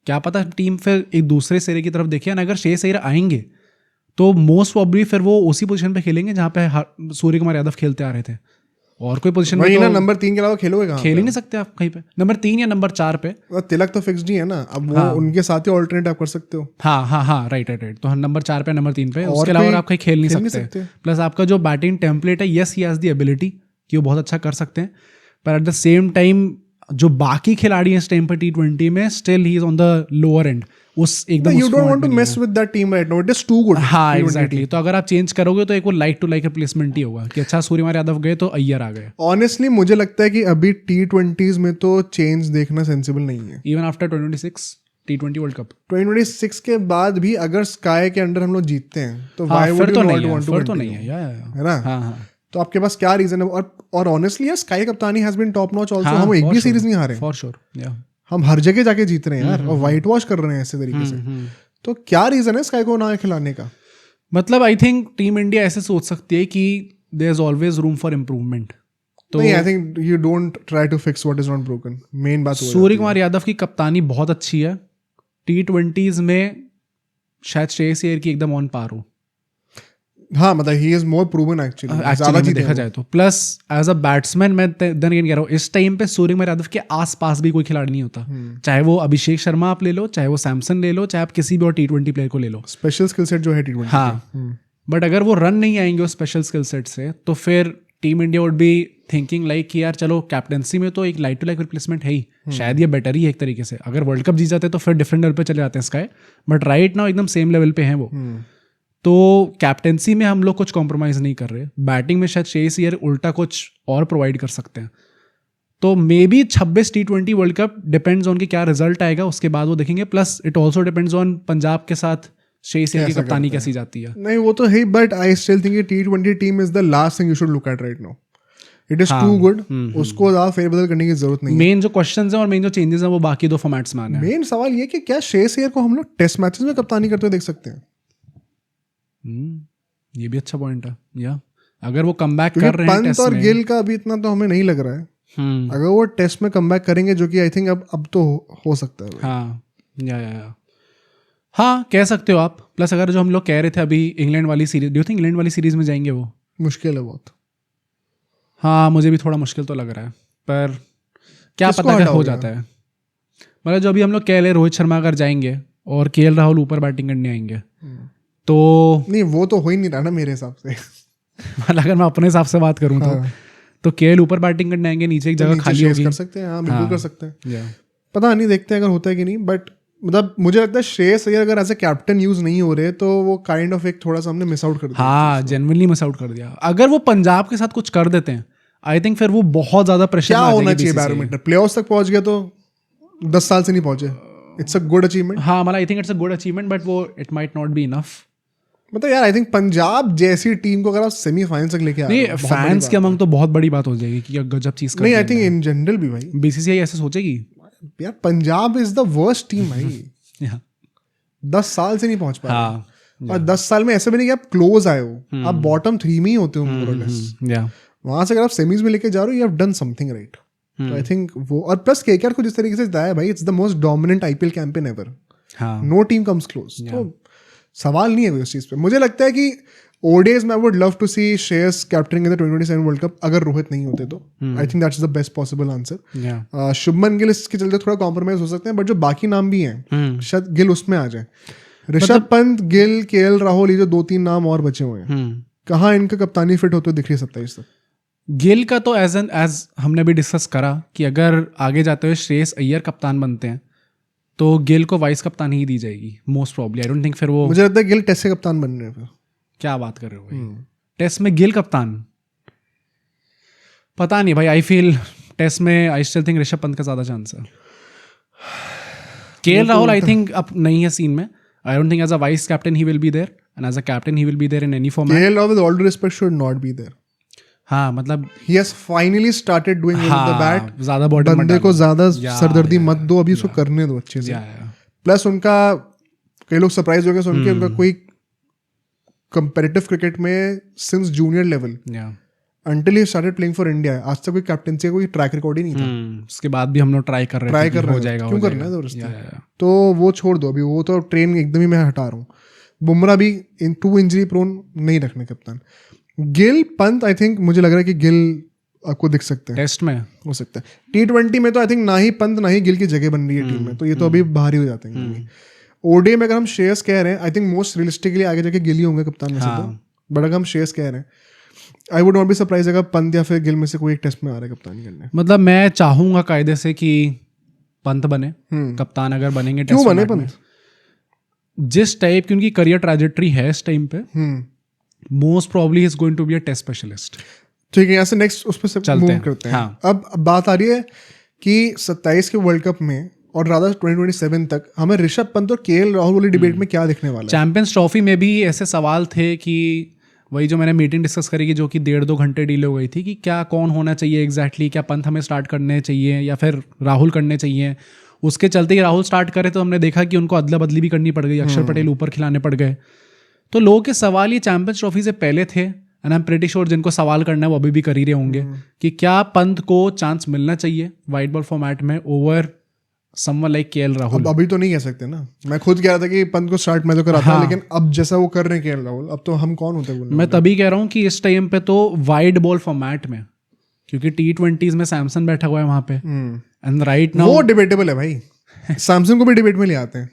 क्या पता टीम फिर एक दूसरे सिरे की तरफ देखे। और अगर श्रेयस अय्यर आएंगे तो मोस्ट प्रॉब्ली फिर वो उसी पोजीशन पे खेलेंगे जहाँ पे सूर्य कुमार यादव खेलते आ रहे थे, और कोई पोजीशन वही ना, नंबर 3 के अलावा खेलोगे कहाँ? खेल ही नहीं सकते आप कहीं पे, नंबर 3 या नंबर 4 पे। तिलक तो फिक्स्ड ही है ना, अब वो उनके साथ ही ऑल्टरनेट आप कर सकते हो। हाँ, राइट। तो नंबर 4 पे, नंबर 3 पे, उसके अलावा आप कहीं खेल नहीं सकते। प्लस आपका जो बैटिंग टेम्पलेट है, yes he has the ability कि वो बहुत अच्छा कर सकते हैं, पर एट द सेम टाइम जो बाकी खिलाड़ी हैं इस टाइम पर T20 में, still he is on the lower end. उस एकदम you don't want to mess with that team right now, it is too good. हाँ, एग्जैक्टली। तो अगर आप चेंज करोगे तो एक वो लाइक टू लाइक रिप्लेसमेंट ही होगा कि अच्छा सूर्यकुमार यादव गए तो अय्यर आ गए। ऑनेस्टली मुझे लगता है कि अभी T20s में तो चेंज देखना सेंसिबल नहीं है, even after 2026। T20 world cup? 2026 के बाद भी अगर स्काई के अंडर हम लोग जीतते हैं तो हाँ, व्हाई वुड फिर यू तो नॉट नहीं है, वांट टू फिर तो कंटिन्यू, नहीं है, है ना? हाँ हाँ तो आपके पास क्या रीजन है? और ऑनेस्टली यार स्काई कप्तानी has been top notch also. हम एक for भी sure, सीरीज नहीं हारे, for sure, yeah. हम हर जगह जाके जीत रहे हैं यार, और व्हाइट वॉश कर रहे हैं ऐसे तरीके से. तो क्या रीजन है स्काई को ना खिलाने का? मतलब आई थिंक टीम इंडिया ऐसे सोच सकती है कि there is always room for improvement. तो नहीं, I think you don't try to fix what is not broken. Main बात सूर्य कुमार यादव की कप्तानी बहुत अच्छी है. T20s में शायद श्रेयस अय्यर की एकदम ऑन पार हो. हाँ, मतलब he is more proven actually actually देखा जाए तो. प्लस एज अ बैट्समैन मैं देन अगेन कह रहा हूँ, इस टाइम पे सूर्य कुमार यादव के आसपास भी कोई खिलाड़ी नहीं होता. चाहे वो अभिषेक शर्मा आप ले लो, चाहे वो सैमसन ले लो, चाहे आप किसी भी और T20 प्लेयर को ले लो. स्पेशल स्किल सेट जो है T20. हाँ, बट अगर वो रन नहीं आएंगे उस स्पेशल स्किल सेट से, तो फिर team India would be thinking like कि यार चलो कैप्टनसी में तो एक लाइक टू लाइक रिप्लेसमेंट है ही, शायद ये बेटर ही है एक तरीके से. अगर वर्ल्ड कप जीत जाते तो फिर डिफरेंट लेवल पे चले जाते हैं स्काई, बट राइट नाउ एकदम सेम लेवल पे हैं वो. तो कैप्टनसी में हम लोग कुछ कॉम्प्रोमाइज़ नहीं कर रहे. बैटिंग में शायद श्रेयस अय्यर उल्टा कुछ और प्रोवाइड कर सकते हैं. तो may be 26 T20 world cup depends on कि क्या रिजल्ट आएगा, उसके बाद वो देखेंगे. Plus it also depends on Punjab के साथ श्रेयस अय्यर की कप्तानी कैसी जाती है. नहीं वो तो है, but I still think T20 team is the last thing you should look at right now. It is too good. उसको ज्यादा फेरबदल करने की जरूरत नहीं है. मेन जो क्वेश्चंस हैं और मेन जो चेंजेस हैं वो बाकी दो फॉर्मेट्स में आने हैं. मेन सवाल ये कि क्या श्रेयस अय्यर को हम लोग टेस्ट मैचेस में कप्तानी करते हुए देख सकते हैं? ये भी अच्छा पॉइंट है. या अगर वो कमबैक कर रहे हैं पंत टेस्ट और में, गिल का अभी इतना तो हमें नहीं लग रहा है. अगर वो टेस्ट में कमबैक करेंगे, जो कि आई थिंक अब तो हो सकता है. हाँ या हाँ कह सकते हो आप. प्लस अगर जो हम लोग कह रहे थे अभी इंग्लैंड वाली series, do you think England वाली सीरीज में जाएंगे वो? मुश्किल है बहुत. हाँ मुझे भी थोड़ा मुश्किल तो लग रहा है, पर क्या पता अगर हो जाता है. मतलब जो अभी हम लोग कह रहे रोहित शर्मा अगर जाएंगे और KL राहुल ऊपर बैटिंग करने आएंगे तो नहीं, वो तो हो ही नहीं रहा ना मेरे हिसाब से. मतलब अगर मैं अपने हिसाब से बात करूँ तो KL ऊपर बैटिंग करने आएंगे, नीचे एक जगह खाली होगी. कर सकते हैं, हाँ बिल्कुल कर सकते हैं. पता नहीं, देखते हैं अगर होता है कि नहीं. बट मतलब मुझे लगता है श्रेयस अय्यर अगर एज ए कैप्टन यूज नहीं हो रहे तो वो काइंड ऑफ एक थोड़ा सा हमने मिस आउट कर दिया. हाँ जेन्युइनली मिस आउट कर दिया. अगर वो पंजाब के साथ कुछ कर देते हैं, आई थिंक फिर वो बहुत ज्यादा प्रेशर क्या होना चाहिए बैरोमीटर? प्लेऑफ्स तक पहुंच गया तो 10 साल से नहीं पहुंचे. It's a good achievement. हाँ मतलब I think it's a good achievement, but वो it might not be enough. मतलब यार आई थिंक पंजाब जैसी टीम को अगर आप सेमीफाइनल तक लेके आ रहे नहीं, फैंस के अमंग तो बहुत बड़ी बात हो जाएगी कि गजब चीज कर. नहीं, आई थिंक इन जनरल भी भाई BCCI ऐसे सोचेगी यार Punjab is the worst team भाई. 10 साल से नहीं पहुंच पाए. हाँ, और 10 साल में ऐसे भी नहीं कि आप क्लोज आए हो, आप बॉटम 3 में ही होते हो मोर और लेस. वहां से अगर आप सेमीज में लेके जा रहे हो, you have done something right. तो आई थिंक वो, और प्लस KKR को जिस तरीके से जिताया भाई, it's the most dominant IPL campaign ever. No team comes close. तो सवाल नहीं है उस चीज पे. मुझे लगता है कि ODIs में I would love to see Shreyas captaining in the 2027 world cup अगर रोहित नहीं होते तो. I think that's the best possible answer. Shubman Gill इसके चलते थोड़ा कॉम्प्रोमाइज हो सकते हैं, बट जो बाकी नाम भी हैं शायद गिल उसमें आ जाए. ऋषभ पंत, गिल, KL राहुल, ये जो 2-3 नाम और बचे हुए हैं, कहाँ इनका कप्तानी फिट होते दिख रही है 27 तक? गिल का तो एज हमने भी डिस्कस करा कि अगर आगे जाते हुए श्रेयस अय्यर कप्तान बनते हैं तो गिल को वाइस कप्तानी ही दी जाएगी most probably. I don't think फिर वो, मुझे लगता है गिल टेस्ट से कप्तान बन रहे हैं. क्या बात कर रहे हो भाई? टेस्ट में गिल कप्तान? पता नहीं भाई. आई फील टेस्ट में I still think Rishabh Pant का ज्यादा चांस है. KL राहुल आई थिंक अब नहीं है सीन में. I don't think as a vice captain he will be there, and as a captain he will be there in any format. KL Rahul with all due respect should not be there. हाँ मतलब he has finally started doing with the bat. ज्यादा body बंदे को ज्यादा सरदर्दी मत दो, अभी उसको करने दो अच्छे से. प्लस उनका कई लोग सरप्राइज हो गए सुन के, उनका कोई कंपेटिटिव क्रिकेट में since junior level until he started playing for India, आज तक कोई कैप्टेंसी का कोई ट्रैक रिकॉर्ड ही नहीं था. उसके बाद भी हम लोग ट्राई कर रहे हैं, हो जाएगा, क्यों करना है जबरदस्ती? तो वो छोड़ दो अभी, वो तो ट्रेन एकदम ही मैं हटा रहा हूँ. बुमराह भी टू इंजरी प्रोन नहीं रखने कप्तान. गिल, पंत, आई थिंक मुझे लग रहा है कि गिल आपको दिख सकते हैं टेस्ट में. हो सकता है. T20 में तो आई थिंक ना ही पंत ना ही गिल की जगह बन रही है टीम में, तो ये तो अभी बाहर ही हो जाते हैं. ODI में अगर हम श्रेयस कह रहे हैं, आई थिंक मोस्ट रियलिस्टिकली आगे जाके गिल ही होंगे कप्तान में से. तो बट अगर हम श्रेयस कह रहे हैं, I would not be surprise अगर पंत या फिर गिल में से कोई एक टेस्ट में आ रहा है कप्तानी करने. मतलब मैं चाहूंगा कायदे से कि पंत बने कप्तान. अगर बनेंगे क्यों बने पंत? जिस टाइप की उनकी करियर ट्रैजेक्टरी है इस टाइम पे, most probably is going to be a test specialist. ठीक है, यहाँ से नेक्स्ट उस पर मूव करते हैं. अब बात आ रही है कि 27 के वर्ल्ड कप में और राधा 2027 तक हमें ऋषभ पंत और केएल राहुल वाली डिबेट में क्या दिखने वाला है? चैंपियंस ट्रॉफी में भी ऐसे सवाल थे कि वही जो मैंने मीटिंग डिस्कस करी कि जो कि 1.5-2 घंटे डीले हो गई थी कि क्या कौन होना चाहिए एग्जैक्टली, क्या पंत हमें स्टार्ट करने चाहिए या फिर राहुल करने चाहिए। उसके चलते ही राहुल स्टार्ट करे तो हमने देखा कि उनको अदला बदली भी करनी पड़ गई, अक्षर पटेल ऊपर खिलाने पड़ गए। तो लोगों के सवाल ये चैंपियंस ट्रॉफी से पहले थे and I am pretty sure जिनको सवाल करना है वो अभी भी कर ही रहे होंगे कि क्या पंत को चांस मिलना चाहिए वाइट बॉल फॉर्मेट में over someone like KL Rahul. अभी तो नहीं कह सकते ना, मैं खुद कह रहा था कि पंत को स्टार्ट मैं तो कराता हाँ। लेकिन अब जैसा वो कर रहे हैं केएल राहुल, अब तो हम कौन होते बोलने मैं तभी कह रहा हूँ कि इस टाइम पे तो वाइड बॉल फॉर्मेट में, क्योंकि T20s में सैमसन बैठा हुआ है वहां पे एंड राइट नाउ वो डिबेटेबल है भाई। सैमसंग को भी डिबेट में ले आते हैं।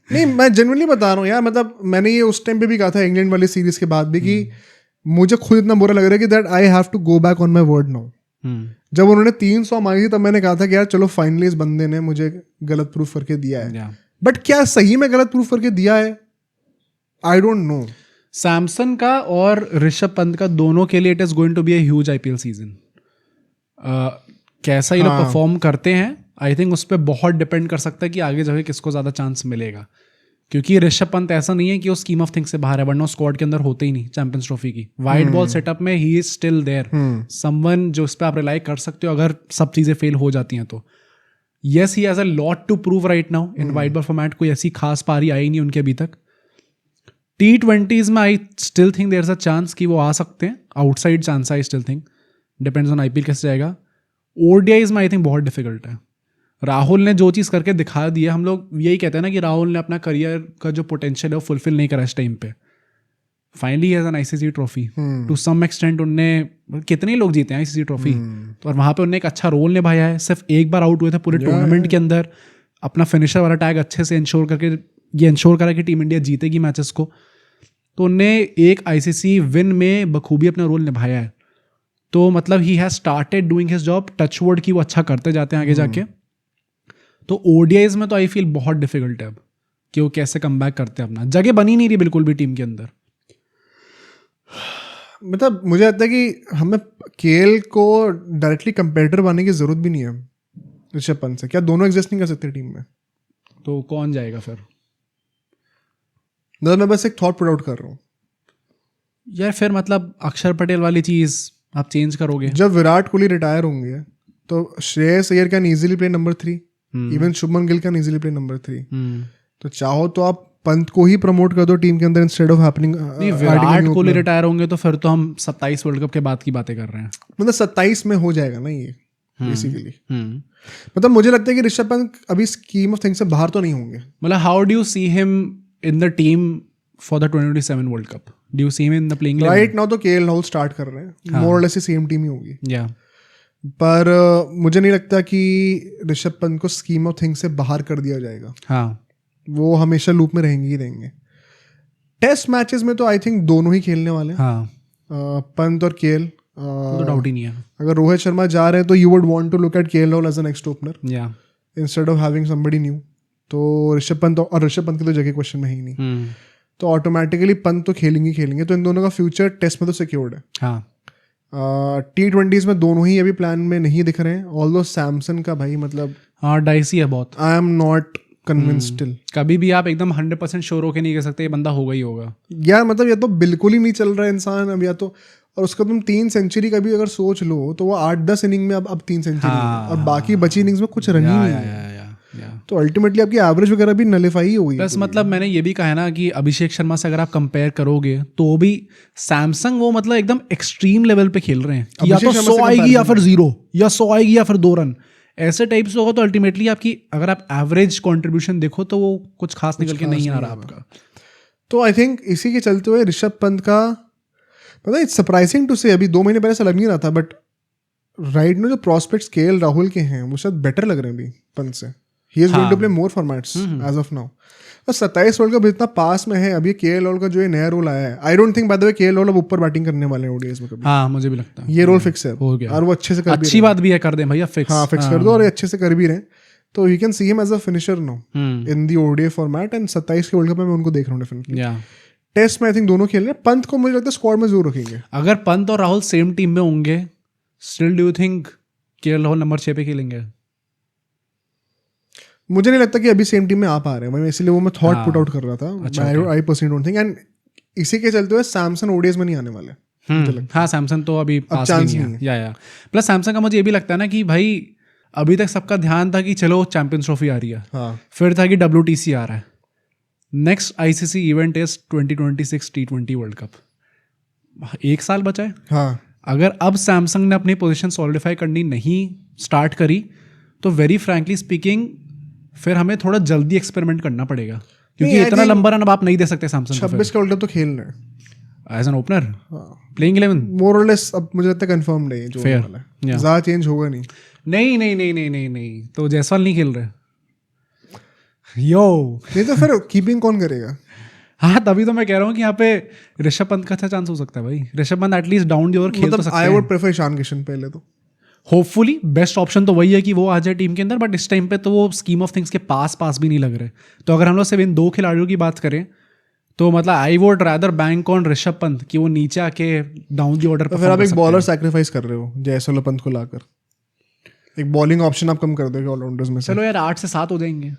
नहीं, मैं जेन्युइनली बता रहा हूँ यार, मतलब मैंने ये उस टाइम पे भी कहा था इंग्लैंड वाली सीरीज के बाद भी कि मुझे खुद इतना बुरा लग रहा है कि that I have to go back on my word now. जब उन्होंने 300 मांगी थी तब मैंने कहा था कि यार चलो फाइनली इस बंदे ने मुझे गलत प्रूफ करके दिया है, बट क्या सही में गलत प्रूफ करके दिया है? I don't no. सैमसन का और ऋषभ पंत का दोनों के लिए it is going to be a huge IPL season. कैसा ये लोग परफॉर्म करते हैं आई थिंक उस पर बहुत डिपेंड कर सकता है कि आगे जाके किसको ज़्यादा चांस मिलेगा, क्योंकि ऋषभ पंत ऐसा नहीं है कि वो स्कीम ऑफ थिंग्स से बाहर है, वरना स्क्वाड के अंदर होते ही नहीं चैंपियंस ट्रॉफी की वाइट बॉल सेटअप में। He is still there someone जो इस पर आप रिलाई कर सकते हो अगर सब चीज़ें फेल हो जाती हैं तो। Yes he has a lot to prove right now in white ball format. कोई ऐसी खास पारी आई नहीं उनके अभी तक। T20s में I still think there is a chance कि वो आ सकते हैं, outside chance I still think, depends on IPL कैसे जाएगा। ODIs में आई थिंक बहुत डिफिकल्ट है। राहुल ने जो चीज़ करके दिखा दी है, हम लोग यही कहते हैं ना कि राहुल ने अपना करियर का जो पोटेंशियल है वो फुलफिल नहीं करा इस टाइम पे। Finally has an ICC trophy to some extent. उनने कितने लोग जीते हैं ICC ट्रॉफी, तो और वहाँ पे उन्होंने एक अच्छा रोल निभाया है। सिर्फ एक बार आउट हुए थे पूरे टूर्नामेंट के अंदर, अपना फिनिशर वाला टैग अच्छे से इंश्योर करके ये इंश्योर करा कि टीम इंडिया जीतेगी मैचेस को। तो उनने एक ICC विन में बखूबी अपना रोल निभाया है। तो मतलब he has started doing his job, touchwood की वो अच्छा करते जाते हैं आगे जाके। तो ODIs में तो आई फील बहुत डिफिकल्ट है अब कि वो कैसे कम बैक करते हैं। अपना जगह बनी नहीं रही बिल्कुल भी टीम के अंदर। मतलब मुझे लगता है कि हमें केएल को डायरेक्टली कंपेटिटर बनने की जरूरत भी नहीं है ऋषभ पंत से। क्या दोनों एग्जिस्ट नहीं कर सकते टीम में? तो कौन जाएगा फिर? मैं बस एक थॉट पुट आउट कर रहा हूँ यार। फिर मतलब अक्षर पटेल वाली चीज आप चेंज करोगे? जब विराट कोहली रिटायर होंगे तो Shreyas Iyer can easily play number 3, even Shubman Gill can easily play number 3। तो चाहो तो आप पंत को ही प्रमोट कर दो टीम के अंदर instead of happening. Virat Kohli retire होंगे तो फिर तो हम 27 वर्ल्ड कप के बाद की बातें कर रहे हैं। मतलब 27 में हो जाएगा ना ये बेसिकली। मतलब मुझे लगता है कि ऋषभ पंत अभी स्कीम ऑफ थिंग्स से बाहर तो नहीं होंगे। मतलब how do you C him in the team for the 2027 world cup? Do you C him in the playing eleven? Right now तो केएल राहुल स्टार्ट कर रहे हैं, मोर और लेस सेम टीम ही होगी। या पर मुझे नहीं लगता कि ऋषभ पंत को स्कीम ऑफ थिंग्स से बाहर कर दिया जाएगा। हाँ, वो हमेशा लूप में रहेंगे ही रहेंगे। टेस्ट मैचेस में तो आई थिंक दोनों ही खेलने वाले हैं। हाँ, पंत और केएल, तो डाउट ही नहीं है। अगर रोहित शर्मा जा रहे हैं तो you would want to look at KL Rahul as a next opener या instead of having somebody new. तो ऋषभ पंत की तो जगह क्वेश्चन में ही नहीं। तो ऑटोमेटिकली पंत तो खेलेंगे। तो इन दोनों का फ्यूचर टेस्ट में तो सिक्योर्ड है। हाँ, T20s में दोनों ही अभी प्लान में नहीं दिख रहे हैं। ऑल्दो सैमसन का भाई मतलब हाँ डाइसी है बहुत। आई एम नॉट कन्विंस्ड स्टिल। कभी भी आप एकदम 100% श्योर होके नहीं कह सकते ये बंदा होगा ही होगा। यार मतलब या तो बिल्कुल ही नहीं चल रहा है इंसान अब, या तो और उसका तुम 3 सेंचुरी का भी अगर सोच लो तो वो 8-10 इनिंग में अब 3 सेंचुरी और बाकी बची इनिंग्स में कुछ रन ही नहीं है। तो अल्टीमेटली आपकी एवरेज वगैरह भी नलिफाई ही होगी। प्लस मतलब मैंने ये भी कहा है ना कि अभिषेक शर्मा से अगर आप कंपेयर करोगे तो भी सैमसंग वो मतलब एकदम एक्सट्रीम लेवल पे खेल रहे हैं कि या तो 100 आएगी या फिर 0 या 100 आएगी या फिर 2 रन, ऐसे टाइप से होगा। तो अल्टीमेटली आपकी अगर आप एवरेज कंट्रीब्यूशन देखो तो वो कुछ खास निकल के नहीं आ रहा आपका। तो आई थिंक इसी के चलते हुए ऋषभ पंत का पता है, इट्स सरप्राइजिंग टू से अभी 2 महीने पहले ऐसा लग नहीं रहा था, बट राइट नो जो प्रोस्पेक्ट्स केएल राहुल के हैं वो शायद बेटर लग रहे हैं अभी पंत से। He is going to play more formats as of now. और 27 वर्ल्ड कप इतना पास में है अभी केएल राहुल का जो ये नया रोल आया है। I don't think by the way KL Rahul अब ऊपर बैटिंग करने वाले हैं ओडीआईज में कभी। हाँ, मुझे भी लगता है ये रोल फिक्स है हो गया और वो अच्छे से कर भी अच्छी बात भी है, कर दें भैया फिक्स। हाँ फिक्स कर दो और अच्छे से कर भी रहे हैं। तो you can see him as a finisher now in the ODI format and 27 के वर्ल्ड कप में मैं उनको देख रहा हूँ डेफिनेटली। टेस्ट में आई थिंक दोनों खेल रहे हैं। पंत को मुझे लगता है स्क्वाड में जरूर रखेंगे। अगर पंत और राहुल सेम टीम में होंगे, still do you think KL Rahul number 6 पे खेलेंगे? मुझे नहीं लगता कि अभी सेम टीम में आ पा रहे हैं, इसलिए वो मैं थॉट पुट आउट कर रहा था। I personally don't think, and इसी के चलते हुए सैमसन ओडीएस में नहीं आने वाले। हाँ सैमसंग तो अभी पास भी नहीं है। या प्लस सैमसंग का मुझे ये भी लगता है ना कि भाई अभी तक सबका ध्यान था कि चलो चैंपियंस ट्रॉफी आ रही है, हाँ। फिर था कि WTC आ रहा है, next ICC event is 2026 T20 world cup, 1 साल बचा है। हाँ। अगर अब सैमसंग ने अपनी पोजीशन सॉलिडिफाई करनी नहीं स्टार्ट करी तो वेरी फ्रैंकली स्पीकिंग फिर हमें थोड़ा जल्दी एक्सपेरिमेंट करना पड़ेगा, क्योंकि इतना लंबा रन अब आप नहीं दे सकते सैमसंग को। 26 का वर्ल्ड कप तो खेलना है एज एन ओपनर, प्लेइंग 11 मोर और लेस। अब मुझे लगता है कंफर्म नहीं है जो होने वाला है, ज़्यादा चेंज होगा नहीं। नहीं तो जायसवाल नहीं खेल रहे यो। नहीं तो फिर कीपिंग कौन करेगा? हाँ तभी तो मैं कह रहा हूँ कि यहाँ पे ऋषभ पंत का अच्छा चांस हो सकता है भाई। Rishabh Pant at least down the over खेल तो सकते हैं। I would prefer Ishan Kishan पहले तो। होपफुली बेस्ट ऑप्शन तो वही है कि वो आ जाए टीम के अंदर, बट इस टाइम पे तो वो स्कीम ऑफ थिंग्स के पास भी नहीं लग रहे। तो अगर हम लोग सिर्फ इन 2 खिलाड़ियों की बात करें तो मतलब I would rather bank on Rishabh Pant कि वो नीचे आके डाउन दी ऑर्डर। तो फिर आप एक बॉलर सैक्रिफाइस कर रहे हो जायसवाल पंत को लाकर, एक बॉलिंग ऑप्शन आप कम कर दोगे ऑलराउंडर्स में से। चलो यार 8 से 7 हो जाएंगे।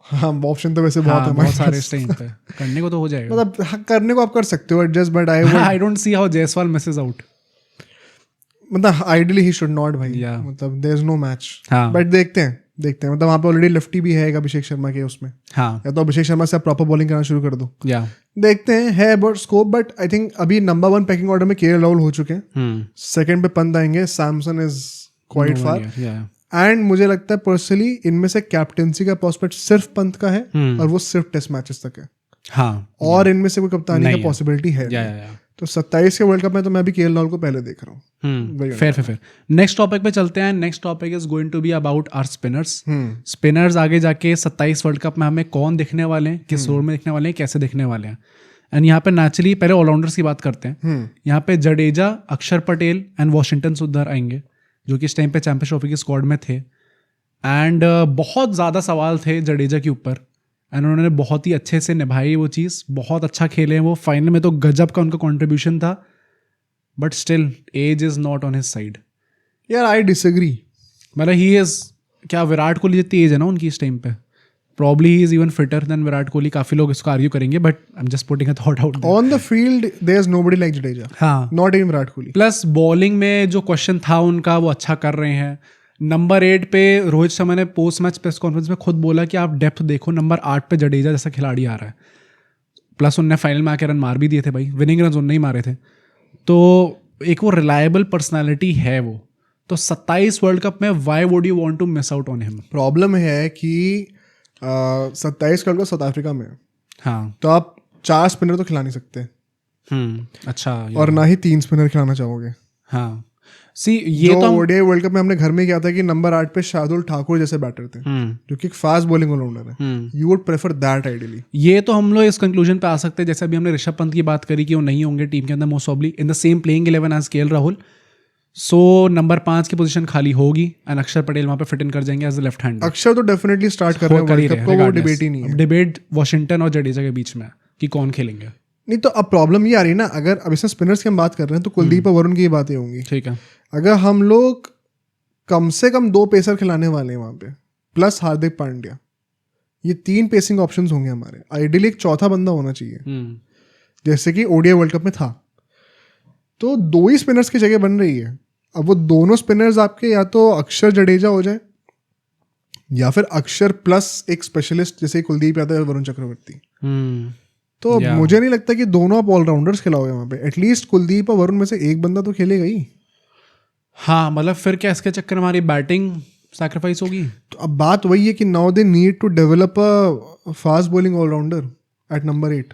हाँ ऑप्शन तो वैसे बहुत है, बहुत सारे इस टाइम पे करने को तो हो जाएगा। मतलब करने को आप कर सकते हो adjust, but I don't see how Jaiswal misses out. मतलब आइडियली ही शुड नॉट भाई, मतलब there is no match. But देखते हैं मतलब वहाँ पे ऑलरेडी लेफ्टी भी है अभिषेक शर्मा के उसमें। हाँ। या तो अभिषेक शर्मा से आप प्रॉपर बॉलिंग करना शुरू कर दो। देखते हैं, है but scope. But I think अभी नंबर 1 पैकिंग ऑर्डर में KL राहुल हो चुके हैं, सेकंड पे पंत आएंगे, Samson is quite far, and मुझे लगता है पर्सनली इनमें से कैप्टेंसी का प्रोस्पेक्ट सिर्फ पंत का है और वो सिर्फ टेस्ट मैचेस तक है। हाँ। और इनमें से कोई कप्तानी का पॉसिबिलिटी है। तो 27 के वर्ल्ड कप में तो मैं भी KL राहुल को पहले देख रहा हूँ। फेयर। नेक्स्ट टॉपिक पे चलते हैं। Next topic is going to be about our spinners. Spinners आगे जाके 27 वर्ल्ड कप में हमें कौन दिखने वाले हैं, किस रोल में दिखने वाले हैं, कैसे दिखने वाले हैं। एंड यहाँ पे नेचुरली पहले ऑलराउंडर्स की बात करते हैं। यहाँ पे जडेजा, अक्षर पटेल एंड वॉशिंगटन सुंदर आएंगे, जो कि इस टाइम पे चैंपियंस ट्रॉफी की स्क्वाड में थे। एंड बहुत ज़्यादा सवाल थे जडेजा के ऊपर, एंड उन्होंने बहुत ही अच्छे से निभाई वो चीज़, बहुत अच्छा खेले वो। फाइनल में तो गजब का उनका कंट्रीब्यूशन था, but still age is not on his side. यार आई डिसएग्री। मतलब ही इज़, क्या विराट कोहली जितनी एज है ना उनकी इस टाइम पे, probably he is even fitter than Virat Kohli. काफ़ी लोग इसको आर्ग्यू करेंगे, but I am just putting a thought out. On the field there is nobody like Jadeja, हाँ, not even Virat Kohli. Plus bowling में जो क्वेश्चन था उनका वो अच्छा कर रहे हैं। नंबर 8 पे रोहित शर्मा ने पोस्ट मैच प्रेस कॉन्फ्रेंस में खुद बोला कि आप डेप्थ देखो, नंबर 8 पे जडेजा जैसा खिलाड़ी आ रहा है। प्लस उनने फाइनल में आके रन मार भी दिए थे भाई, विनिंग रन उनने ही मारे थे। तो एक वो रिलायबल पर्सनैलिटी है वो। तो 27 वर्ल्ड कप में why would you want to miss out on him? Problem है कि 27 वर्ल्ड कप साउथ अफ्रीका में, हाँ, तो आप 4 स्पिनर तो खिला नहीं सकते। अच्छा। और ना ही 3 स्पिनर खिलाना चाहोगे। हाँ, सी ये तो ओडीआई वर्ल्ड कप में हमने घर में क्या था कि नंबर 8 पे शार्दुल ठाकुर जैसे बैटर थे, जो कि फास्ट बॉलिंग ऑलराउंडर है। You would prefer that ideally. ये तो हम लोग इस कंक्लूजन पे आ सकते हैं, जैसे अभी हमने ऋषभ पंत की बात करी कि वो नहीं होंगे टीम के अंदर most probably in the same playing 11 as KL Rahul. So number 5 की पोजीशन खाली होगी एंड अक्षर पटेल वहां पे फिट इन कर जाएंगे एज द लेफ्ट हैंड। अक्षर तो डेफिनेटली स्टार्ट कर रहे हैं वर्ल्ड कप को, वो डिबेट ही नहीं है। डिबेट वॉशिंगटन और जडेजा के बीच में कि कौन खेलेंगे। नहीं तो अब प्रॉब्लम ये आ रही है ना, अगर अब इसमें स्पिनर्स की हम बात कर रहे हैं तो कुलदीप और वरुण की बातें होंगी। ठीक है। अगर हम लोग कम से कम 2 पेसर खिलाने वाले हैं वहां पे, प्लस हार्दिक पांड्या, ये 3 पेसिंग ऑप्शंस होंगे हमारे। आइडियली एक चौथा बंदा होना चाहिए, जैसे कि ओडीआई वर्ल्ड कप में था। तो 2 ही स्पिनर्स की जगह बन रही है। अब वो दोनों स्पिनर्स आपके या तो अक्षर जडेजा हो जाए, या फिर अक्षर प्लस एक स्पेशलिस्ट जैसे कुलदीप यादव या वरुण चक्रवर्ती। तो मुझे नहीं लगता कि दोनों आप ऑलराउंडर्स खिलाओगे वहां पे। एटलीस्ट कुलदीप और वरुण में से एक बंदा तो खेलेगा ही। हाँ, मतलब फिर क्या इसके चक्कर में हमारी बैटिंग सैक्रिफाइस होगी? तो अब बात वही है कि now they need to develop a fast bowling allrounder at number 8।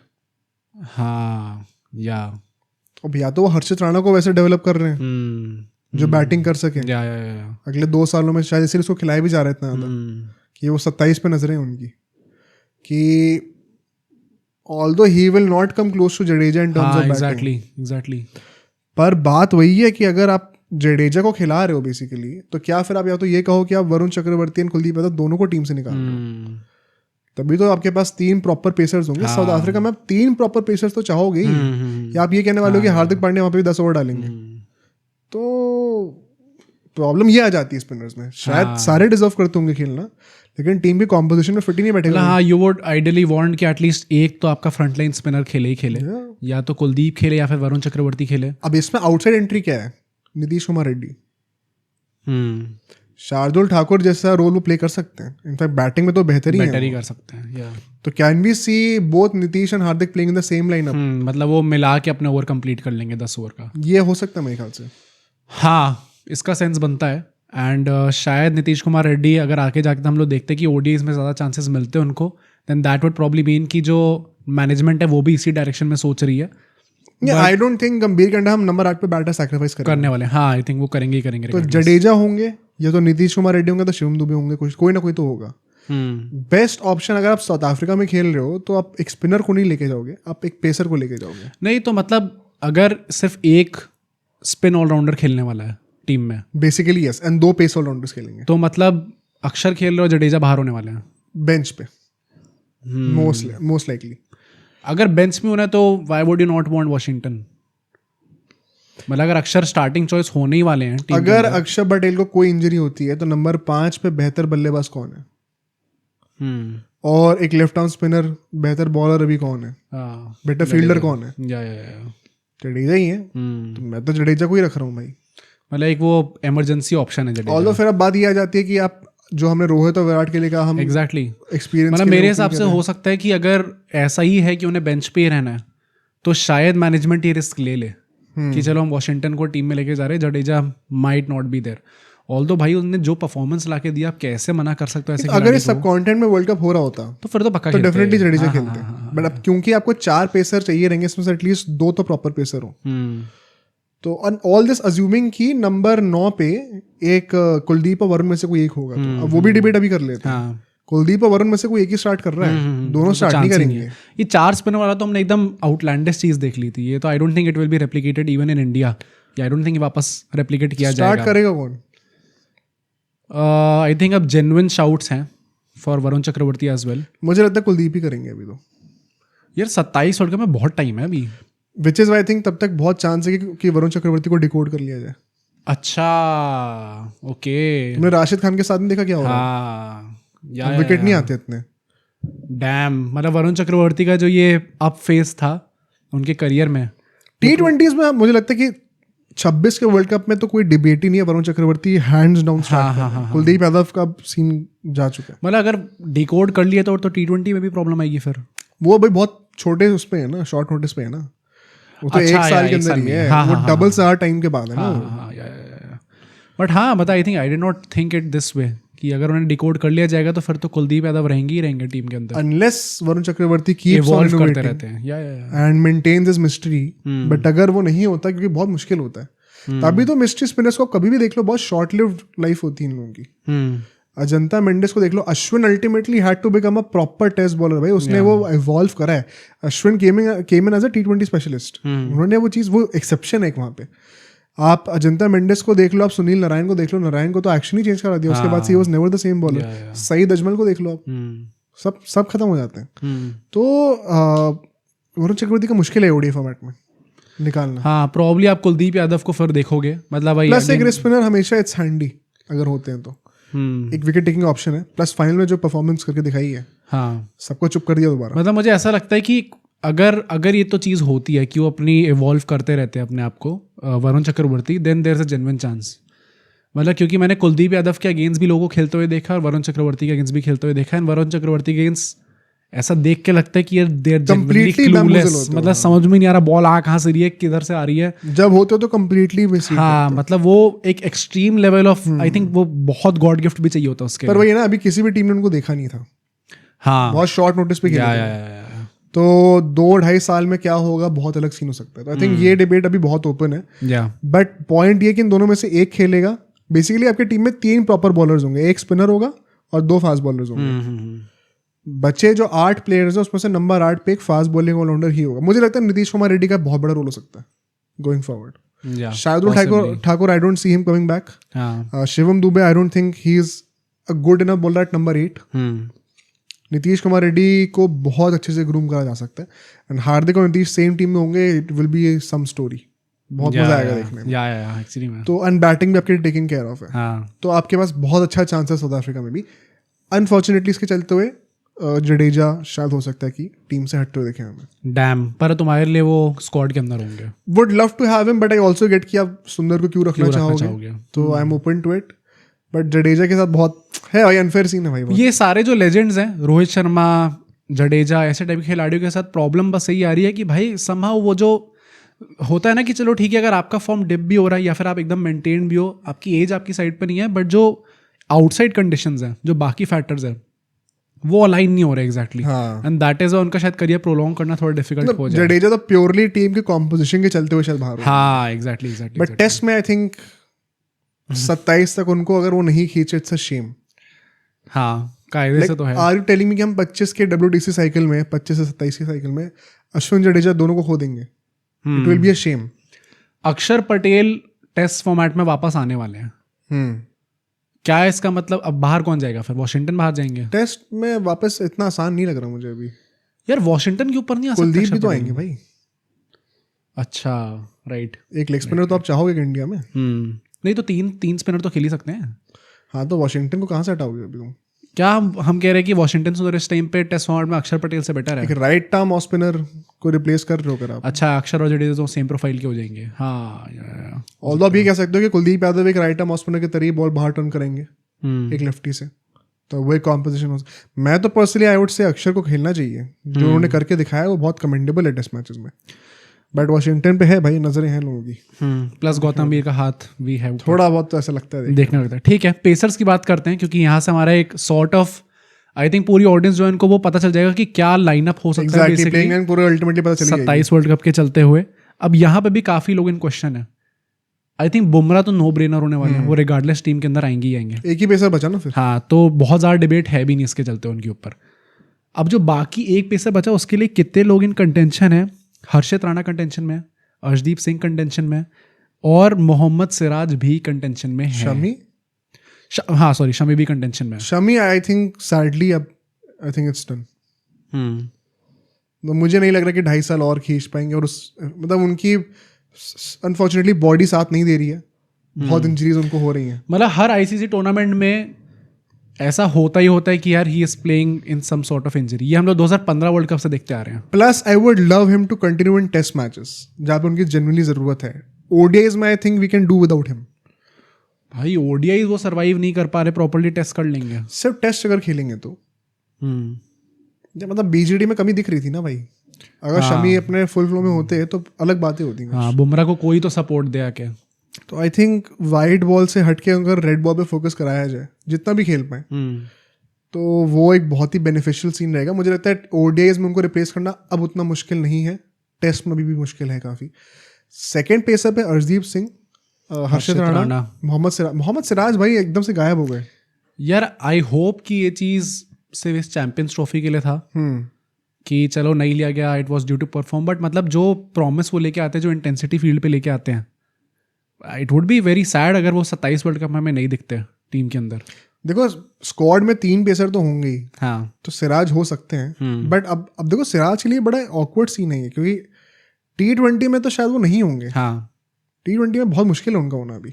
हाँ, या अब या तो वो हर्षित राणा को वैसे डेवलप कर रहे हैं जो बैटिंग कर सके। या अगले 2 सालों में शायद इसीलिए उसको खिलाया भी जा रहा है इतना ज़्यादा कि वो 27 पे नजरें उनकी, कि although he will not come close to Jadeja in terms of batting. Exactly. पर बात वही है कि अगर आप जडेजा को खिला रहे हो बेसिकली, तो क्या फिर आप या तो ये कहो कि आप वरुण चक्रवर्ती और कुलदीप यादव दोनों को टीम से निकाल रहे हो, तभी तो आपके पास 3 प्रॉपर पेसर्स होंगे। साउथ अफ्रीका में आप 3 प्रॉपर पेसर्स तो चाहोगे ही। या आप ये कहने वाले हो कि हार्दिक पांड्या वहां पे भी 10 ओवर डालेंगे? तो प्रॉब्लम ये आ जाती है स्पिनर्स में, शायद सारे डिजर्व करते होंगे खेलना, लेकिन टीम की कॉम्पोजिशन में फिट ही नहीं बैठेगा। हाँ, यू वुड आइडियली वांट कि एटलीस्ट एक तो आपका फ्रंटलाइन स्पिनर खेले ही खेले, या तो कुलदीप खेले या फिर वरुण चक्रवर्ती खेले। अब इसमें आउटसाइड एंट्री क्या है? नीतीश कुमार रेड्डी, शार्दुल ठाकुर जैसा रोल वो प्ले कर सकते हैं। इनफैक्ट बैटिंग में तो बेहतर ही कर सकते हैं। तो can we see both Nitish and Hardik playing in the same lineup? मतलब वो मिला के अपने ओवर कंप्लीट कर लेंगे 10 ओवर का, ये हो सकता है मेरे ख्याल से। हाँ, इसका सेंस बनता है। एंड शायद नीतीश कुमार रेड्डी अगर आके जाके हम लोग देखते हैं कि ओडीआईज में ज़्यादा चांसेस मिलते हैं उनको, then that would probably mean कि जो मैनेजमेंट है वो भी इसी डायरेक्शन में सोच रही है। आई डोंट थिंक गंभीर के अंडर हम नंबर 8 पे बैटर सैक्रिफाइस करने वाले। हाँ, आई थिंक वो करेंगे। तो जडेजा होंगे या तो नीतीश कुमार रेड्डी होंगे, तो शिवम दुबे होंगे, कोई ना कोई तो होगा। बेस्ट ऑप्शन अगर आप साउथ अफ्रीका में खेल रहे हो तो आप एक स्पिनर को नहीं लेके जाओगे, आप एक पेसर को लेके जाओगे। नहीं तो मतलब अगर सिर्फ एक स्पिन ऑलराउंडर खेलने वाला है टीम में, basically yes, and 2 pace allrounders खेलेंगे, तो मतलब अक्षर खेल रहे हो, जडेजा बाहर होने वाले हैं बेंच पे मोस्ट लाइकली। अगर बेंच में होना है तो why would you not want Washington? मतलब अगर अक्षर स्टार्टिंग चॉइस होने ही वाले हैं, अगर अक्षर पटेल को कोई इंजरी होती है तो नंबर 5 पे बेहतर बल्लेबाज कौन है? और एक लेफ्ट आर्म स्पिनर बेहतर बॉलर अभी कौन है? बेटर फील्डर कौन है? जडेजा ही है। तो मैं तो जडेजा को ही रख रहा हूँ भाई। मतलब एक वो इमरजेंसी ऑप्शन है जडेजा। ऑल्दो फिर अब बात ये आ जाती है कि आप जो हमने रोहित और विराट के लिए कहा, हम एग्जैक्टली एक्सपीरियंस, मतलब मेरे हिसाब से हो सकता है कि अगर ऐसा ही है कि उन्हें बेंच पे ही रहना है तो शायद मैनेजमेंट ये रिस्क ले ले कि चलो हम वॉशिंगटन को टीम में लेके जा रहे हैं, Jadeja might not be there. Although भाई उन्होंने जो परफॉर्मेंस लाके दिया, आप कैसे मना कर सकते हो ऐसे? अगर इस सब कंटेंट में वर्ल्ड कप हो रहा होता तो फिर तो पक्का तो डेफिनेटली जडेजा खेलते। बट अब क्योंकि आपको 4 पेसर चाहिए रहेंगे, इसमें से एटलीस्ट 2 तो प्रॉपर पेसर हो। तो ऑल दिस अज्यूमिंग कि नंबर 9 पे एक कुलदीप और वरुण में से कोई एक होगा, तो अब वो भी डिबेट अभी कर लेते हैं। कुलदीप और वरुण में से कोई एक ही स्टार्ट कर रहा है, दोनों स्टार्ट नहीं करेंगे। ये 4 स्पिनर वाला तो हमने एकदम आउटलैंडिश चीज देख ली थी। ये तो I don't think it will be replicated even in India. I don't think वापस रेप्लिकेट किया जाएगा। स्टार्ट करेगा कौन? आई थिंक अब जेन्युइन शाउट्स हैं for Varun Chakravarthy as well. मुझे लगता है कुलदीप ही करेंगे अभी तो। यार 27 वर्ल्ड कप में बहुत टाइम है अभी, विच इज आई थिंक तब तक बहुत चांस है कि वरुण चक्रवर्ती को डिकोड कर लिया जाए। अच्छा, ओके। तुमने राशिद खान के साथ में देखा क्या हो रहा है? विकेट नहीं आते इतने। डैम, मतलब वरुण चक्रवर्ती का जो ये अप फेस था उनके करियर में, T20s में मुझे लगता है कि 26 के वर्ल्ड कप में तो कोई डिबेट ही नहीं है, Varun Chakravarthy hands down start. Kuldeep Yadav का सीन जा चुका है। मतलब अगर डिकोड कर लिया तो T20 में भी प्रॉब्लम आएगी फिर। वो भाई बहुत छोटे उस पे है ना, शॉर्ट नोटिस पे है ना, वो तो 1 साल के अंदर ही है। वो डबल से टाइम के बाद है ना। बट हाँ, मतलब I think I did not think it this way कि अगर उन्हें डिकोड कर लिया जाएगा तो फिर तो कुलदीप यादव रहेंगे ही रहेंगे टीम के अंदर, unless Varun Chakravarthy keeps on करते रहते हैं and maintains this mystery. But अगर वो नहीं होता, क्योंकि बहुत मुश्किल होता है, तभी तो मिस्ट्री स्पिनर्स को कभी भी देख लो बहुत शॉर्ट लिव्ड लाइफ होती है इन लोगों की। अजंता मेंडिस को देख लो, Ashwin ultimately had to become a proper test bowler भाई, उसने वो इवॉल्व करा है। Ashwin came in as a T20 specialist, उन्होंने वो चीज़, वो एक्सेप्शन है वहाँ पे। आप अजंता मेंडिस को देख लो, आप सुनील नारायण को देख लो, नारायण को तो एक्शन ही चेंज करा दिया, उसके बाद से ही was never the same bowler. Saeed Ajmal को देख लो आप, सब खत्म हो जाते हैं। तो वरुण चक्रवर्ती का मुश्किल है ओडीआई फॉर्मेट में निकालना। हाँ, प्रॉब्ली आप कुलदीप यादव को फिर देखोगे, मतलब भाई प्लस एक स्पिनर हमेशा इट्स हैंडी अगर होते हैं तो। एक विकेट टेकिंग ऑप्शन है, प्लस फाइनल में जो परफॉर्मेंस करके दिखाई है, हाँ, सबको चुप कर दिया दोबारा। मतलब मुझे ऐसा लगता है कि अगर ये तो चीज़ होती है कि वो अपनी इवॉल्व करते रहते हैं अपने आप को, Varun Chakravarthy, then there is a genuine chance. मतलब क्योंकि मैंने कुलदीप यादव के अगेंस्ट भी लोगों को खेलते हुए देखा और वरुण चक्रवर्ती के अगेंस्ट भी खेलते हुए देखा, एंड वरुण चक्रवर्ती के अगेंस्ट ऐसा देख के लगता है कि यार देयर जेन्युइनली क्लूलेस, मतलब समझ में नहीं आ रहा बॉल आ कहाँ से रही है, किधर से आ रही है। जब होते हो तो कंप्लीटली मिस। हाँ, मतलब वो एक extreme level of, I think वो बहुत गॉड गिफ्ट भी चाहिए होता है उसके। पर वही ना, अभी किसी भी टीम ने उनको देखा नहीं था। हाँ, बहुत शॉर्ट नोटिस पे खेला, तो 2-2.5 साल में क्या होगा, बहुत अलग सीन हो सकता है। तो आई थिंक ये डिबेट अभी बहुत ओपन है। बट पॉइंट ये कि इन दोनों में से एक खेलेगा। बेसिकली आपकी टीम में 3 प्रॉपर बॉलर्स होंगे, एक स्पिनर होगा और 2 फास्ट बॉलर्स होंगे। बचे जो 8 प्लेयर्स हैं उसमें से नंबर 8 पे एक फास्ट बॉलिंग ऑलराउंडर ही होगा। मुझे लगता है नीतीश कुमार रेड्डी का बहुत बड़ा रोल हो सकता है going forward. Shardul Thakur I don't see him coming back. Shivam Dube I don't think he is a good enough bowler at number 8। Nitish Kumar Reddy को बहुत अच्छे से ग्रूम करा जा सकता है, एंड हार्दिक और नीतीश सेम टीम में होंगे, it will be some story. बहुत मजा आएगा देखने में। या एक्चुअली में। तो एंड बैटिंग भी आपकी टेकिंग केयर ऑफ है। हाँ, तो आपके पास बहुत अच्छा चांस है साउथ अफ्रीका में भी। अनफॉर्चुनेटली इसके चलते हुए जडेजा शायद हो सकता है कि टीम से हटते हुए देखें हमें। डैम, पर तुम्हारे लिए वो स्क्वाड के अंदर होंगे। Would love to have him, but I also get कि आप सुंदर को क्यों रखना चाहोगे, चाहोगे। तो I am open to it. But Jadeja के साथ बहुत है भाई, अनफेयर सीन है भाई बहुत। ये सारे जो लेजेंड्स हैं, रोहित शर्मा, जडेजा, ऐसे टाइप के खिलाड़ियों के साथ प्रॉब्लम बस यही आ रही है कि भाई समहाउ वो जो होता है ना कि चलो ठीक है, अगर आपका फॉर्म डिप भी हो रहा है या फिर आप एकदम मेंटेन भी हो, आपकी एज आपकी साइड पर नहीं है, बट जो आउटसाइड कंडीशंस हैं, जो बाकी फैक्टर्स हैं, वो अलाइन नहीं हो रहे एग्जैक्टली, एंड दैट इज उनका शायद करियर प्रोलॉन्ग करना थोड़ा डिफिकल्ट हो जाए। जडेजा तो प्योरली टीम के कॉम्पोजिशन के चलते हुए शायद बाहर हो। हाँ, एग्जैक्टली। बट टेस्ट में आई थिंक 27 तक उनको अगर वो नहीं खींचे, इट्स अ शेम। हाँ, कायदे से तो है। आर यू टेलिंग मी कि हम 25 के WTC साइकिल में, 25 से 27 की साइकिल में अश्विन जडेजा दोनों को खो देंगे? It will be a shame. अक्षर पटेल टेस्ट फॉर्मेट में वापस आने वाले हैं। क्या है इसका मतलब? अब बाहर कौन जाएगा फिर? वॉशिंगटन बाहर जाएंगे? टेस्ट में वापस इतना आसान नहीं लग रहा मुझे अभी यार। वॉशिंगटन के ऊपर नहीं आ सकता। कुलदीप भी तो आएंगे भाई। अच्छा, राइट। एक लेग स्पिनर तो आप चाहोगे कि इंडिया में? नहीं तो तीन स्पिनर तो खेल ही सकते हैं। हाँ, तो वॉशिंगटन को कहाँ से हटाओगे अभी तुम? क्या हम कह रहे हैं कि वॉशिंगटन से इस टाइम पे टेस्ट फॉर्मेट में अक्षर पटेल से बेटर है? एक राइट आर्म ऑफ स्पिनर को रिप्लेस कर रहे हो कर आप। अच्छा, अक्षर और जडेजा तो सेम प्रोफाइल के हो जाएंगे। हाँ, ऑल्दो आप ये कह सकते हो कि कुलदीप यादव एक राइट आर्म ऑफ स्पिनर के तरीके बॉल बाहर टर्न करेंगे एक लेफ्टी से, तो वो एक कॉम्पोजिशन हो। मैं तो पर्सनली आई वुड से अक्षर को खेलना चाहिए। जो उन्होंने करके दिखाया है वो बहुत कमेंडेबल है टेस्ट मैचेस में। बट वॉशिंगटन पे है भाई, नजरें हैं लोगों की। प्लस गौतम गंभीर का हाथ भी है, थोड़ा बहुत तो ऐसा लगता है देखने लगता है। ठीक है, पेसर्स की बात करते हैं, क्योंकि यहाँ से हमारा एक सॉर्ट ऑफ आई थिंक पूरी ऑडियंस जो है इनको वो पता चल जाएगा कि क्या लाइनअप हो सकता है बेसिकली पूरे अल्टीमेटली पता चल 27 वर्ल्ड कप के चलते हुए। अब यहाँ पे भी काफी लोग इन क्वेश्चन है। आई थिंक बुमराह तो नो ब्रेनर होने वाले हैं, वो रिगार्डलेस टीम के अंदर आएंगे ही आएंगे। एक ही पेसर बचा ना फिर। हाँ, तो बहुत ज़्यादा डिबेट है भी नहीं इसके चलते उनके ऊपर। अब जो बाकी एक पेसर बचा उसके लिए कितने लोग इन कंटेंशन है? हर्षित राणा कंटेंशन में, अर्शदीप सिंह कंटेंशन में, और मोहम्मद सिराज भी कंटेंशन में है। शमी भी कंटेंशन में। शमी आई थिंक सैडली अब आई थिंक इट्स डन। मुझे नहीं लग रहा कि 2.5 साल और खींच पाएंगे, और उस मतलब उनकी अनफॉर्चुनेटली बॉडी साथ नहीं दे रही है, बहुत इंजरीज उनको हो रही हैं। मतलब हर ICC टूर्नामेंट में ऐसा होता ही होता है कि यार he is playing in some sort of injury. ये हम लोग 2015 वर्ल्ड कप से देखते आ रहे हैं। Plus I would love him to continue in test matches जहाँ पे उनकी जेन्युइनली जरूरत है। ODIs में I think we can do without him. भाई ODIs वो सर्वाइव नहीं कर पा रहे प्रॉपर्ली, टेस्ट कर लेंगे। सिर्फ टेस्ट अगर खेलेंगे तो मतलब BGD में कमी दिख रही थी ना भाई। अगर शमी अपने फुल फ्लो में होते तो अलग बातें होती। हाँ, बुमराह को कोई तो सपोर्ट दे आके। तो आई थिंक वाइड बॉल से हटके अगर रेड बॉल पे फोकस कराया जाए जितना भी खेल पाए, तो वो एक बहुत ही बेनिफिशियल सीन रहेगा। मुझे लगता है ODIs में उनको रिप्लेस करना अब उतना मुश्किल नहीं है, टेस्ट में भी मुश्किल है काफ़ी। सेकेंड पेसर पे अर्शदीप सिंह, हर्षित राणा, मोहम्मद सिराज भाई एकदम से गायब हो गए। यार आई होप कि ये चीज़ सिर्फ इस चैंपियंस ट्रॉफी के लिए था कि चलो नहीं लिया गया, it was due to perform, but मतलब जो प्रॉमिस वो लेके आते हैं, जो इंटेंसिटी फील्ड पे लेके आते हैं, it would be very sad अगर वो 27 वर्ल्ड कप में हमें नहीं दिखते टीम के अंदर। देखो स्क्वाड में 3 पेसर तो होंगे ही। हाँ, तो सिराज हो सकते हैं, बट अब देखो सिराज के लिए बड़ा ऑकवर्ड सीन है क्योंकि T20 में तो शायद वो नहीं होंगे। हाँ, T20 में बहुत मुश्किल है उनका होना अभी।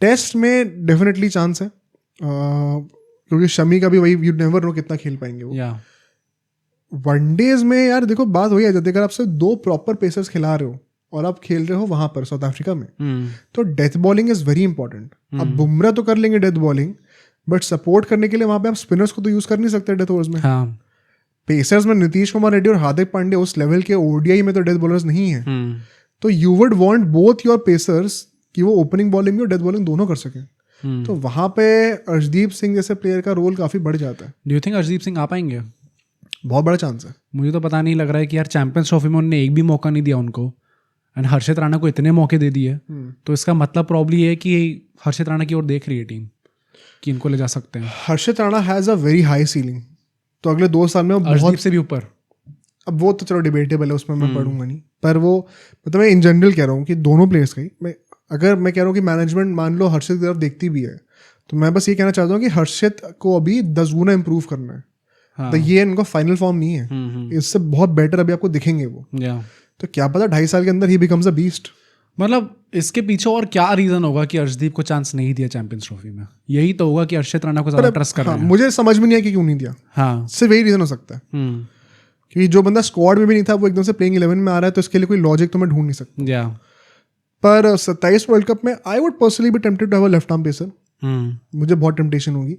टेस्ट में डेफिनेटली चांस है, क्योंकि शमी का भी वही, यू नेवर नो कितना खेल पाएंगे वो। वनडेज में यार देखो बात वही आ जाती है, अगर आपसे 2 प्रॉपर पेसर्स खिला रहे हो और आप खेल रहे हो वहां पर साउथ अफ्रीका में, तो death bowling is very important. अब बुमराह तो कर लेंगे डेथ बॉलिंग, बट सपोर्ट करने के लिए वहां पे आप स्पिनर्स को तो यूज कर नहीं सकते डेथ ओवर्स में। हाँ, पेसर्स में नीतीश कुमार रेड्डी और हार्दिक पांड्या उस लेवल के ODI में तो डेथ बॉलर्स नहीं है। तो you would want both your pacers कि वो ओपनिंग बॉलिंग भी और डेथ बॉलिंग दोनों कर सकें। तो वहां पे अर्शदीप सिंह जैसे प्लेयर का रोल काफी बढ़ जाता है। Do you think Arshdeep Singh आ पाएंगे? बहुत बड़ा चांस है। मुझे तो पता नहीं लग रहा है कि यार चैंपियंस ट्रॉफी में उन्होंने एक भी मौका नहीं दिया उनको, एंड हर्षित राणा को इतने मौके दे दिए। तो इसका मतलब प्रॉब्ली है कि हर्षित राणा की ओर देख रही है टीम कि इनको ले जा सकते हैं। Harshit Rana has a very high ceiling, तो अगले 2 साल में वो बहुत से भी ऊपर। अब वो तो चलो डिबेटेबल है, उसमें मैं पढ़ूंगा नहीं, पर वो मतलब मैं इन जनरल कह रहा हूँ कि दोनों प्लेयर्स का ही अगर मैं कह रहा हूँ कि मैनेजमेंट मान लो हर्षित की तरफ देखती भी है, तो मैं बस ये कहना चाहता हूँ कि हर्षित को अभी 10 गुना इंप्रूव करना है। तो ये इनका फाइनल फॉर्म नहीं है, इससे बहुत बेटर अभी आपको दिखेंगे वो। तो क्या पता 2.5 साल के अंदर ही बिकम्स अ बीस्ट। मतलब इसके पीछे और क्या रीजन होगा कि अर्शदीप को चांस नहीं दिया चैंपियंस ट्रॉफी में? यही तो होगा कि अर्शद राणा को ज्यादा ट्रस्ट कर रहे हैं। मुझे समझ में नहीं आया कि क्यों नहीं दिया। हाँ, सिर्फ यही रीजन हो सकता है क्योंकि जो बंदा स्क्वाड में भी नहीं था वो एकदम से प्लेइंग 11 में आ रहा है, तो इसके लिए कोई लॉजिक तो मैं ढूंढ नहीं सकता। या पर 27 वर्ल्ड कप में I would personally be tempted to have a left arm pacer. मुझे बहुत टेम्पटेशन होगी,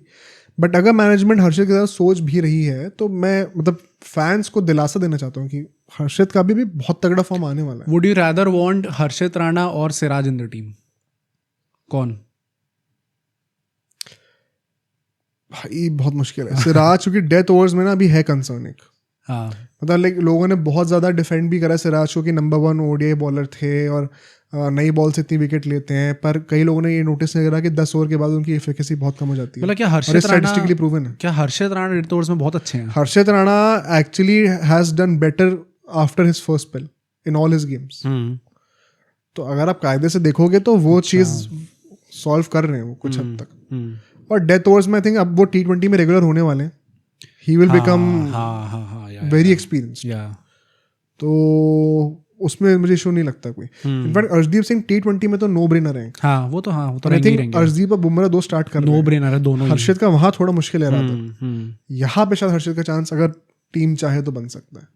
बट अगर मैनेजमेंट हर्षद के साथ सोच भी रही है तो मैं मतलब फैंस को दिलासा देना चाहता हूँ कि हर्षद का भी बहुत तगड़ा फॉर्म आने वाला है। Would you rather want Harshad Rana और सिराज इन द टीम? कौन? भाई बहुत मुश्किल है। सिराज चूंकि डेथ ओवर्स में ना अभी है कंसर्न एक। हाँ, मतलब लाइक लोगों ने बहुत ज़्यादा डिफेंड भी करा सिराज को कि नंबर 1 ओडीआई बॉलर थे और नई बॉल से इतनी विकेट लेते हैं, पर कई लोगों ने ये नोटिस नहीं करा कि 10 ओवर के बाद उनकी एफिकेसी बहुत कम हो जाती है। मतलब क्या हर्षद राणा डेथ ओवर्स में बहुत अच्छे हैं? Harshad Rana actually has done better after his first spell in all his games. तो अगर आप कायदे से देखोगे तो वो चीज़ सॉल्व कर रहे हैं वो कुछ हद तक। और डेथ ओवर्स में आई थिंक अब वो T20 में रेगुलर होने वाले हैं। He will become very experienced. तो उसमें मुझे इशू नहीं लगता कोई। इनफैक्ट अर्शदीप सिंह T20 में तो नो ब्रेनर है। वो तो आई थिंक अर्शदीप और बुमराह 2 स्टार्ट कर रहे हैं। नो ब्रेनर है दोनों। हर्षद का वहां थोड़ा मुश्किल है रहा। यहाँ पे शायद हर्षद का चांस अगर टीम चाहे तो बन सकता है।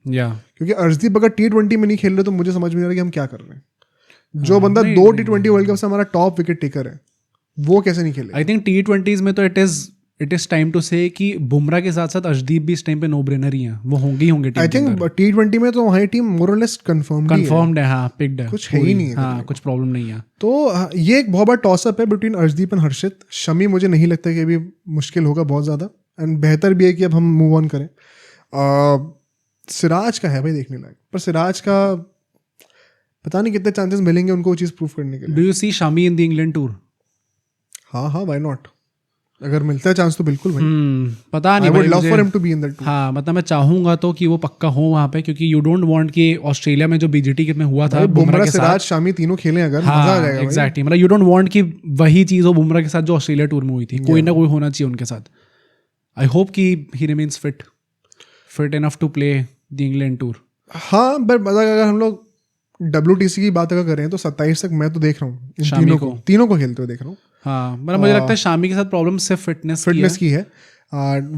क्योंकि अर्शदीप अगर T20 में नहीं खेल रहे तो मुझे समझ में नहीं आ रहा कि हम क्या कर रहे हैं। जो बंदा 2 T20 वर्ल्ड कप से हमारा टॉप विकेट टेकर है वो कैसे नहीं खेले? आई थिंक T20s में तो इट इज टाइम टू से कि बुमराह के साथ साथ अर्शदीप भी इस टाइम पे नो ब्रेनर ही हैं। वो होंगे ही होंगे। आई थिंक T20 में तो हमारी टीम मोर और लेस कंफर्म्ड है। हाँ, पिक्ड है, कुछ है ही नहीं है। हाँ, कुछ प्रॉब्लम नहीं है। तो ये एक बहुत बड़ा टॉसअप है बिटवीन अर्शदीप एंड हर्षद। शमी मुझे नहीं लगता कि अभी मुश्किल होगा बहुत ज़्यादा, एंड बेहतर भी है कि अब हम मूव ऑन करें। सिराज का है भाई देखने लायक, पर सिराज का पता नहीं कितने चांसेस मिलेंगे उनको वो चीज़ प्रूव करने के लिए। Do you see Shami in the England tour? हाँ, व्हाई नॉट? अगर मिलता है चांस तो बिल्कुल भाई। पता नहीं, I would love for him to be in that tour। हाँ, मतलब मैं चाहूंगा तो कि वो पक्का हो वहाँ पे, क्योंकि यू डोंट वांट कि ऑस्ट्रेलिया में जो बीजीटी में हुआ था बुमराह सिराज शामी तीनों खेलें अगर मजा आ जाएगा। एग्जैक्टली, मतलब यू डोंट वांट कि वही चीज़ हो बुमराह के साथ जो ऑस्ट्रेलिया टूर में हुई थी। कोई ना कोई होना चाहिए उनके साथ। आई होप कि he remains fit enough to play the England tour. हाँ, बट अगर हम लोग WTC की बात अगर करें तो 27 तक मैं तो देख रहा हूँ तीनों को खेलते हुए देख रहा हूँ। हाँ, मतलब मुझे लगता है शामी के साथ प्रॉब्लम सिर्फ फिटनेस की है।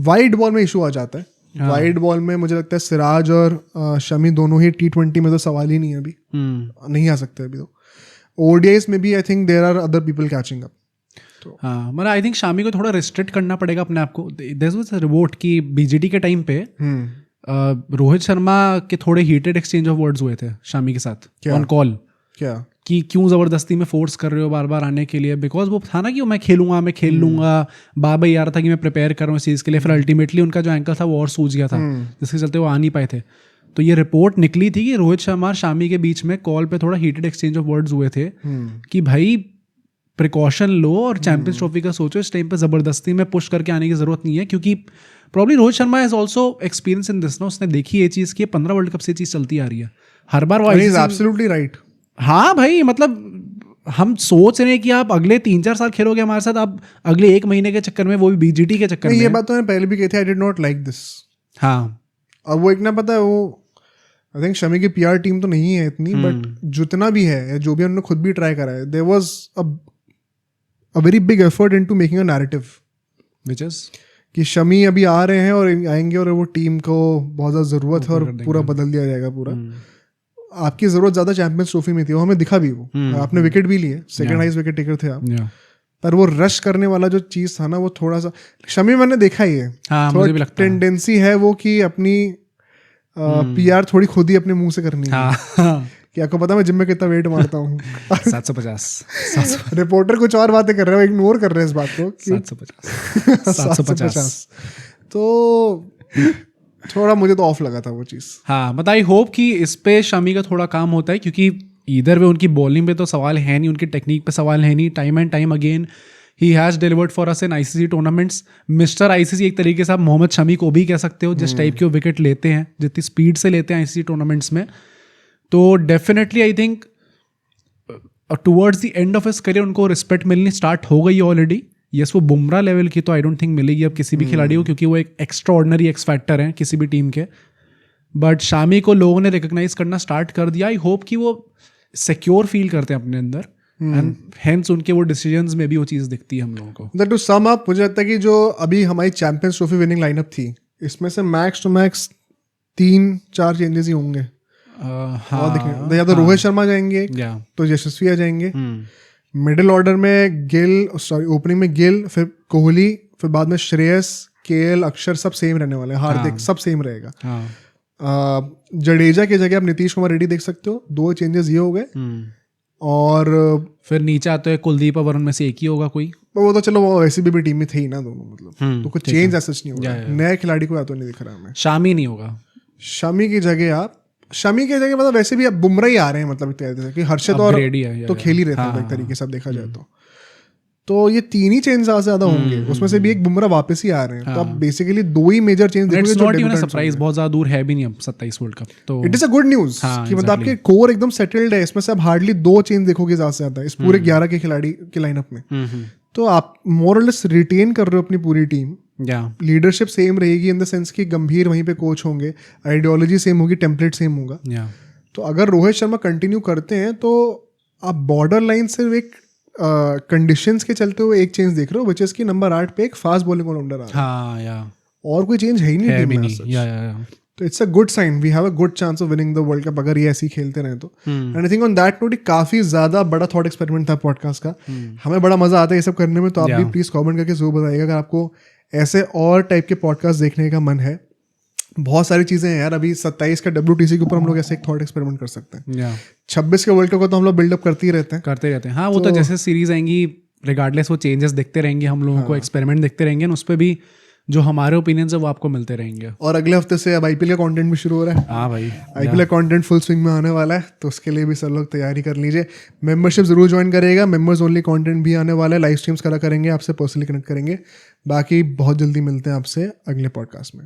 वाइड बॉल में इशू आ जाता है। वाइड बॉल में मुझे लगता है सिराज और शमी दोनों ही T20 में तो सवाल ही नहीं है अभी। नहीं आ सकते अभी तो। ODIs में भी I think there are other people catching up. हाँ, मतलब आई थिंक शामी को थोड़ा रिस्ट्रिक्ट करना पड़ेगा अपने आप को। देयर वाज अ रिपोर्ट कि बीजीटी के टाइम पे रोहित शर्मा के थोड़े हीटेड एक्सचेंज ऑफ वर्ड्स हुए थे शामी के साथ ऑन कॉल। क्या कि क्यों ज़बरदस्ती में फोर्स कर रहे हो बार बार आने के लिए? बिकॉज वो था ना कि मैं खेल लूंगा, बार यार था कि मैं प्रिपेयर कर रहा हूँ इस चीज़ के लिए। फिर अल्टीमेटली उनका जो एंकल था वो और सूझ गया था, जिसके चलते वो आ नहीं पाए थे। तो ये रिपोर्ट निकली थी कि रोहित शर्मा और शामी के बीच में कॉल पे थोड़ा हीटेड एक्सचेंज ऑफ वर्ड्स हुए थे कि भाई प्रिकॉशन लो और चैंपियंस ट्रॉफी का सोचो। इस टाइम पे ज़बरदस्ती में पुश करके आने की ज़रूरत नहीं है, क्योंकि probably Rohit Sharma has also experience in this ना। उसने देखी ये चीज़ कि 15 वर्ल्ड कप से चीज़ चलती आ रही है हर बार। वो एब्सोल्युटली राइट। हाँ भाई, मतलब हम सोच रहे हैं कि आप अगले 3-4 साल खेलोगे हमारे साथ, आप अगले 1 महीने के चक्कर में, वो भी बीजीटी के चक्कर में। ये बात तो मैंने पहले भी कही थी, I did not like this. हाँ, और वो एक ना पता है वो आई थिंक शमी की PR टीम तो नहीं है इतनी, बट जितना भी है, जो भी उन्होंने खुद भी ट्राई करा है, there was a very big effort into making a narrative which is कि शमी अभी आ रहे हैं और आएंगे और वो टीम को बहुत ज़्यादा ज़रूरत है और पूरा बदल दिया जाएगा पूरा। आपकी ज़रूरत ज़्यादा चैंपियंस ट्रॉफी में थी, वो हमें दिखा भी। वो आपने विकेट भी लिए, सेकंड हाईएस्ट विकेट टेकर थे आप। पर वो रश करने वाला जो चीज़ था ना, वो थोड़ा सा शमी मैंने देखा ही है। मुझे भी लगता है टेंडेंसी है वो कि अपनी PR थोड़ी खुद ही अपने मुंह से करनी है। कि आपको पता मैं जिम में कितना वेट मारता हूँ 750। रिपोर्टर कुछ और बातें कर रहे हो, इग्नोर कर रहे हैं इस बात को। 750। तो थोड़ा मुझे तो ऑफ लगा था वो चीज़। हाँ, बट आई होप कि इस पे शमी का थोड़ा काम होता है, क्योंकि इधर वे उनकी बॉलिंग पे तो सवाल है नहीं, उनकी टेक्निक पे सवाल है नहीं। Time and time again he has delivered for us in ICC tournaments. Mister ICC एक तरीके से आप मोहम्मद शमी को भी कह सकते हो, जिस टाइप के वो विकेट लेते हैं, जितनी स्पीड से लेते हैं ICC टूर्नामेंट्स में। तो definitely I think towards the end of his career उनको रिस्पेक्ट मिलनी स्टार्ट हो गई ऑलरेडी। यस, वो बुमराह लेवल की तो आई डोंट थिंक मिलेगी अब किसी भी खिलाड़ी को, क्योंकि वो एक एक्स्ट्रा ऑर्डिनरी एक्स फैक्टर हैं किसी भी टीम के। बट शामी को लोगों ने रिकग्नाइज करना स्टार्ट कर दिया। आई होप कि वो सिक्योर फील करते हैं अपने अंदर, एंड हेंस उनके वो डिसीजंस में भी वो चीज़ दिखती है हम लोगों को। टू सम अप, मुझे लगता है कि जो अभी हमारी चैंपियंस ट्रॉफी विनिंग लाइनअप थी, इसमें से मैक्स टू मैक्स 3-4 चेंजेस ही होंगे। हाँ, या तो रोहित शर्मा जाएंगे, या तो यशस्वी आ जाएंगे। मिडिल ऑर्डर में ओपनिंग में गिल, फिर कोहली, फिर बाद में श्रेयस, केएल, अक्षर, सब सेम रहने वाले हैं। हार्दिक, सब सेम रहेगा। जडेजा की जगह आप नीतीश कुमार रेड्डी देख सकते हो। 2 चेंजेस ये हो गए। और फिर नीचे आते हैं कुलदीप और वरुण में से एक ही होगा कोई। वो तो चलो वो वैसे भी टीम में थे ही ना दोनों, मतलब तो कुछ चेंज ऐसा नहीं होगा। नए खिलाड़ी को या तो नहीं दिख रहा हमें। शामी नहीं होगा। शमी की जगह मतलब वैसे भी अब बुमराह ही आ रहे हैं, मतलब कि हर्षद और तो खेल ही रहते हैं एक तरीके से अब देखा जाए तो ये 3 ही चेंज ज्यादा होंगे। उसमें से भी एक बुमराह वापस ही आ रहे हैं। तो अब बेसिकली 2 ही मेजर चेंज देखोगे जो डेब्यूटेंट्स। सरप्राइज बहुत ज्यादा दूर है भी नहीं अब 27 वर्ल्ड कप, तो it is a good news कि मतलब आपके कोर एकदम सेटल्ड है। इसमें से अब हार्डली 2 चेंज देखोगे ज्यादा से ज्यादा इस पूरे 11 के खिलाड़ी के लाइनअप में। तो आप मोर और लेस रिटेन कर रहे हो अपनी पूरी टीम। लीडरशिप सेम रहेगी इन द सेंस कि गंभीर वहीं पे कोच होंगे, आइडियोलॉजी सेम होगी, टेम्पलेट सेम होगा। तो अगर रोहित शर्मा कंटिन्यू करते हैं तो आप बॉर्डर लाइन सिर्फ एक कंडीशंस के चलते हुए एक चेंज देख रहे हो, विच इज कि नंबर 8 पे एक फास्ट बॉलिंग ऑलराउंडर आ रहा है। और कोई चेंज है ही नहीं टीम में। तो it's a good sign, we have a good chance of winning the world cup अगर ये ऐसे ही खेलते रहे तो। And I think on that note काफी ज्यादा बड़ा थॉट एक्सपेरिमेंट था पॉडकास्ट का। हमें बड़ा मजा आता है ये सब करने में। तो आप भी प्लीज कमेंट करके जरूर बताइएगा अगर आपको ऐसे और टाइप के पॉडकास्ट देखने का मन है। बहुत सारी चीजें हैं यार। अभी 27 का WTC के ऊपर हम लोग ऐसे एक थॉट एक्सपेरिमेंट कर सकते हैं। 26 के वर्ल्ड कप को तो हम लोग बिल्डअप करते ही रहते हैं। हाँ, वो तो जैसे सीरीज आएंगी रिगार्डलेस वो चेंजेस देखते रहेंगे हम लोगों को, एक्सपेरिमेंट देखते रहेंगे, उस पर भी जो हमारे ओपिनियंस है वो आपको मिलते रहेंगे। और अगले हफ्ते से अब IPL का कंटेंट भी शुरू हो रहा है। हाँ भाई, IPL का कंटेंट फुल स्विंग में आने वाला है, तो उसके लिए भी सब लोग तैयारी कर लीजिए। मेंबरशिप जरूर ज्वाइन करिएगा। मेंबर्स ओनली कंटेंट भी आने वाला है, लाइव स्ट्रीम्स करा करेंगे, आपसे पर्सनली कनेक्ट करेंगे। बाकी बहुत जल्दी मिलते हैं आपसे अगले पॉडकास्ट में।